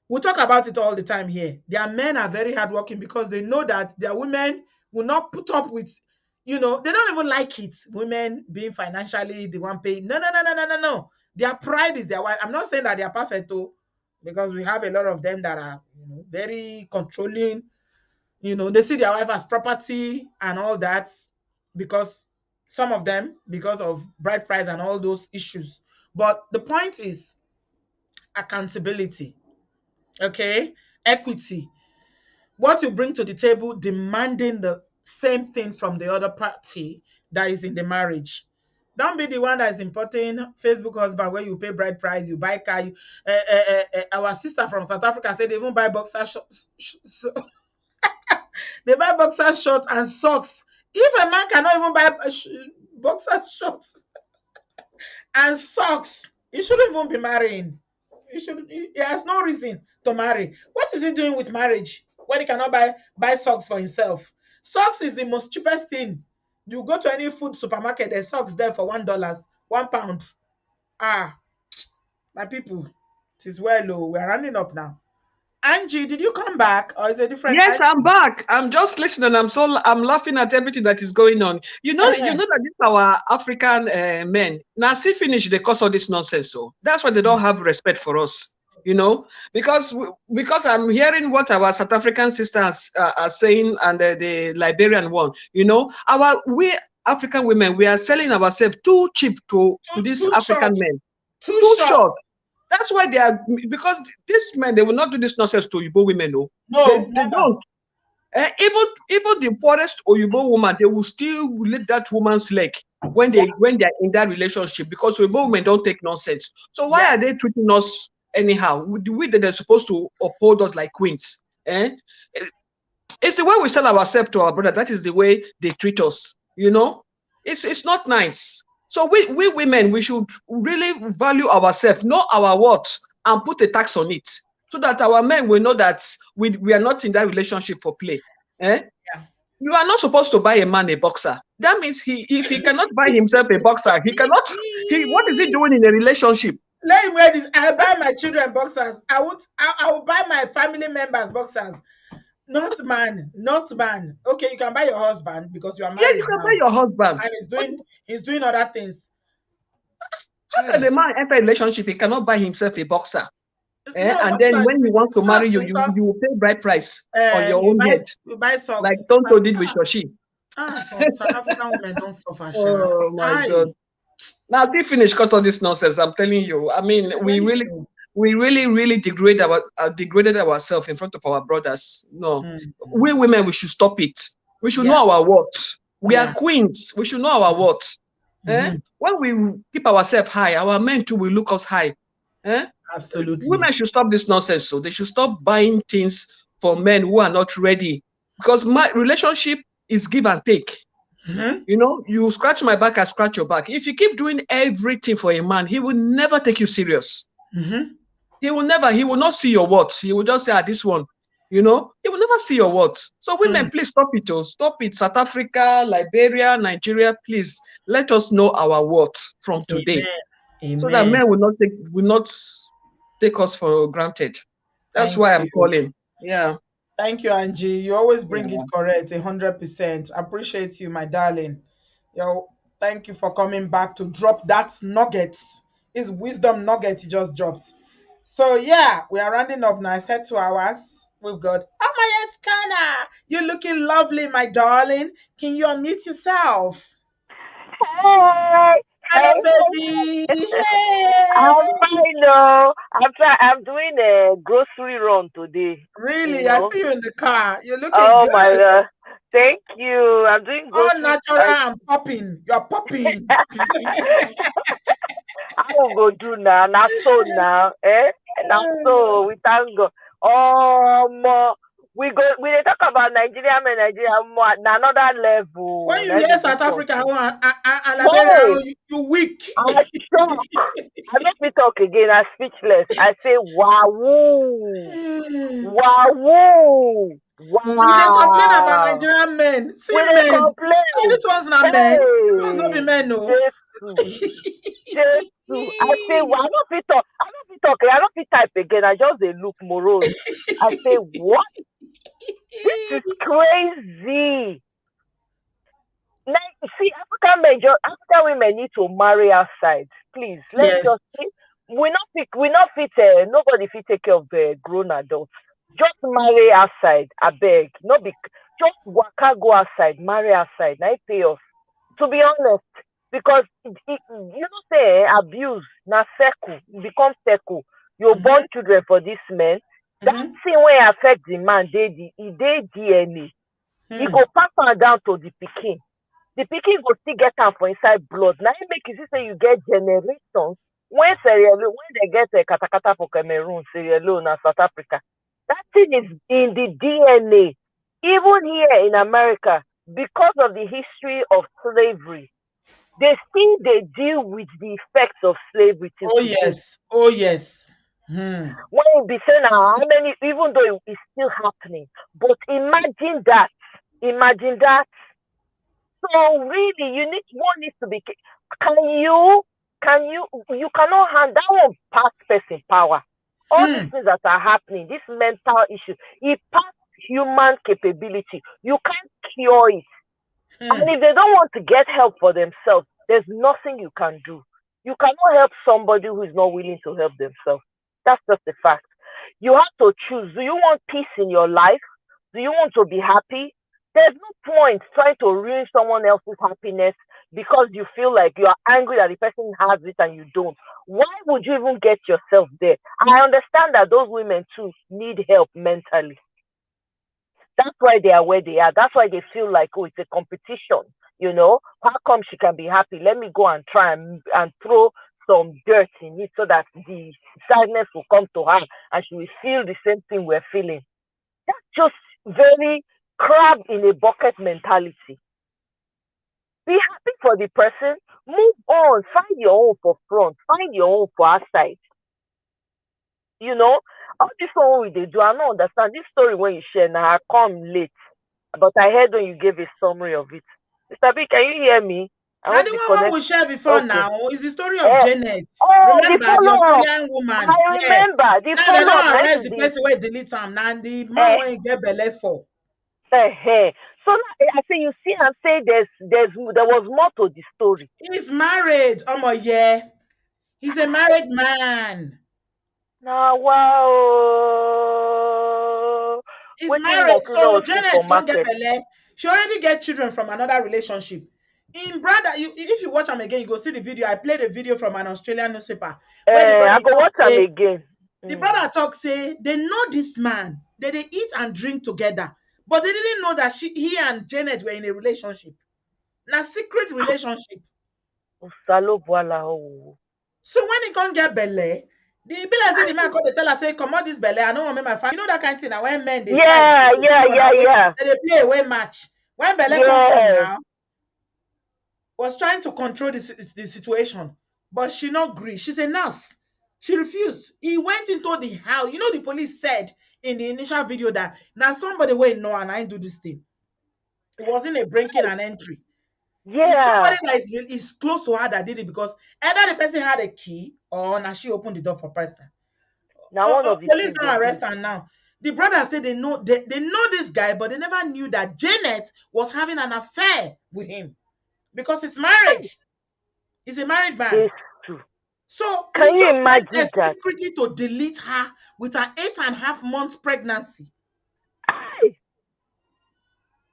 Speaker 1: we talk about it all the time here. Their men are very hardworking because they know that their women will not put up with, they don't even like it. Women being financially the one paying. No, no, no, no, no, no, no. Their pride is their wife. I'm not saying that they are perfect though, because we have a lot of them that are, very controlling. They see their wife as property and all that, because some of them, because of bride price and all those issues. But the point is accountability, okay? Equity. What you bring to the table, demanding the same thing from the other party that is in the marriage. Don't be the one that is importing Facebook husband where you pay bride price, you buy car. Our sister from South Africa said they even buy boxer shorts. They buy boxer shorts and socks. If a man cannot even buy boxer shorts and socks, he shouldn't even be marrying. He has no reason to marry. What is he doing with marriage when he cannot buy socks for himself? Socks is the most cheapest thing. You go to any food supermarket, there's socks there for $1, £1. My people, it is well low. We're running up now. Angie, did you come back, or is it a different?
Speaker 7: Yes, I'm back. I'm just listening. I'm laughing at everything that is going on. You know that this our African men now see finish the cause of this nonsense. So that's why they don't have respect for us. Because I'm hearing what our South African sisters are saying, and the Liberian one. We African women, we are selling ourselves too cheap to these African men. Too short. That's why they are, because these men, they will not do this nonsense to Igbo women. No, they don't. Even the poorest Igbo woman, they will still lift that woman's leg when they are in that relationship, because Igbo women don't take nonsense. So why are they treating us anyhow? The way that they're supposed to uphold us like queens. It's the way we sell ourselves to our brother. That is the way they treat us. It's not nice. So we women, we should really value ourselves, know our worth, and put a tax on it, so that our men will know that we are not in that relationship for play. You are not supposed to buy a man a boxer. That means if he cannot buy himself a boxer, he cannot. What is he doing in a relationship?
Speaker 1: Let him wear this. I buy my children boxers. I will buy my family members boxers. Not man. Okay, you can buy your husband because you are married.
Speaker 7: Yeah, you can buy your husband.
Speaker 1: And he's doing other things.
Speaker 7: How can the man enter a relationship? He cannot buy himself a boxer. And then when he wants to marry you, you will pay bride price on your own head.
Speaker 1: You buy socks.
Speaker 7: Like Tonto did with Shoshi.
Speaker 1: So South African women don't suffer.
Speaker 7: Oh my God. Now, see, finish because of this nonsense. I'm telling you. I mean, we really degraded ourselves in front of our brothers. No, we women, we should stop it. We should know our worth. We are queens. We should know our worth. When we keep ourselves high, our men too will look us high.
Speaker 1: Absolutely.
Speaker 7: Women should stop this nonsense. So they should stop buying things for men who are not ready. Because my relationship is give and take. You know, you scratch my back, I scratch your back. If you keep doing everything for a man, he will never take you serious. He will not see your worth. He will just say, this one, you know, he will never see your worth. So women, please stop it. Stop it. South Africa, Liberia, Nigeria, please let us know our worth from today.
Speaker 1: Amen.
Speaker 7: So that men will not take us for granted. That's why I'm calling. Yeah.
Speaker 1: Thank you, Angie. You always bring it correct, 100%. Appreciate you, my darling. Thank you for coming back to drop that nugget. His wisdom nugget he just dropped. So yeah, we are rounding up now. I said 2 hours. We've got Amaya Skana. You're looking lovely, my darling. Can you unmute yourself?
Speaker 11: Hey,
Speaker 1: Hello, baby. Hey.
Speaker 11: I'm fine. No, I'm doing a grocery run today.
Speaker 1: Really?
Speaker 11: You know?
Speaker 1: I see you in the car. You're looking
Speaker 11: oh
Speaker 1: good.
Speaker 11: my God! Thank you. I'm doing
Speaker 1: All
Speaker 11: grocery.
Speaker 1: natural and popping. You're popping.
Speaker 11: I will go do now. Not so now, eh? Not so. We thank God. We dey talk about Nigeria, na another level.
Speaker 1: When you
Speaker 11: Na
Speaker 1: hear
Speaker 11: be
Speaker 1: South
Speaker 11: this one.
Speaker 1: Africa and Liberia, you weak.
Speaker 11: I shock. I make me talk again. I'm speechless. I say, wow, wow,
Speaker 1: We dey complain about
Speaker 11: wow.
Speaker 1: Nigerian men. See
Speaker 11: We dey
Speaker 1: men.
Speaker 11: complain.
Speaker 1: Oh, this one's not men. This one's not be men, no.
Speaker 11: Jesus. I say, well, I don't fit talk. I don't fit type again. I just dey look morose. I say, what? This is crazy. See, African women need to marry outside. Please, let's just see. We not fit. Nobody fit take care of the grown adults. Just marry outside. I beg. Just waka go outside. Marry outside. Now it pay us. To be honest, because say abuse na circle become circle. You born children for this men. That thing wey affect the man, dey DNA. E go pass am down to the pikin. The pikin go still get am for inside blood. Now it make you see say you get generations when they get a katakata for Cameroon, Sierra Leone, and South Africa. That thing is in the DNA. Even here in America, because of the history of slavery, they deal with the effects of slavery.
Speaker 1: Oh yes.
Speaker 11: When you be saying how many, even though it's still happening, but imagine that. So really, one needs to be. You cannot hand that one past person power. All these things that are happening, this mental issue, it past human capability. You can't cure it. And if they don't want to get help for themselves, there's nothing you can do. You cannot help somebody who is not willing to help themselves. That's just a fact. You have to choose. Do you want peace in your life? Do you want to be happy? There's no point trying to ruin someone else's happiness because you feel like you are angry that the person has it and you don't. Why would you even get yourself there? I understand that those women too need help mentally. That's why they are where they are. That's why they feel like, it's a competition. How come she can be happy? Let me go and try and throw some dirt in it so that the sadness will come to her and she will feel the same thing we're feeling. That's just very crab in a bucket mentality. Be happy for the person. Move on. Find your own for front. Find your own for outside. All this one we do, I don't understand. This story when you share now, I come late. But I heard when you gave a summary of it. Mr. B, can you hear me?
Speaker 1: And the one we shared before now is the story of Janet. Remember the Australian woman?
Speaker 11: I remember. The
Speaker 1: now they don't arrest the person where delete him. Now the man when you get belay for.
Speaker 11: So I say you see and say there was more to the story.
Speaker 1: He's married. He's a married man.
Speaker 11: Now wow.
Speaker 1: He's married. So Janet don't get belay. She already get children from another relationship. In brother, if you watch them again, you go see the video. I played a video from an Australian newspaper where the brother
Speaker 11: I go watch them again.
Speaker 1: the brother talk say they know this man, they eat and drink together, but they didn't know that he and Janet were in a relationship. Now secret relationship. So when he can't get belly, the be like say the man come dey tell her say, come out this belly, I don't want my family. You know that kind of thing. Now when men they
Speaker 11: Yeah.
Speaker 1: they play away match. When belly come now, was trying to control the situation, but she not agree. She's a nurse. She refused. He went into the house. You know, the police said in the initial video that now somebody will know and I do this thing. It wasn't a breaking and entry.
Speaker 11: Yeah.
Speaker 1: It's somebody that is close to her that did it, because either the person had a key or now she opened the door for person.
Speaker 11: Now one of the
Speaker 1: police now arrest her now. The brother said they know this guy, but they never knew that Janet was having an affair with him because it's marriage. He's a married man. So
Speaker 11: can you
Speaker 1: just
Speaker 11: imagine
Speaker 1: went
Speaker 11: that?
Speaker 1: secretly to delete her with her 8.5 months pregnancy.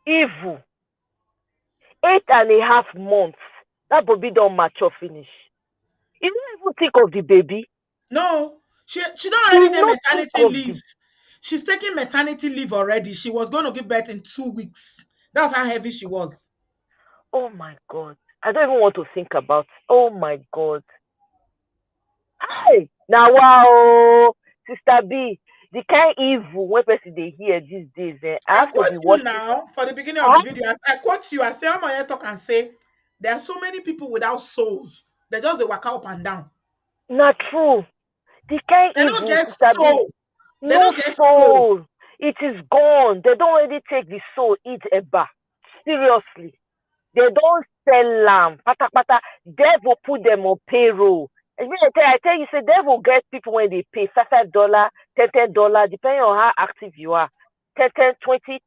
Speaker 11: Evil. 8.5 months. That baby don't mature finish. You don't even think of the baby.
Speaker 1: No, she don't already take maternity leave. She's taking maternity leave already. She was going to give birth in 2 weeks. That's how heavy she was.
Speaker 11: Oh my God. I don't even want to think about it. Oh my God. Hey, now wow, Sister B, the kind evil when person they hear these days.
Speaker 1: I quote you now for the beginning of the video. I quote you. I say, I'm going to talk and say, there are so many people without souls. They just they walk up and down.
Speaker 11: Not true. The kind
Speaker 1: they
Speaker 11: evil,
Speaker 1: don't get
Speaker 11: Sister
Speaker 1: soul.
Speaker 11: B, no soul. It is gone. They don't already take the soul, eat a bar. Seriously. They don't sell lamb. Pata pata. Devil put them on payroll. I tell you, say devil get people when they pay $5, $10, depending on how active you are. 10, 20,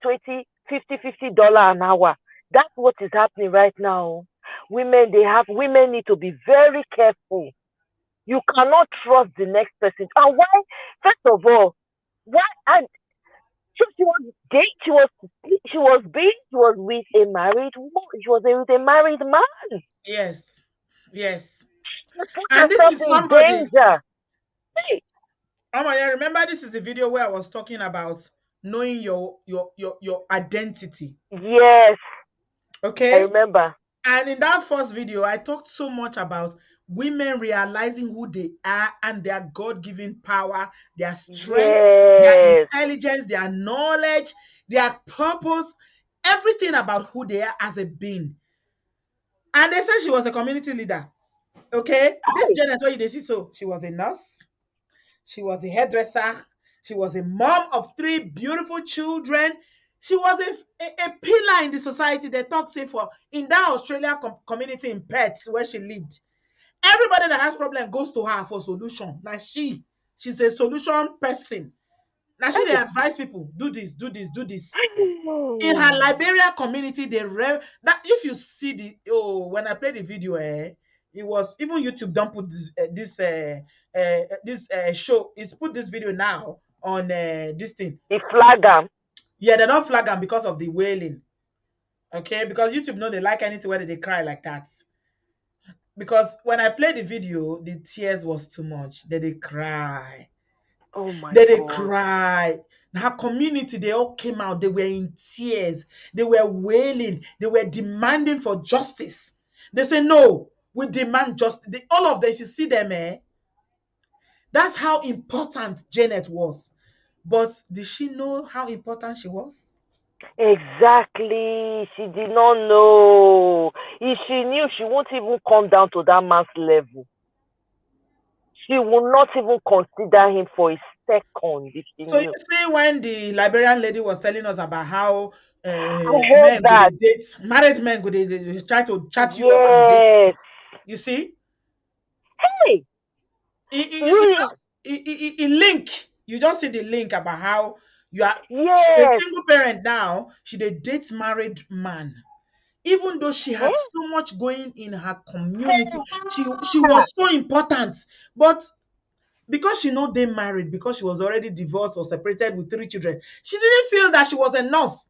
Speaker 11: $50 an hour. That's what is happening right now. Women need to be very careful. You cannot trust the next person. And why? First of all, why? And she was gay. She was with a married woman. She was with a married man.
Speaker 1: Yes.
Speaker 11: And this is somebody. Danger.
Speaker 1: Hey. Remember, this is the video where I was talking about knowing your identity.
Speaker 11: Yes.
Speaker 1: Okay.
Speaker 11: I remember.
Speaker 1: And in that first video, I talked so much about women realizing who they are and their God-given power, their strength, their intelligence, their knowledge, their purpose, everything about who they are as a being. And they said she was a community leader. Okay? This Janet, what you see, so she was a nurse, she was a hairdresser, she was a mom of 3 beautiful children. She was a pillar in the society. They talk say for in that Australian community in Perth where she lived. Everybody that has problem goes to her for solution. Now she's a solution person. Now she they advise people do this. In her Liberia community, that if you see the when I play the video, it was even YouTube don't put this show. It's put this video now on this thing.
Speaker 11: The flag them.
Speaker 1: Yeah, they don't flag them because of the wailing. Okay, because YouTube know they like anything where they cry like that. Because when I played the video, the tears was too much. They cry.
Speaker 11: Oh my God.
Speaker 1: They cry. Her community, they all came out. They were in tears. They were wailing. They were demanding for justice. They say, no, we demand justice. All of them, you see them, that's how important Janet was. But did she know how important she was?
Speaker 11: Exactly. She did not know. If she knew, she won't even come down to that man's level. She will not even consider him for a second. If she knew.
Speaker 1: You see, when the Liberian lady was telling us about how
Speaker 11: married
Speaker 1: men go they try to chat you up and date. You see?
Speaker 11: Hey,
Speaker 1: link. You just see the link about how you are. She's a single parent now. She dates married man. Even though she had so much going in her community, she was so important. But because she know they married, because she was already divorced or separated with 3 children, she didn't feel that she was enough.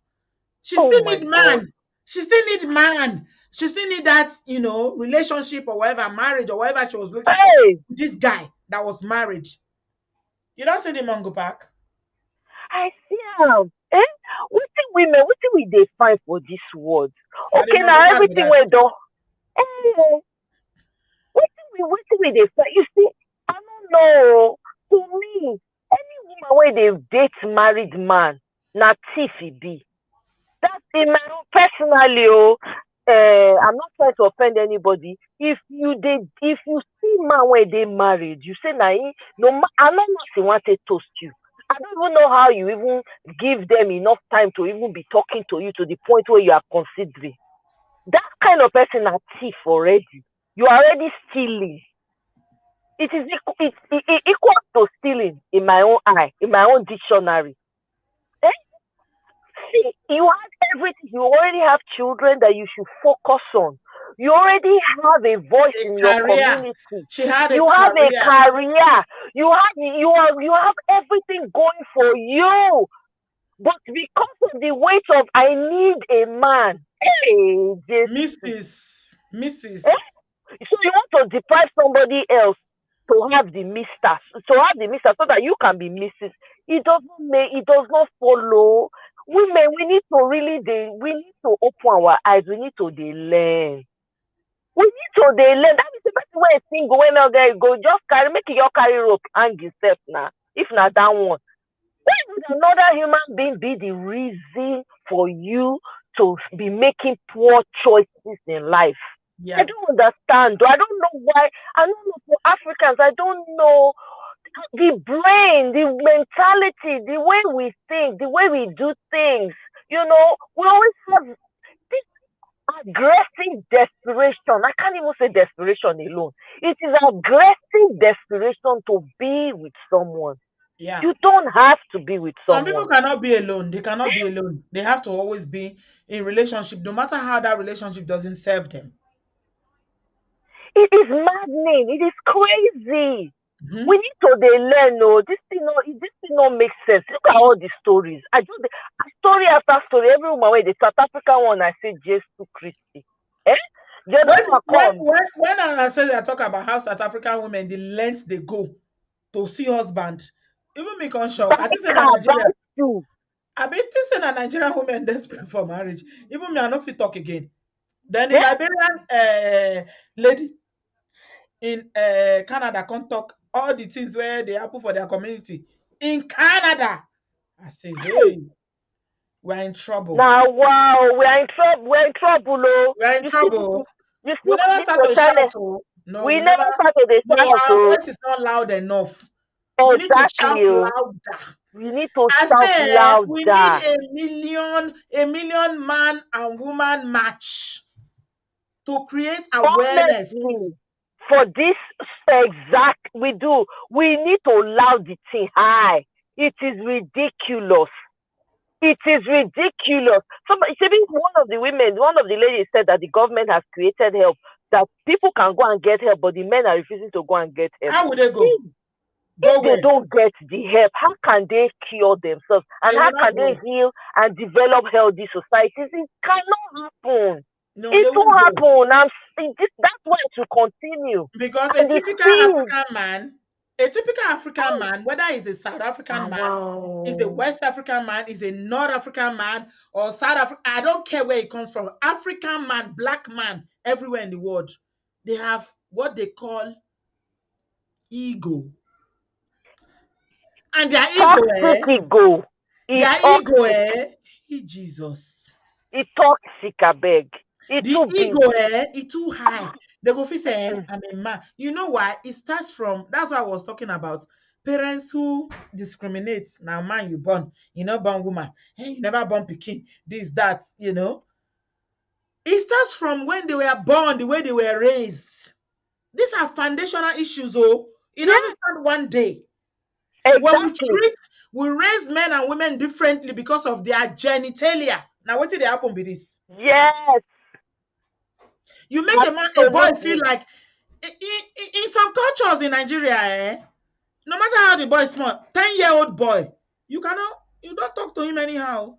Speaker 1: She still need man. She still need man. She still need that, relationship or whatever, marriage or whatever she was looking for.
Speaker 11: Hey,
Speaker 1: This guy that was married. You don't see the Mango Park?
Speaker 11: I see am. Wetin women, wetin we dey find for this world?
Speaker 1: Now the
Speaker 11: Okay,
Speaker 1: Mango
Speaker 11: now
Speaker 1: Park be
Speaker 11: everything
Speaker 1: that.
Speaker 11: wey don. Wetin we dey find? You see, I don't know. To me, any woman wey dey date married man, na thief e be. That's in my own personally. I'm not trying to offend anybody. If you see man wey dey married, you say na him. I no know if he wan take toast you. I don't even know how you even give them enough time to even be talking to you to the point where you are considering. That kind of person na thief already. You are already stealing. It is equal to stealing in my own eye, in my own dictionary. See, you have everything. You already have children that you should focus on. You already have a voice in your community.
Speaker 1: She had
Speaker 11: You
Speaker 1: a
Speaker 11: have a
Speaker 1: career.
Speaker 11: career. You have everything going for you. But because of the weight of I need a man, hey,
Speaker 1: Mrs.
Speaker 11: So you want to deprive somebody else to have the mister, so that you can be Mrs. It does not follow. Women, we need to open our eyes. We need to learn. That means the person wey single when now guy go just make your carry rope hang yourself now. If not that one, why would another human being be the reason for you to be making poor choices in life?
Speaker 1: Yeah.
Speaker 11: I don't understand. I don't know why. I don't know for Africans. I don't know the brain, the mentality, the way we think, the way we do things. We always have this aggressive desperation. I can't even say desperation alone. It is aggressive desperation to be with someone.
Speaker 1: Yeah.
Speaker 11: You don't have to be with someone.
Speaker 1: Some people cannot be alone. They cannot be alone. They have to always be in relationship, no matter how that relationship doesn't serve them.
Speaker 11: It is maddening. It is crazy.
Speaker 1: Mm-hmm.
Speaker 11: We need to learn. No, this thing not make sense. Look at all the stories. Story after story. Every woman where the South African one, I say Jesus Christi.
Speaker 1: When I say I talk about how South African women, the length they go to see husband, even me can shock. I think a Nigerian women desperate for marriage. Even me, I not fit talk again. Then the Liberian lady in Canada can talk all the things where they happen for their community in Canada. I say, hey, we're in trouble.
Speaker 11: Now, wow, we're in trouble. We're in trouble, oh.
Speaker 1: We're in trouble.
Speaker 11: We
Speaker 1: never start to shout. No,
Speaker 11: we never start to shout.
Speaker 1: Our voice is not loud enough.
Speaker 11: Exactly.
Speaker 1: We need to shout louder.
Speaker 11: We need to shout louder.
Speaker 1: We need a million man and woman match to create awareness.
Speaker 11: Honestly, for this exact, we need to loud the thing high. It is ridiculous. It is ridiculous. One of the ladies said that the government has created help, that people can go and get help, but the men are refusing to go and get help.
Speaker 1: How would they go?
Speaker 11: If they don't get the help, how can they cure themselves? And how can they heal and develop healthy societies? It cannot happen.
Speaker 1: No,
Speaker 11: it won't happen. That's why it will continue.
Speaker 1: Because a typical African man, whether he's a South African man, is a West African man, is a North African man, or South Africa, I don't care where he comes from. African man, black man, everywhere in the world, they have what they call ego. And their ego, Jesus.
Speaker 11: It's toxic, I beg.
Speaker 1: The ego, it's too high. They go say, I'm a man. You know why? It starts from, that's what I was talking about. Parents who discriminate. Now, man, you born. You know, born woman. Hey, you never born pikin. This, that, It starts from when they were born, the way they were raised. These are foundational issues, oh. It doesn't start one day.
Speaker 11: Exactly.
Speaker 1: When we raise men and women differently because of their genitalia. Now, what did they happen with this?
Speaker 11: Yes.
Speaker 1: You make a boy feel like, in some cultures in Nigeria, no matter how the boy is small, 10-year-old boy, you don't talk to him anyhow.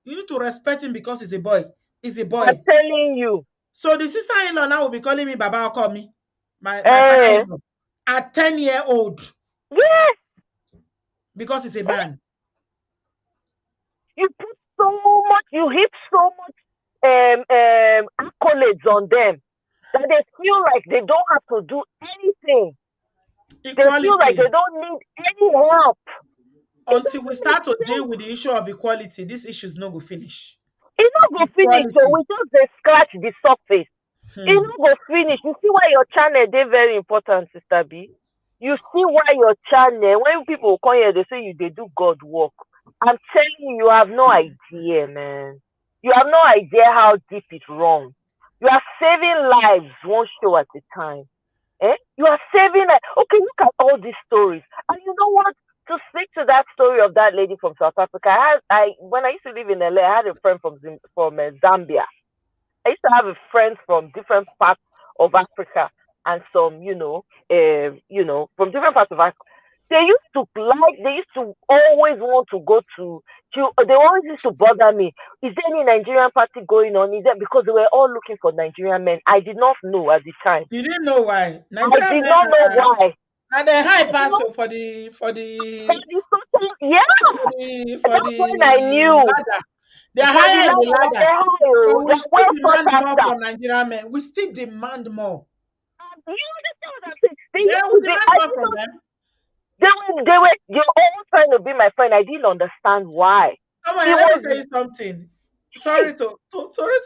Speaker 1: You need to respect him because he's a boy. Is a
Speaker 11: I'm
Speaker 1: boy.
Speaker 11: telling you.
Speaker 1: So the sister-in-law now will be calling me Baba or call me. My father-in-law. At 10-year-old.
Speaker 11: Yes.
Speaker 1: Because he's a man.
Speaker 11: You put so much, you heap so much accolades on them that they feel like they don't have to do anything.
Speaker 1: Equality.
Speaker 11: They feel like they don't need any help.
Speaker 1: Until we start to deal with the issue of equality, this issue is not going to finish.
Speaker 11: It's not going to finish, so we just scratch the surface. It's not going to finish. You see why your channel is very important, Sister B? You see why your channel, when people come here, they say they do God work. I'm telling you, you have no idea, man. You have no idea how deep it runs. You are saving lives one show at a time. You are saving lives. Okay, look at all these stories. And you know what? To speak to that story of that lady from South Africa, when I used to live in LA, I had a friend from Zambia. I used to have a friend from different parts of Africa and some, from different parts of Africa. They used to always want to go to, they always used to bother me. Is there any Nigerian party going on? Because they were all looking for Nigerian men. I did not know at the time.
Speaker 1: You didn't know why?
Speaker 11: I did not know why.
Speaker 1: And the high pass for the
Speaker 11: yeah. That's when I knew.
Speaker 1: Ladder. They're higher in the ladder. But we still demand more from Nigerian men. We still demand more.
Speaker 11: You understand what I'm saying?
Speaker 1: Yeah, we demand more from them.
Speaker 11: They were all trying to be my friend. I didn't understand why.
Speaker 1: Come on, let me tell you something. Sorry to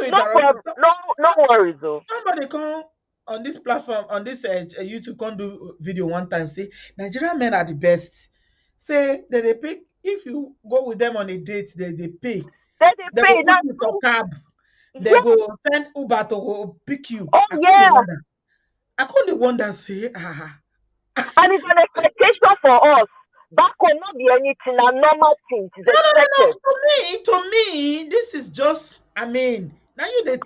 Speaker 1: interrupt.
Speaker 11: No worries though.
Speaker 1: Somebody come on this platform, on this YouTube, come do video one time. Say Nigerian men are the best. Say that they pay. If you go with them on a date, they pay. They go put you for cab. They go send Uber to go pick you.
Speaker 11: Oh
Speaker 1: I couldn't wonder. Say
Speaker 11: And it's an expectation for us. That could not be anything, a normal thing.
Speaker 1: No. To me, this is just, now they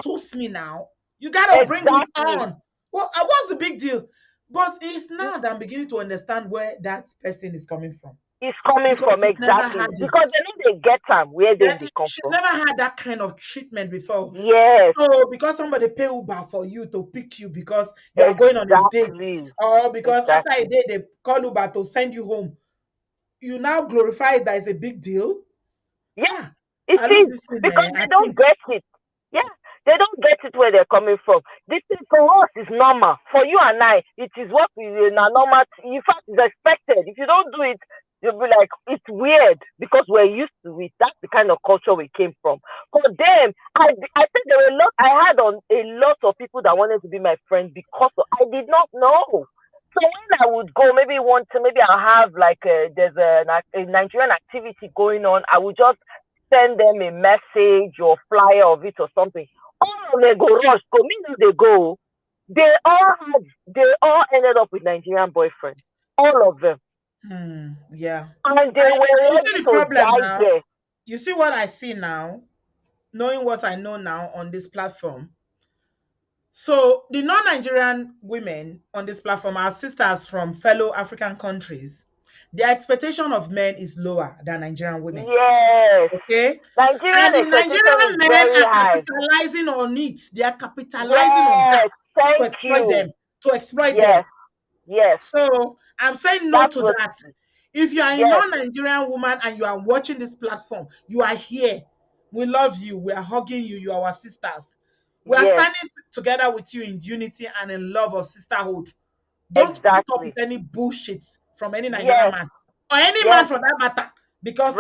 Speaker 1: toast me now. You gotta bring it on. Well, what's the big deal? But it's now that I'm beginning to understand where that person is coming from.
Speaker 11: It's coming from exactly. Because they know they get them where they come
Speaker 1: She's
Speaker 11: from.
Speaker 1: never had that kind of treatment before.
Speaker 11: Yes.
Speaker 1: So because somebody pay Uber for you to pick you because you are going on a date, or because after a day they call Uber to send you home, you now glorify it as a big deal.
Speaker 11: Yeah, it is because they don't get it. Yeah, they don't get it where they're coming from. This thing for us is normal. For you and I, it is what is normal. In fact, it's expected. If you don't do it, you'll be like, it's weird because we're used to it. That's the kind of culture we came from. For them, I think there were I had a lot of people that wanted to be my friend because I did not know. So when I would go, maybe I'll have there's a Nigerian activity going on. I would just send them a message or flyer of it or something. All of them go rush, go me know they go. They all ended up with Nigerian boyfriends. All of them.
Speaker 1: Yeah.
Speaker 11: And they were ready to die there.
Speaker 1: You see what I see now, knowing what I know now on this platform. So the non-Nigerian women on this platform are sisters from fellow African countries. The expectation of men is lower than Nigerian women.
Speaker 11: Yes.
Speaker 1: Okay.
Speaker 11: Nigerian
Speaker 1: and the Nigerian men are capitalizing on it. They are capitalizing on that to exploit them.
Speaker 11: Yes.
Speaker 1: So I'm saying no to that. If you are a non-Nigerian woman and you are watching this platform, you are here. We love you. We are hugging you. You are our sisters. We are standing together with you in unity and in love of sisterhood. Don't put up with any bullshit from any Nigerian man or any man for that matter because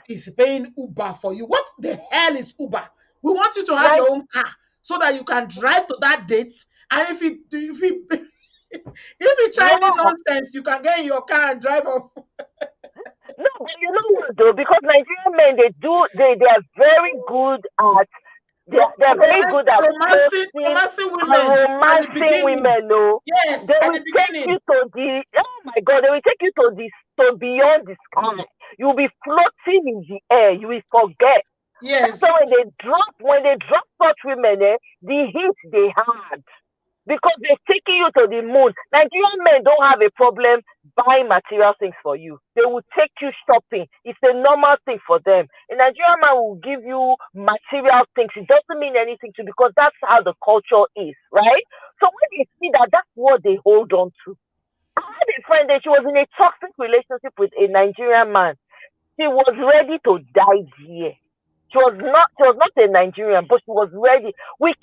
Speaker 1: he's paying Uber for you. What the hell is Uber? We want you to have your own car so that you can drive to that date. And if it's Chinese nonsense, you can get in your car and drive off.
Speaker 11: No, but you know what though? Because Nigerian men, they are very good at they're very good at
Speaker 1: romancing
Speaker 11: women. No,
Speaker 1: yes,
Speaker 11: they will take you to the they will take you to beyond the sky. You'll be floating in the air. You will forget.
Speaker 1: Yes.
Speaker 11: So when they drop such women, the hit they had. Because they're taking you to the moon. Nigerian men don't have a problem buy material things for you. They will take you shopping. It's a normal thing for them. A Nigerian man will give you material things. It doesn't mean anything to you because that's how the culture is, right? So when they see that, that's what they hold on to. I had a friend that she was in a toxic relationship with a Nigerian man. She was ready to die here. She was not a Nigerian, but she was ready. I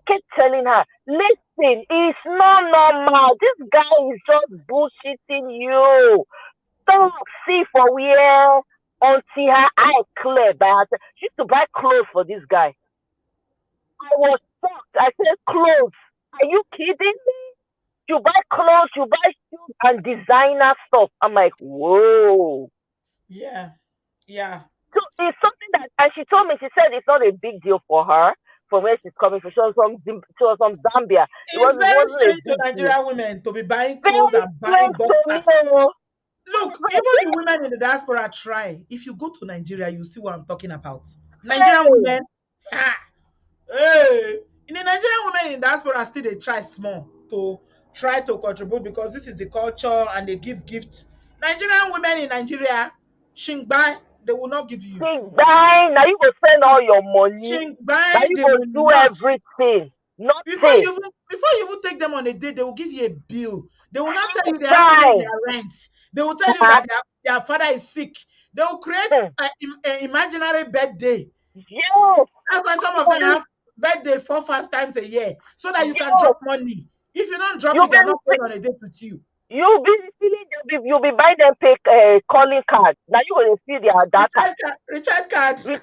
Speaker 11: kept telling her, listen, it's not normal. This guy is just bullshitting you. Don't see for where until her eye clear by herself. She used to buy clothes for this guy. I was shocked. I said, clothes? Are you kidding me? You buy clothes, you buy shoes and designer stuff. I'm like, whoa.
Speaker 1: Yeah. Yeah.
Speaker 11: So it's something that, and she told me, she said it's not a big deal for her from where she's coming from. She was from Zambia.
Speaker 1: It's very
Speaker 11: wasn't a
Speaker 1: strange to
Speaker 11: big deal.
Speaker 1: Nigerian women to be buying
Speaker 11: Very
Speaker 1: clothes and buying
Speaker 11: strange to me.
Speaker 1: boxers. Look, even the women in the diaspora try. If you go to Nigeria, you see what I'm talking about. Nigerian women, hey, in the Nigerian women in diaspora still they try small to try to contribute because this is the culture and they give gifts. Nigerian women in Nigeria, shingbai, they will not give you.
Speaker 11: Shingbai, now you go spend all your money. Now
Speaker 1: Shingbai,
Speaker 11: you
Speaker 1: they
Speaker 11: go
Speaker 1: will
Speaker 11: do
Speaker 1: not.
Speaker 11: everything.
Speaker 1: Before
Speaker 11: Nothing.
Speaker 1: you even take them on a date, they will give you a bill. They will not tell you they have to pay
Speaker 11: Fine.
Speaker 1: their rent. They will tell you that their father is sick. They will create an imaginary birthday.
Speaker 11: Yes.
Speaker 1: That's why some of them have birthday 4-5 times a year, so that you can drop money. If you don't drop it, they're not going on a date with you.
Speaker 11: You'll be buying them calling cards. Now you will see their data.
Speaker 1: Recharge card.
Speaker 11: 10,000,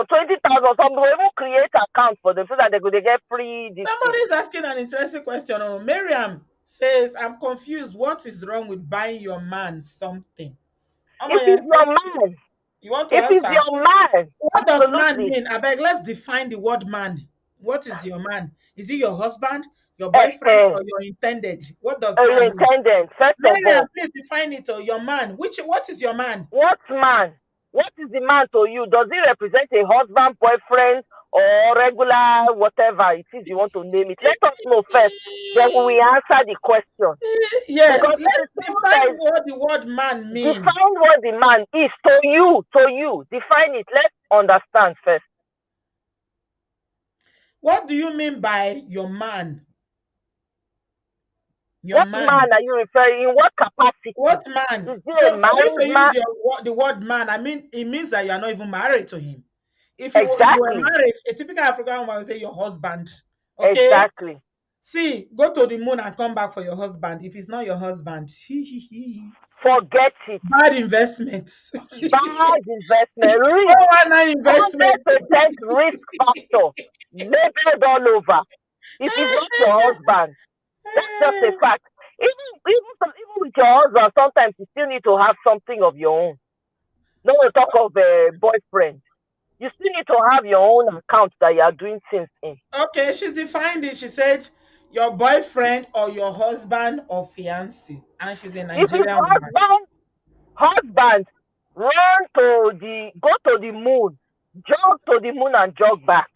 Speaker 11: 20,000. Some will even create accounts for them so that they get free.
Speaker 1: Somebody is asking an interesting question. Oh, Miriam says, I'm confused. What is wrong with buying your man something?
Speaker 11: If it's your man.
Speaker 1: You want to
Speaker 11: if
Speaker 1: answer?
Speaker 11: It's your man.
Speaker 1: What
Speaker 11: Absolutely.
Speaker 1: does man mean? I beg, let's define the word man. What is your man? Is he your husband, your boyfriend, or your intended? What does man
Speaker 11: your
Speaker 1: mean?
Speaker 11: intended, first of all.
Speaker 1: Please define it. Your man. What is your man?
Speaker 11: What man? What is the man to you? Does he represent a husband, boyfriend, or regular whatever it is you want to name it? Let us know first. Then we will answer the question.
Speaker 1: Yes,
Speaker 11: because
Speaker 1: let's define what the word man means.
Speaker 11: Define what the man is to you. Define it. Let's understand first.
Speaker 1: What do you mean by your man?
Speaker 11: What man are you referring? In what capacity?
Speaker 1: What man?
Speaker 11: Is he a married man?
Speaker 1: Use the word man, I mean, it means that you are not even married to him. If you were married, a typical African woman would say your husband. Okay?
Speaker 11: Exactly.
Speaker 1: See, go to the moon and come back for your husband. If it's not your husband,
Speaker 11: forget it.
Speaker 1: Bad investment.
Speaker 11: Bad investment. Risk. 100% risk factor. Labeled all over. If it's not your husband, that's just a fact. Even with your husband, sometimes you still need to have something of your own. Not to talk of a boyfriend. You still need to have your own account that you are doing things in.
Speaker 1: Okay, she defined it. She said your boyfriend or your husband or fiancé. And she's a Nigerian
Speaker 11: woman. If it's husband, go to the moon, jog to the moon and jog back.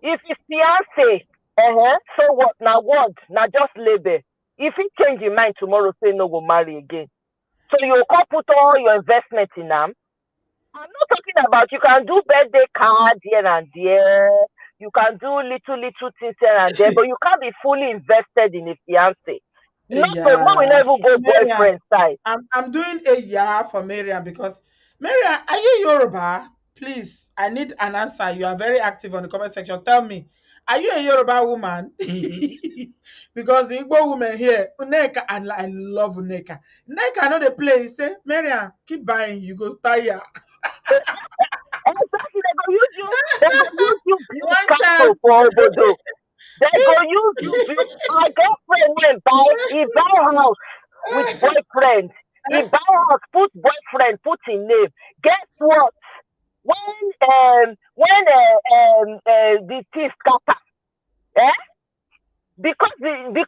Speaker 11: If it's fiancé, so what? Now what? Now just label. If he change your mind tomorrow, say no, go marry again. So you can put all your investment in them. I'm not talking about you can do birthday cards here and there. You can do little things here and there, but you can't be fully invested in a fiancé. We never go boyfriend side.
Speaker 1: I'm doing a for Miriam because Miriam, are you Yoruba? Please, I need an answer. You are very active on the comment section. Tell me, are you a Yoruba woman? Because the Igbo woman here, Uneka, and I love Uneka. Uneka, I know the play. Say, Miriam, keep buying. You go tire.
Speaker 11: Exactly, they go use you build castle for Obodo. They go use you build. My girlfriend went he buy house with boyfriend. He buy house, put boyfriend, put in name. Guess what? When the thief scatter, because they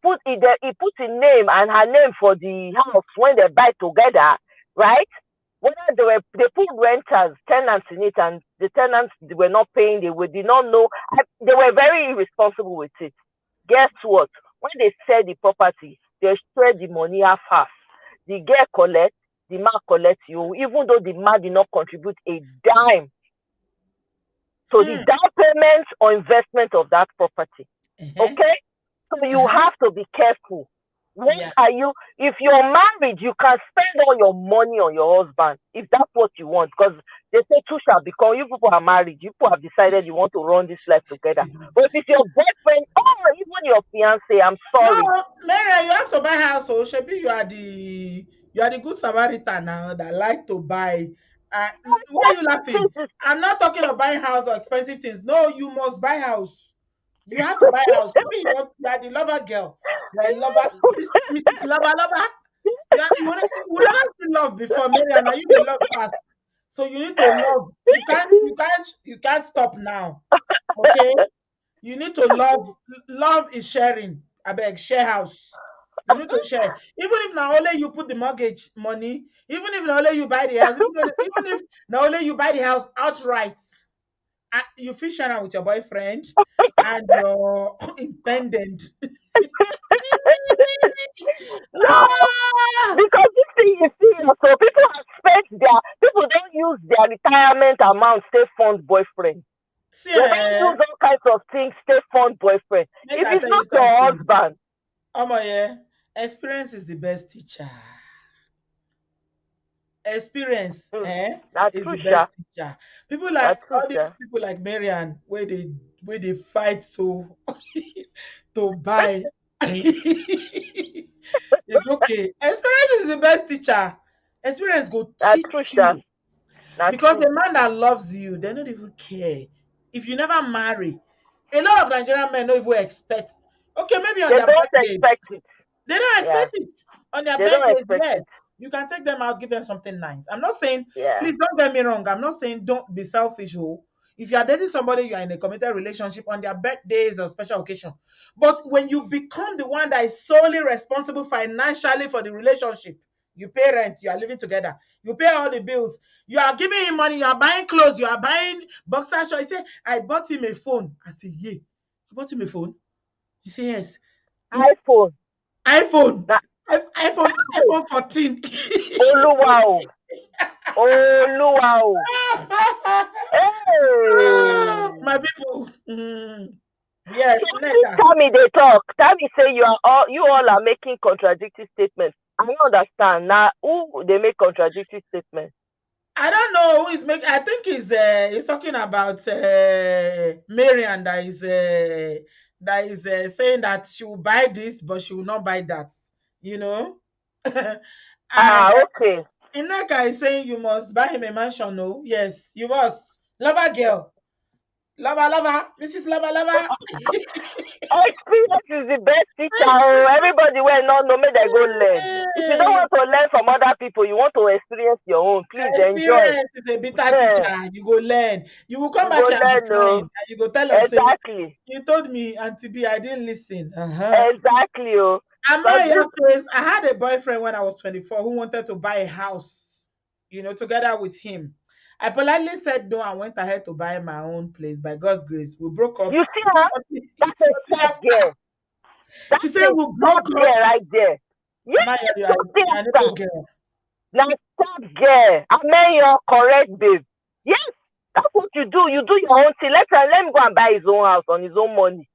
Speaker 11: put he put in name and her name for the house when they buy together, right? Whether they put renters, tenants in it, and the tenants were not paying, did not know. They were very irresponsible with it. Guess what? When they sell the property, they share the money half. The girl collect, the man collect you, even though the man did not contribute a dime to the down payment or investment of that property. Okay? So you have to be careful. What are you, if you're married, you can spend all your money on your husband if that's what you want, because they say two shall become. You people are married, you people have decided you want to run this life together. But if it's your boyfriend or even your fiance, I'm sorry.
Speaker 1: No, Mary, you have to buy house. So Shebi, you are the good Samaritan now that like to buy. Why are you laughing? I'm not talking about buying house or expensive things. No, you must buy house. You have to buy house. Shebi, you are the lover girl. You are a lover, Mrs. Lover. You never see love before, Mary, and now you the love fast. So you need to love. You can't stop now. Okay? You need to love. Love is sharing. I beg, share house. You need to share. Even if now only you put the mortgage money, even if now only you buy the house, even if now only you buy the house outright, you feel share am with your boyfriend and your intended.
Speaker 11: No, because this thing is serious. So people have spent people don't use their retirement amount stay fund boyfriend.
Speaker 1: See,
Speaker 11: They don't use all kinds of things stay fund boyfriend.
Speaker 1: Make
Speaker 11: If
Speaker 1: I
Speaker 11: it's
Speaker 1: tell you
Speaker 11: not your
Speaker 1: something.
Speaker 11: husband,
Speaker 1: Yeah, experience is the best teacher. Experience
Speaker 11: that's
Speaker 1: is
Speaker 11: true,
Speaker 1: the best teacher. People like
Speaker 11: that's true,
Speaker 1: all these people like Marian, where they fight so to buy. It's okay. Experience is the best teacher. Experience go
Speaker 11: That's
Speaker 1: teach
Speaker 11: true,
Speaker 1: you.
Speaker 11: That's
Speaker 1: Because
Speaker 11: true.
Speaker 1: the man that loves you, they don't even care. If you never marry, a lot of Nigerian men don't even expect. Okay, maybe on
Speaker 11: They
Speaker 1: their
Speaker 11: don't
Speaker 1: birthday,
Speaker 11: expect it.
Speaker 1: they don't
Speaker 11: Yeah,
Speaker 1: expect it. On their
Speaker 11: they don't
Speaker 1: birthdays,
Speaker 11: expect
Speaker 1: yes.
Speaker 11: it.
Speaker 1: You can take them out, give them something nice. I'm not saying,
Speaker 11: Yeah.
Speaker 1: please don't get me wrong. I'm not saying don't be selfish. Oh. If you are dating somebody, you are in a committed relationship on their birthdays or special occasion. But when you become the one that is solely responsible financially for the relationship, you pay rent, you are living together, you pay all the bills, you are giving him money, you are buying clothes, you are buying boxer shorts. He say, I bought him a phone. I say, yeah. You bought him a phone? He say, yes.
Speaker 11: iPhone.
Speaker 1: iPhone.
Speaker 11: Na-
Speaker 1: iPhone 14.
Speaker 11: Oluwa o. Oluwa o. Hey.
Speaker 1: My people. Yes,
Speaker 11: So
Speaker 1: Neka.
Speaker 11: Tammy they talk. Tammy say you all are making contradictory statements. I don't understand. Now who they make contradictory statements?
Speaker 1: I don't know who is making. I think he's talking about Marian that is saying that she will buy this, but she will not buy that. You know, and
Speaker 11: Okay.
Speaker 1: Inaka is saying you must buy him a mansion. No, yes, you must. Lover girl, lover, Mrs. Lover.
Speaker 11: Experience is the best teacher. Everybody will not know, may they go learn. If you don't want to learn from other people, you want to experience your own, please enjoy.
Speaker 1: Experience is a bitter teacher. You go learn. You will come
Speaker 11: You
Speaker 1: back
Speaker 11: go
Speaker 1: here and be
Speaker 11: learn,
Speaker 1: crying.
Speaker 11: no.
Speaker 1: And you go tell us, say,
Speaker 11: Exactly.
Speaker 1: you told me, Auntie B, I didn't listen.
Speaker 11: Exactly. Oh.
Speaker 1: Amaya says, I had a boyfriend when I was 24 who wanted to buy a house, together with him. I politely said no and went ahead to buy my own place. By God's grace, we broke up.
Speaker 11: You see her? That's a sad girl. That's
Speaker 1: She said
Speaker 11: a
Speaker 1: we
Speaker 11: sad
Speaker 1: broke
Speaker 11: girl
Speaker 1: up.
Speaker 11: right there. Yes,
Speaker 1: Amaya, you are a little girl.
Speaker 11: Now sad girl. I mean you're correct, babe. Yes, that's what you do. You do your own thing. Let him go and buy his own house on his own money.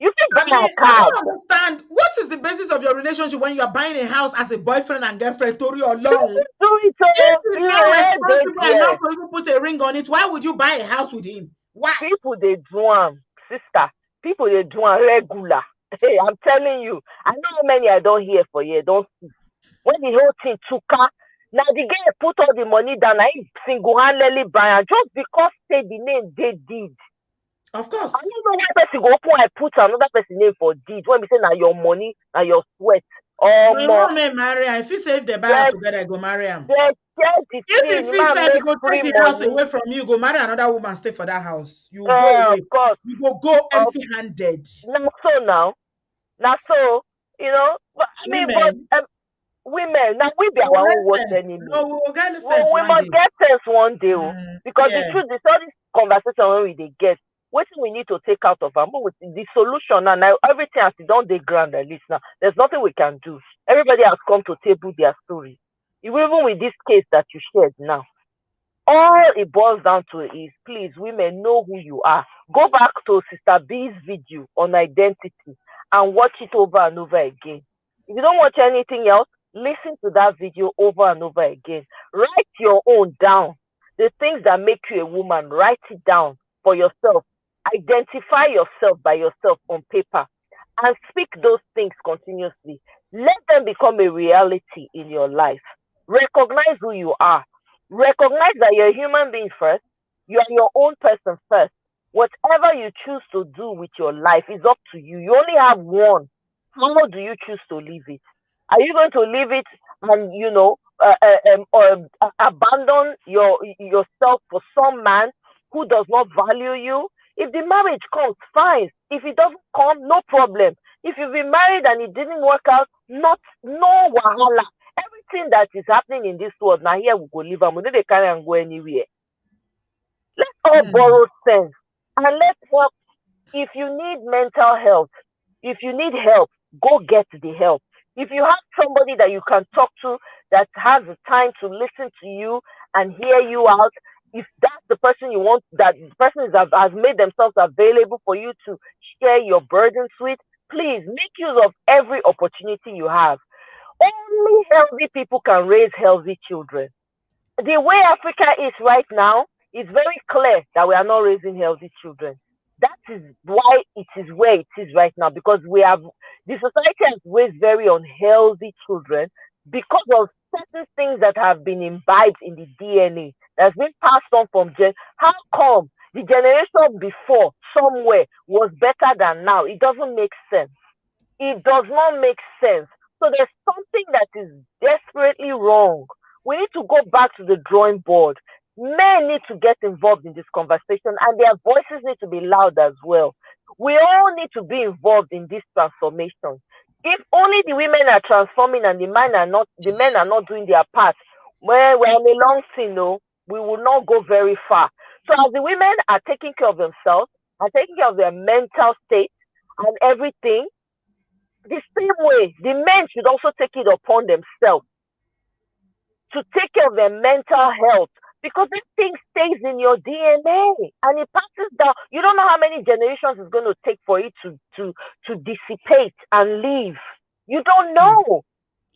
Speaker 11: You can buy a
Speaker 1: I
Speaker 11: car.
Speaker 1: don't understand. What is the basis of your relationship when you are buying a house as a boyfriend and girlfriend, Tori or long?
Speaker 11: Do it,
Speaker 1: If he's not responsible
Speaker 11: yeah.
Speaker 1: enough to even put a ring on it, why would you buy a house with him? Why?
Speaker 11: People they do sister. People they do regular. Hey, I'm telling you. I know how many I don't hear for you. Don't see. When the whole thing took her, now the guy put all the money down, I single-handedly buy, and just because say the name they did.
Speaker 1: Of course.
Speaker 11: I don't know why person go open I put another person name for deed. When we say now your money, now your sweat.
Speaker 1: My mom may marry her. If he say if they buy house together, go marry him. If he said he go take the house away from you, go marry another woman, stay for that house. You go away.
Speaker 11: Of course.
Speaker 1: You go empty-handed.
Speaker 11: Now so, but I mean, but women, now we be our own worst enemy.
Speaker 1: No, we will get
Speaker 11: we must get sense one day. Because
Speaker 1: yeah.
Speaker 11: the truth is all this conversation when we they get, what we need to take out of them, with the solution now everything has done the ground at least now. There's nothing we can do. Everybody has come to table their story. Even with this case that you shared now, all it boils down to is, please, women, know who you are. Go back to Sister B's video on identity and watch it over and over again. If you don't watch anything else, listen to that video over and over again. Write your own down. The things that make you a woman, write it down for yourself. Identify yourself by yourself on paper and speak those things continuously. Let them become a reality in your life. Recognize who you are. Recognize that you're a human being first. You are your own person first. Whatever you choose to do with your life is up to you. You only have one. How do you choose to live it? Are you going to live it and, abandon yourself for some man who does not value you? If the marriage comes, fine. If it doesn't come, no problem. If you've been married and it didn't work out, no wahala. Everything that is happening in this world, now here we go live and we don't carry and go anywhere. Let's all borrow sense and let's help. If you need mental health, if you need help, go get the help. If you have somebody that you can talk to that has the time to listen to you and hear you out, if that's the person you want, that the person has made themselves available for you to share your burdens with, please make use of every opportunity you have. Only healthy people can raise healthy children. The way Africa is right now, it's very clear that we are not raising healthy children. That is why it is where it is right now, because the society has raised very unhealthy children because of certain things that have been imbibed in the DNA that's been passed on from How come the generation before somewhere was better than now? It doesn't make sense. It does not make sense. So there's something that is desperately wrong. We need to go back to the drawing board. Men need to get involved in this conversation and their voices need to be loud as well. We all need to be involved in this transformation. If only the women are transforming and the men are not doing their part, well, we're in a long thing, we will not go very far. So as the women are taking care of themselves and taking care of their mental state and everything, the same way, the men should also take it upon themselves to take care of their mental health, because this thing stays in your DNA and it passes down. You don't know how many generations it's going to take for it to dissipate and leave. You don't know.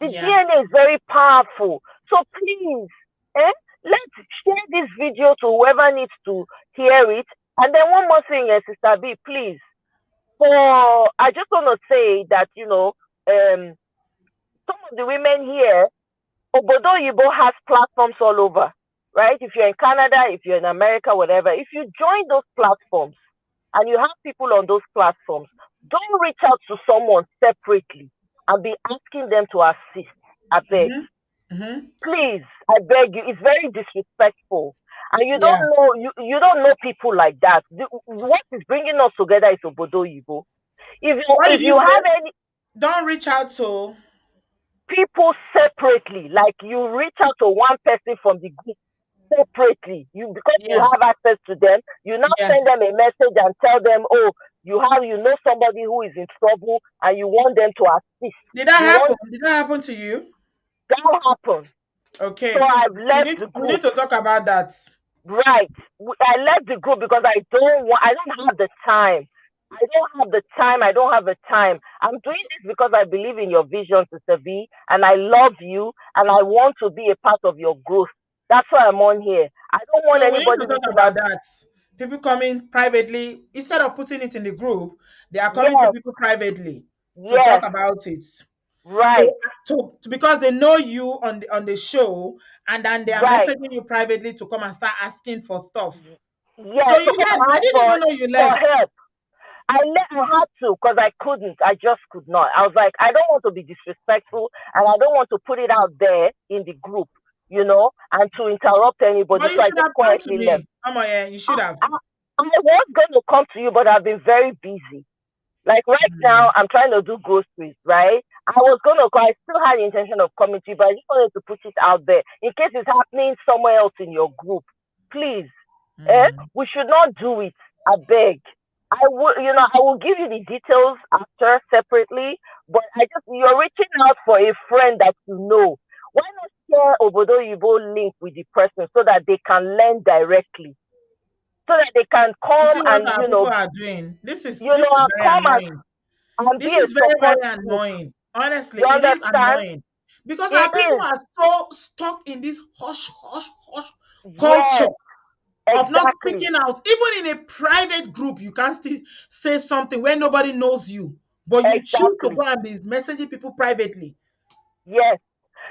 Speaker 11: The DNA is very powerful. So please, let's share this video to whoever needs to hear it. And then one more thing, Sister B, please. I just want to say that, some of the women here, Obodooyinbo has platforms all over, right? If you're in Canada, if you're in America, whatever, if you join those platforms and you have people on those platforms, don't reach out to someone separately and be asking them to assist. I beg. Please, I beg you. It's very disrespectful. And you don't know you don't know people like that. What is bringing us together is Obodooyinbo. If you have any,
Speaker 1: don't reach out to
Speaker 11: people separately. Like you reach out to one person from the group separately. Because you have access to them, you now send them a message and tell them, oh, you know somebody who is in trouble and you want them to assist.
Speaker 1: Did that happen? Did that happen to you?
Speaker 11: That happened.
Speaker 1: Okay.
Speaker 11: So I've left the group.
Speaker 1: We need to talk about that.
Speaker 11: Right. I left the group because I don't have the time. I don't have the time. I'm doing this because I believe in your vision, Sister V, and I love you, and I want to be a part of your growth. That's why I'm on here. I don't want anybody
Speaker 1: to talk about that. People coming privately, instead of putting it in the group, they are coming to people privately to talk about it.
Speaker 11: Right.
Speaker 1: So because they know you on the show, and then they are messaging you privately to come and start asking for stuff.
Speaker 11: Yes.
Speaker 1: So you left. I didn't even know you left.
Speaker 11: For help. I had to because I couldn't. I just could not. I was like, I don't want to be disrespectful and I don't want to put it out there in the group, and to interrupt anybody.
Speaker 1: But you should have come to me. You should have.
Speaker 11: I was going to come to you, but I've been very busy. Like right now, I'm trying to do groceries, right? I still had the intention of coming to you, but I just wanted to put it out there in case it's happening somewhere else in your group. Please, we should not do it. I beg. I will give you the details after separately, but you're reaching out for a friend that you know. Why not share Obodoyibo link with the person so that they can learn directly, so that they can
Speaker 1: You
Speaker 11: come
Speaker 1: see what
Speaker 11: and,
Speaker 1: our people are doing? This is very
Speaker 11: come
Speaker 1: annoying.
Speaker 11: and be
Speaker 1: This
Speaker 11: a
Speaker 1: is very,
Speaker 11: support
Speaker 1: very
Speaker 11: group.
Speaker 1: annoying. Honestly,
Speaker 11: You
Speaker 1: it is
Speaker 11: understand?
Speaker 1: annoying because
Speaker 11: It
Speaker 1: our people
Speaker 11: is.
Speaker 1: are so stuck in this hush, hush, hush culture
Speaker 11: Yes,
Speaker 1: of not
Speaker 11: exactly.
Speaker 1: speaking out. Even in a private group, you can still say something where nobody knows you, but you choose to
Speaker 11: Exactly.
Speaker 1: go and be messaging people privately.
Speaker 11: Yes.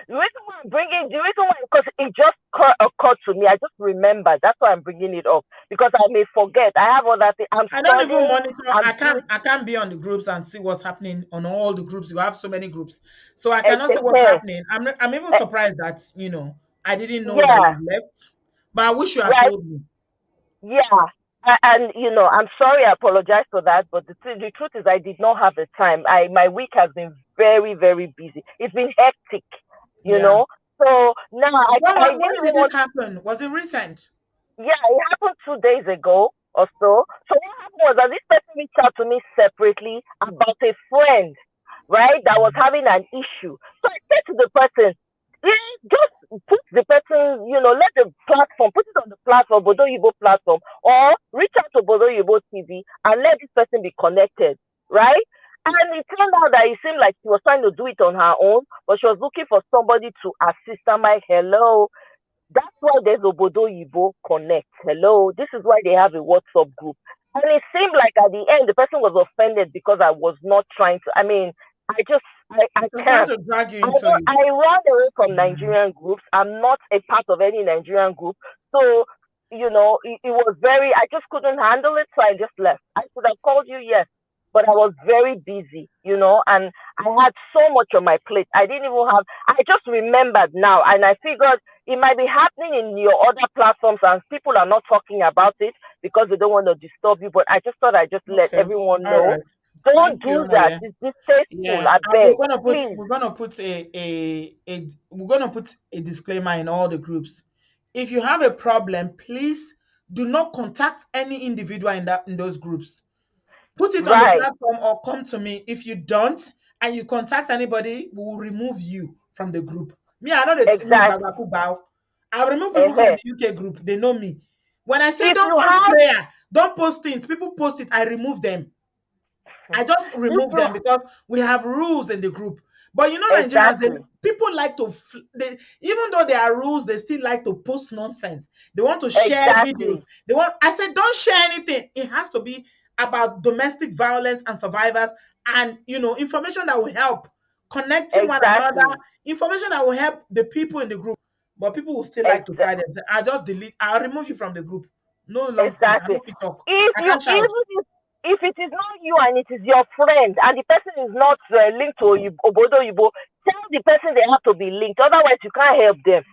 Speaker 11: The reason why, because it just occurred to me. I just remember. That's why I'm bringing it up, because I may forget. I have other things. I'm
Speaker 1: I don't even
Speaker 11: studying.
Speaker 1: monitor.
Speaker 11: I'm doing.
Speaker 1: I can't be on the groups and see what's happening on all the groups. You have so many groups, so I cannot see what's
Speaker 11: eh,
Speaker 1: happening. I'm even
Speaker 11: eh,
Speaker 1: surprised that I didn't know that
Speaker 11: yeah.
Speaker 1: you left, but I wish you had
Speaker 11: Right.
Speaker 1: told me.
Speaker 11: Yeah. And I'm sorry. I apologize for that. But the truth is, I did not have the time. My week has been very, very busy. It's been hectic. You
Speaker 1: Yeah.
Speaker 11: know. So now I
Speaker 1: When
Speaker 11: didn't even
Speaker 1: did this
Speaker 11: want.
Speaker 1: happen? Was it recent?
Speaker 11: Yeah, it happened 2 days ago or so. So what happened was that this person reached out to me separately about a friend, right, that was having an issue. So I said to the person, just put the person, let the platform, put it on the platform, Bodo Yibo platform, or reach out to Bodo Yibo TV and let this person be connected, right? And it turned out that it seemed like she was trying to do it on her own, but she was looking for somebody to assist. I'm like, hello, that's why there's Obodoyibo Connect. Hello, this is why they have a WhatsApp group. And it seemed like at the end the person was offended because I was not trying to. I mean, I
Speaker 1: So trying
Speaker 11: can't.
Speaker 1: to drag you
Speaker 11: I
Speaker 1: into
Speaker 11: don't,
Speaker 1: it.
Speaker 11: I run away from
Speaker 1: Mm.
Speaker 11: Nigerian groups. I'm not a part of any Nigerian group. So, it was very. I just couldn't handle it, so I just left. I could have called you, yes, but I was very busy, and I had so much on my plate. I didn't even have. I just remembered now, and I figured it might be happening in your other platforms and people are not talking about it because they don't want to disturb you. But I just thought I'd just let
Speaker 1: Okay.
Speaker 11: everyone
Speaker 1: All
Speaker 11: know.
Speaker 1: right.
Speaker 11: Don't
Speaker 1: Thank you,
Speaker 11: do that.
Speaker 1: Omoye.
Speaker 11: It's distasteful.
Speaker 1: Yeah,
Speaker 11: I
Speaker 1: and
Speaker 11: beg. Please.
Speaker 1: we're gonna put we're gonna put a disclaimer in all the groups. If you have a problem, please do not contact any individual in those groups. Put it on the
Speaker 11: Right.
Speaker 1: platform or come to me. If you don't and you contact anybody, we will remove you from the group. Me, I know that me
Speaker 11: Exactly.
Speaker 1: Bagaku Bao. I remove people from
Speaker 11: Uh-huh.
Speaker 1: the UK group. They know me. When I say
Speaker 11: If
Speaker 1: don't
Speaker 11: you
Speaker 1: post
Speaker 11: have,
Speaker 1: prayer, don't post things, people post it, I remove them. I just
Speaker 11: if
Speaker 1: remove
Speaker 11: you,
Speaker 1: them because we have rules in the group. But Nigerians,
Speaker 11: exactly.
Speaker 1: people like to, even though there are rules, they still like to post nonsense. They want to share videos.
Speaker 11: Exactly.
Speaker 1: I said, don't share anything. It has to be about domestic violence and survivors and, information that will help connecting one another,
Speaker 11: Exactly.
Speaker 1: information that will help the people in the group. But people will still like to
Speaker 11: Exa-
Speaker 1: cry themselves. I'll remove you from the group. No long thing. I
Speaker 11: exactly.
Speaker 1: don't fit talk.
Speaker 11: If
Speaker 1: I
Speaker 11: you,
Speaker 1: can't shout.
Speaker 11: even if it is not you and it is your friend and the person is not linked to Obodo Yibo, tell the person they have to be linked. Otherwise, you can't help them.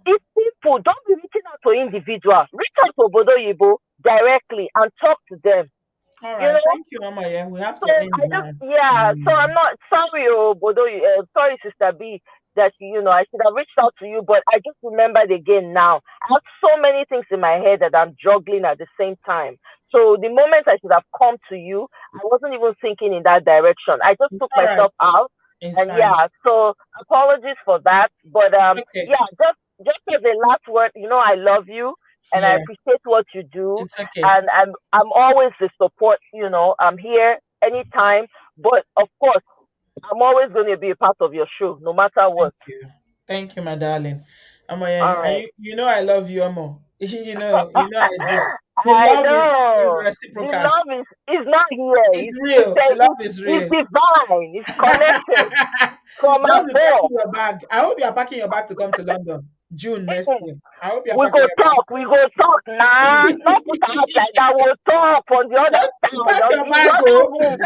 Speaker 11: If people don't be reaching out to individuals, reach out to Obodo Yibo directly and talk to them.
Speaker 1: All
Speaker 11: You
Speaker 1: right.
Speaker 11: know,
Speaker 1: Thank you, Mama. Yeah, we have
Speaker 11: so
Speaker 1: to end
Speaker 11: I just,
Speaker 1: now.
Speaker 11: yeah, so I'm
Speaker 1: Mm.
Speaker 11: not sorry, Bodo, sorry, Sister B, that, I should have reached out to you, but I just remembered again now. I have so many things in my head that I'm juggling at the same time. So the moment I should have come to you, I wasn't even thinking in that direction. I just
Speaker 1: It's
Speaker 11: took
Speaker 1: all right.
Speaker 11: myself out.
Speaker 1: It's
Speaker 11: And
Speaker 1: fine.
Speaker 11: yeah, so apologies for that. But
Speaker 1: Okay.
Speaker 11: yeah, just as a last word, I love you and I
Speaker 1: Yeah,
Speaker 11: appreciate what you do,
Speaker 1: it's okay.
Speaker 11: and I'm always the support. I'm here anytime. But of course, I'm always going to be a part of your show, no matter
Speaker 1: Thank
Speaker 11: what.
Speaker 1: you. Thank you, my darling. Yeah,
Speaker 11: All right.
Speaker 1: I love you, Amo. I do. The
Speaker 11: I
Speaker 1: love is
Speaker 11: know the
Speaker 1: reciprocal.
Speaker 11: love is not here.
Speaker 1: It's
Speaker 11: It's
Speaker 1: real. The love is
Speaker 11: it's
Speaker 1: real.
Speaker 11: divine. It's connected from
Speaker 1: Just be
Speaker 11: above.
Speaker 1: packing your bag. I hope you are packing your bag to come to London June next
Speaker 11: Mm.
Speaker 1: year. I hope you are
Speaker 11: We
Speaker 1: packing
Speaker 11: go
Speaker 1: your
Speaker 11: talk. We go talk. Nah, not put our house like that. We'll talk on the other
Speaker 1: Just
Speaker 11: side,
Speaker 1: pack
Speaker 11: on
Speaker 1: your
Speaker 11: in the
Speaker 1: bag,
Speaker 11: other
Speaker 1: oh.
Speaker 11: room.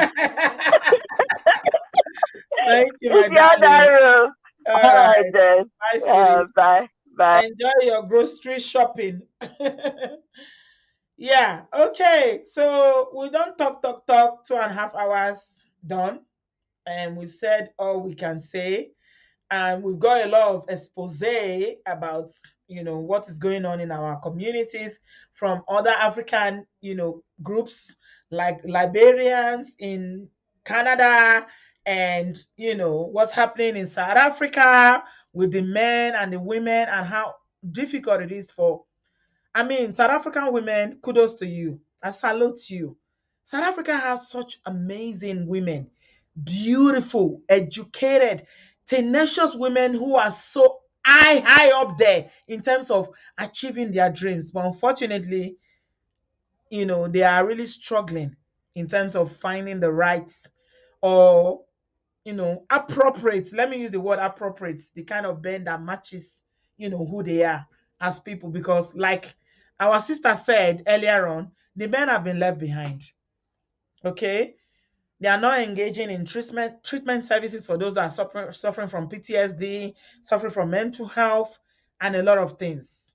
Speaker 1: Thank you,
Speaker 11: In
Speaker 1: my
Speaker 11: the
Speaker 1: darling.
Speaker 11: other room.
Speaker 1: All
Speaker 11: All right
Speaker 1: right.
Speaker 11: then.
Speaker 1: Bye, sweetie.
Speaker 11: Bye. Bye.
Speaker 1: Enjoy your grocery shopping. Yeah, okay. So we don't talk 2.5 hours done. And we said all we can say. And we've got a lot of expose about, what is going on in our communities from other African, groups like Liberians in Canada, and what's happening in South Africa with the men and the women, and how difficult it is for, I mean, South African women, kudos to you. I salute you. South Africa has such amazing women, beautiful, educated, tenacious women who are so high up there in terms of achieving their dreams. But unfortunately, they are really struggling in terms of finding the right, or appropriate, let me use the word appropriate, the kind of band that matches, who they are as people. Because like our sister said earlier on, the men have been left behind. Okay, they are not engaging in treatment services for those that are suffering from PTSD, suffering from mental health, and a lot of things.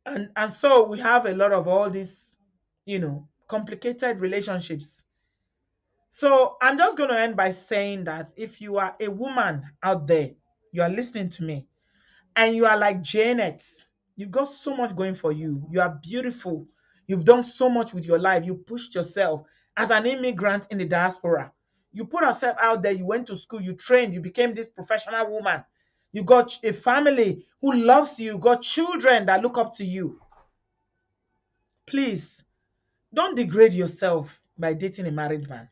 Speaker 1: And so we have a lot of all these, complicated relationships. So I'm just going to end by saying that if you are a woman out there, you are listening to me, and you are like Janet, you've got so much going for you. You are beautiful. You've done so much with your life. You pushed yourself as an immigrant in the diaspora. You put yourself out there. You went to school. You trained. You became this professional woman. You got a family who loves you. You got children that look up to you. Please don't degrade yourself by dating a married man.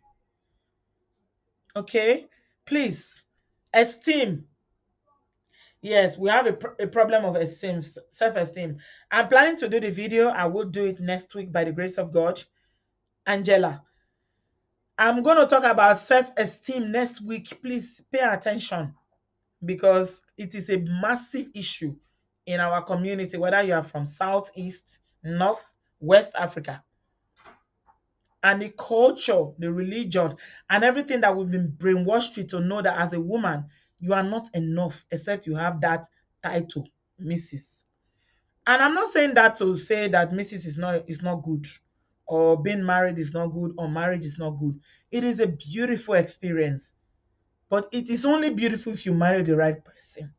Speaker 1: Okay? Please, esteem. Yes, we have a problem of esteem, self-esteem. I'm planning to do the video. I will do it next week by the grace of God. Angela, I'm going to talk about self-esteem next week. Please pay attention, because it is a massive issue in our community, whether you are from Southeast, North, West Africa. And the culture, the religion, and everything that we've been brainwashed with, to know that as a woman, you are not enough except you have that title, Mrs. And I'm not saying that to say that Mrs. is not good, or being married is not good, or marriage is not good. It is a beautiful experience, but it is only beautiful if you marry the right person.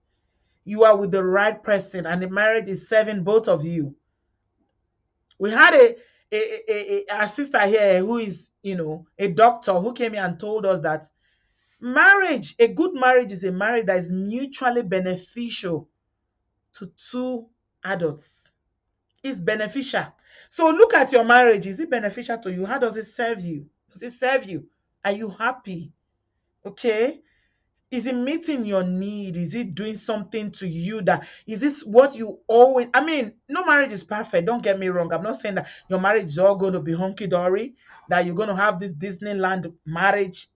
Speaker 1: You are with the right person, and the marriage is serving both of you. We had a sister here who is, a doctor, who came here and told us that a good marriage is a marriage that is mutually beneficial to two adults. It's beneficial. So look at your marriage. Is it beneficial to you? How does it serve you? Does it serve you? Are you happy? Okay. Is it meeting your need? Is it doing something to you? That is this what you always, I mean, no marriage is perfect. Don't get me wrong. I'm not saying that your marriage is all going to be hunky dory, that you're going to have this Disneyland marriage.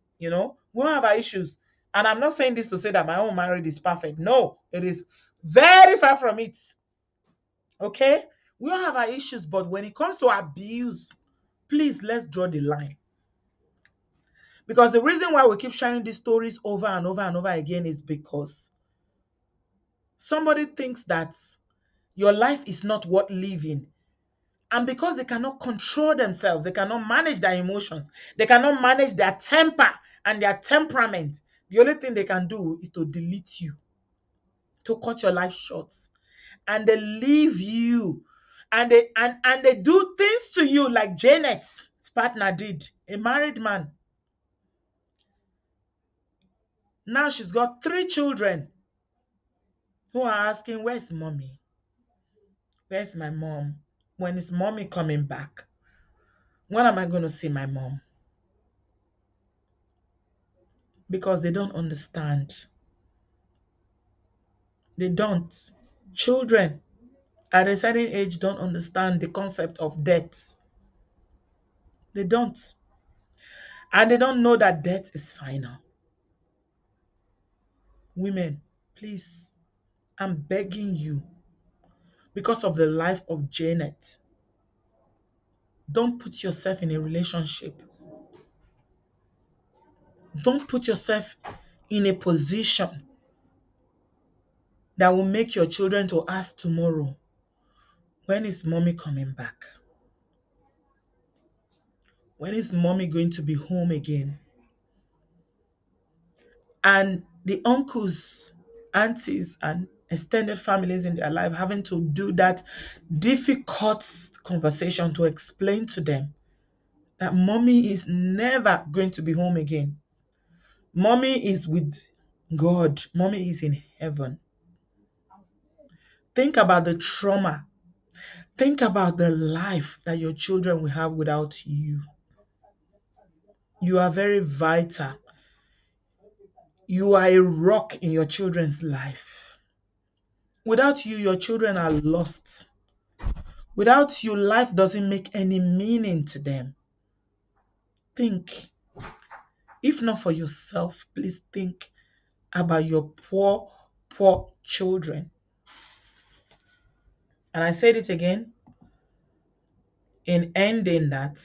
Speaker 1: We'll have our issues. And I'm not saying this to say that my own marriage is perfect. No, it is very far from it. Okay? We all have our issues, but when it comes to abuse, please, let's draw the line. Because the reason why we keep sharing these stories over and over and over again is because somebody thinks that your life is not worth living. And because they cannot control themselves, they cannot manage their emotions, they cannot manage their temper and their temperament, the only thing they can do is to delete you, to cut your life short. And they leave you. And they do things to you like Janet's partner did, a married man. Now she's got 3 children who are asking, where's mommy? Where's my mom? When is mommy coming back? When am I going to see my mom? Because they don't understand. They don't. Children at a certain age don't understand the concept of death. They don't. And they don't know that death is final. Women, please, I'm begging you, because of the life of Janet, don't put yourself in a relationship. Don't put yourself in a position that will make your children to ask tomorrow, when is mommy coming back? When is mommy going to be home again? And the uncles aunties and extended families in their life having to do that difficult conversation to explain to them that mommy is never going to be home again. Mommy is with God. Mommy is in heaven. Think about the trauma. Think about the life that your children will have without you. You are very vital. You are a rock in your children's life. Without you, your children are lost. Without you, life doesn't make any meaning to them. Think. If not for yourself, please think about your poor, poor children. And I said it again, in ending that,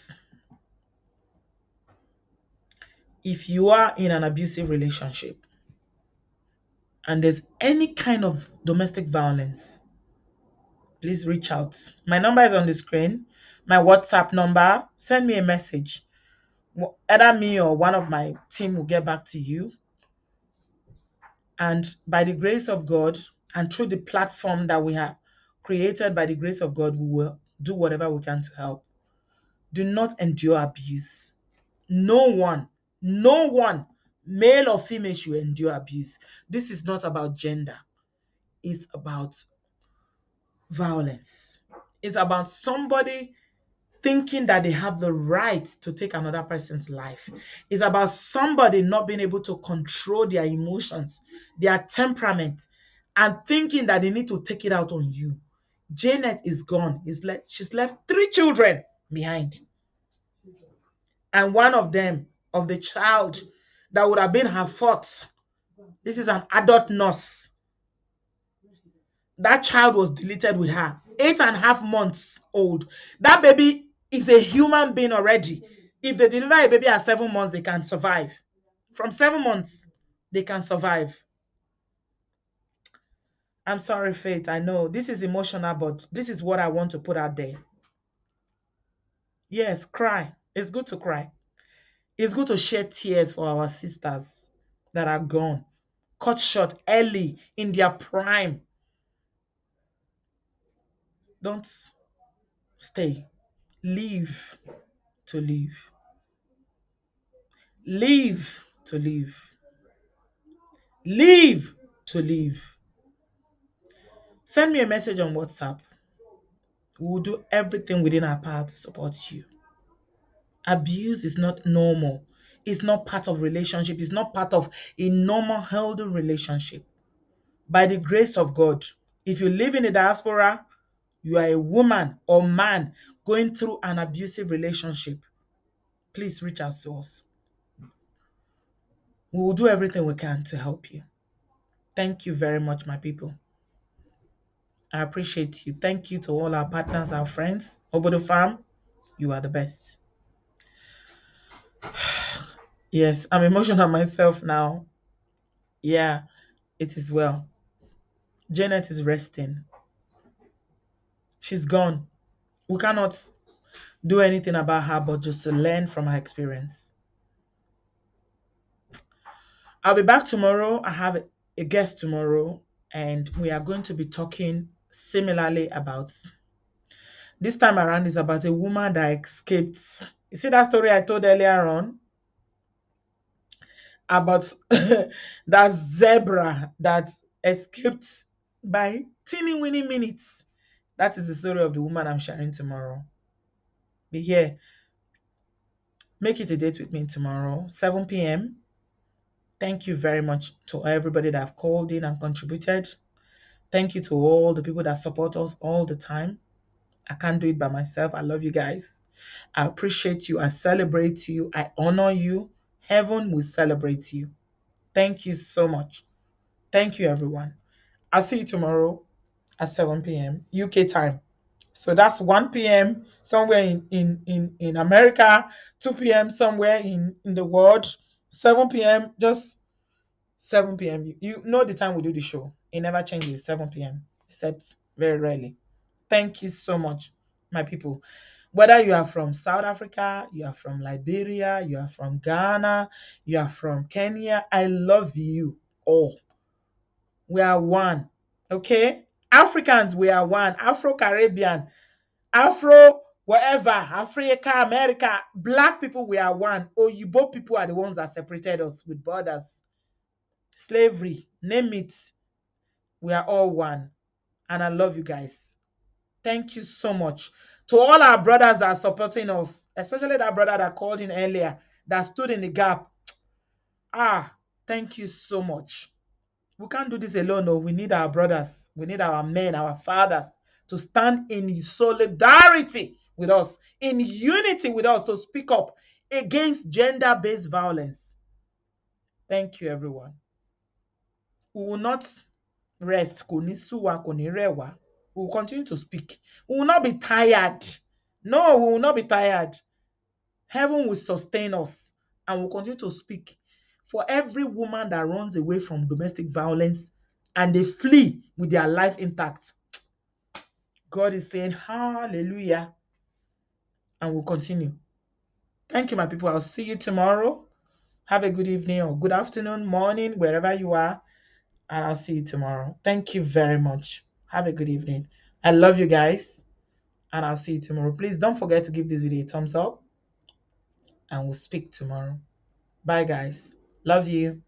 Speaker 1: if you are in an abusive relationship and there's any kind of domestic violence, please reach out. My number is on the screen. My WhatsApp number. Send me a message. Either me or one of my team will get back to you. And by the grace of God and through the platform that we have created, by the grace of God, we will do whatever we can to help. Do not endure abuse. No one, male or female, should endure abuse. This is not about gender. It's about violence. It's about somebody thinking that they have the right to take another person's life. It's about somebody not being able to control their emotions, their temperament, and thinking that they need to take it out on you. Janet is gone. She's left 3 children behind. And one of them, of the child that would have been her fourth, this is an adult nurse. That child was deleted with her, 8.5 months old. That baby is a human being already. If they deliver a baby at 7 months, they can survive. From 7 months, they can survive. I'm sorry, Faith. I know this is emotional, but this is what I want to put out there. Yes, cry. It's good to cry. It's good to shed tears for our sisters that are gone, cut short early in their prime. Don't stay. Live to live. Live to live. Live to live. Send me a message on WhatsApp. We will do everything within our power to support you. Abuse is not normal. It's not part of relationship. It's not part of a normal, healthy relationship. By the grace of God, if you live in the diaspora, you are a woman or man going through an abusive relationship, please reach out to us. We will do everything we can to help you. Thank you very much, my people. I appreciate you. Thank you to all our partners, our friends. Obodo Farm, you are the best. Yes, I'm emotional myself now. Yeah, it is well. Janet is resting. She's gone. We cannot do anything about her but just to learn from her experience. I'll be back tomorrow. I have a guest tomorrow, and we are going to be talking similarly about, this time around is about a woman that escaped. You see that story I told earlier on about that zebra that escaped by teeny weeny minutes? That is the story of the woman I'm sharing tomorrow. Be here. Make it a date with me tomorrow, 7 p.m. Thank you very much to everybody that have called in and contributed. Thank you to all the people that support us all the time. I can't do it by myself. I love you guys. I appreciate you. I celebrate you. I honor you. Heaven will celebrate you. Thank you so much. Thank you, everyone. I'll see you tomorrow at 7 p.m. UK time. So that's 1 p.m. somewhere in America, 2 p.m. somewhere in the world, 7 p.m. just 7 p.m. You know the time we do the show. It never changes, 7 p.m. except very rarely. Thank you so much, my people. Whether you are from South Africa, you are from Liberia, you are from Ghana, you are from Kenya, I love you all. We are one. Okay? Africans, we are one. Afro-Caribbean, Afro, wherever, Africa, America, black people, we are one. Oyibo people are the ones that separated us with borders. Slavery, name it. We are all one. And I love you guys. Thank you so much. To all our brothers that are supporting us, especially that brother that called in earlier, that stood in the gap. Thank you so much. We can't do this alone. No, we need our brothers. We need our men, our fathers to stand in solidarity with us, in unity with us to speak up against gender-based violence. Thank you, everyone. We will not rest. We will continue to speak. We will not be tired. No, we will not be tired. Heaven will sustain us and will continue to speak for every woman that runs away from domestic violence and they flee with their life intact. God is saying hallelujah and will continue. Thank you, my people. I'll see you tomorrow. Have a good evening or good afternoon, morning, wherever you are. And I'll see you tomorrow. Thank you very much. Have a good evening. I love you guys. And I'll see you tomorrow. Please don't forget to give this video a thumbs up. And we'll speak tomorrow. Bye, guys. Love you.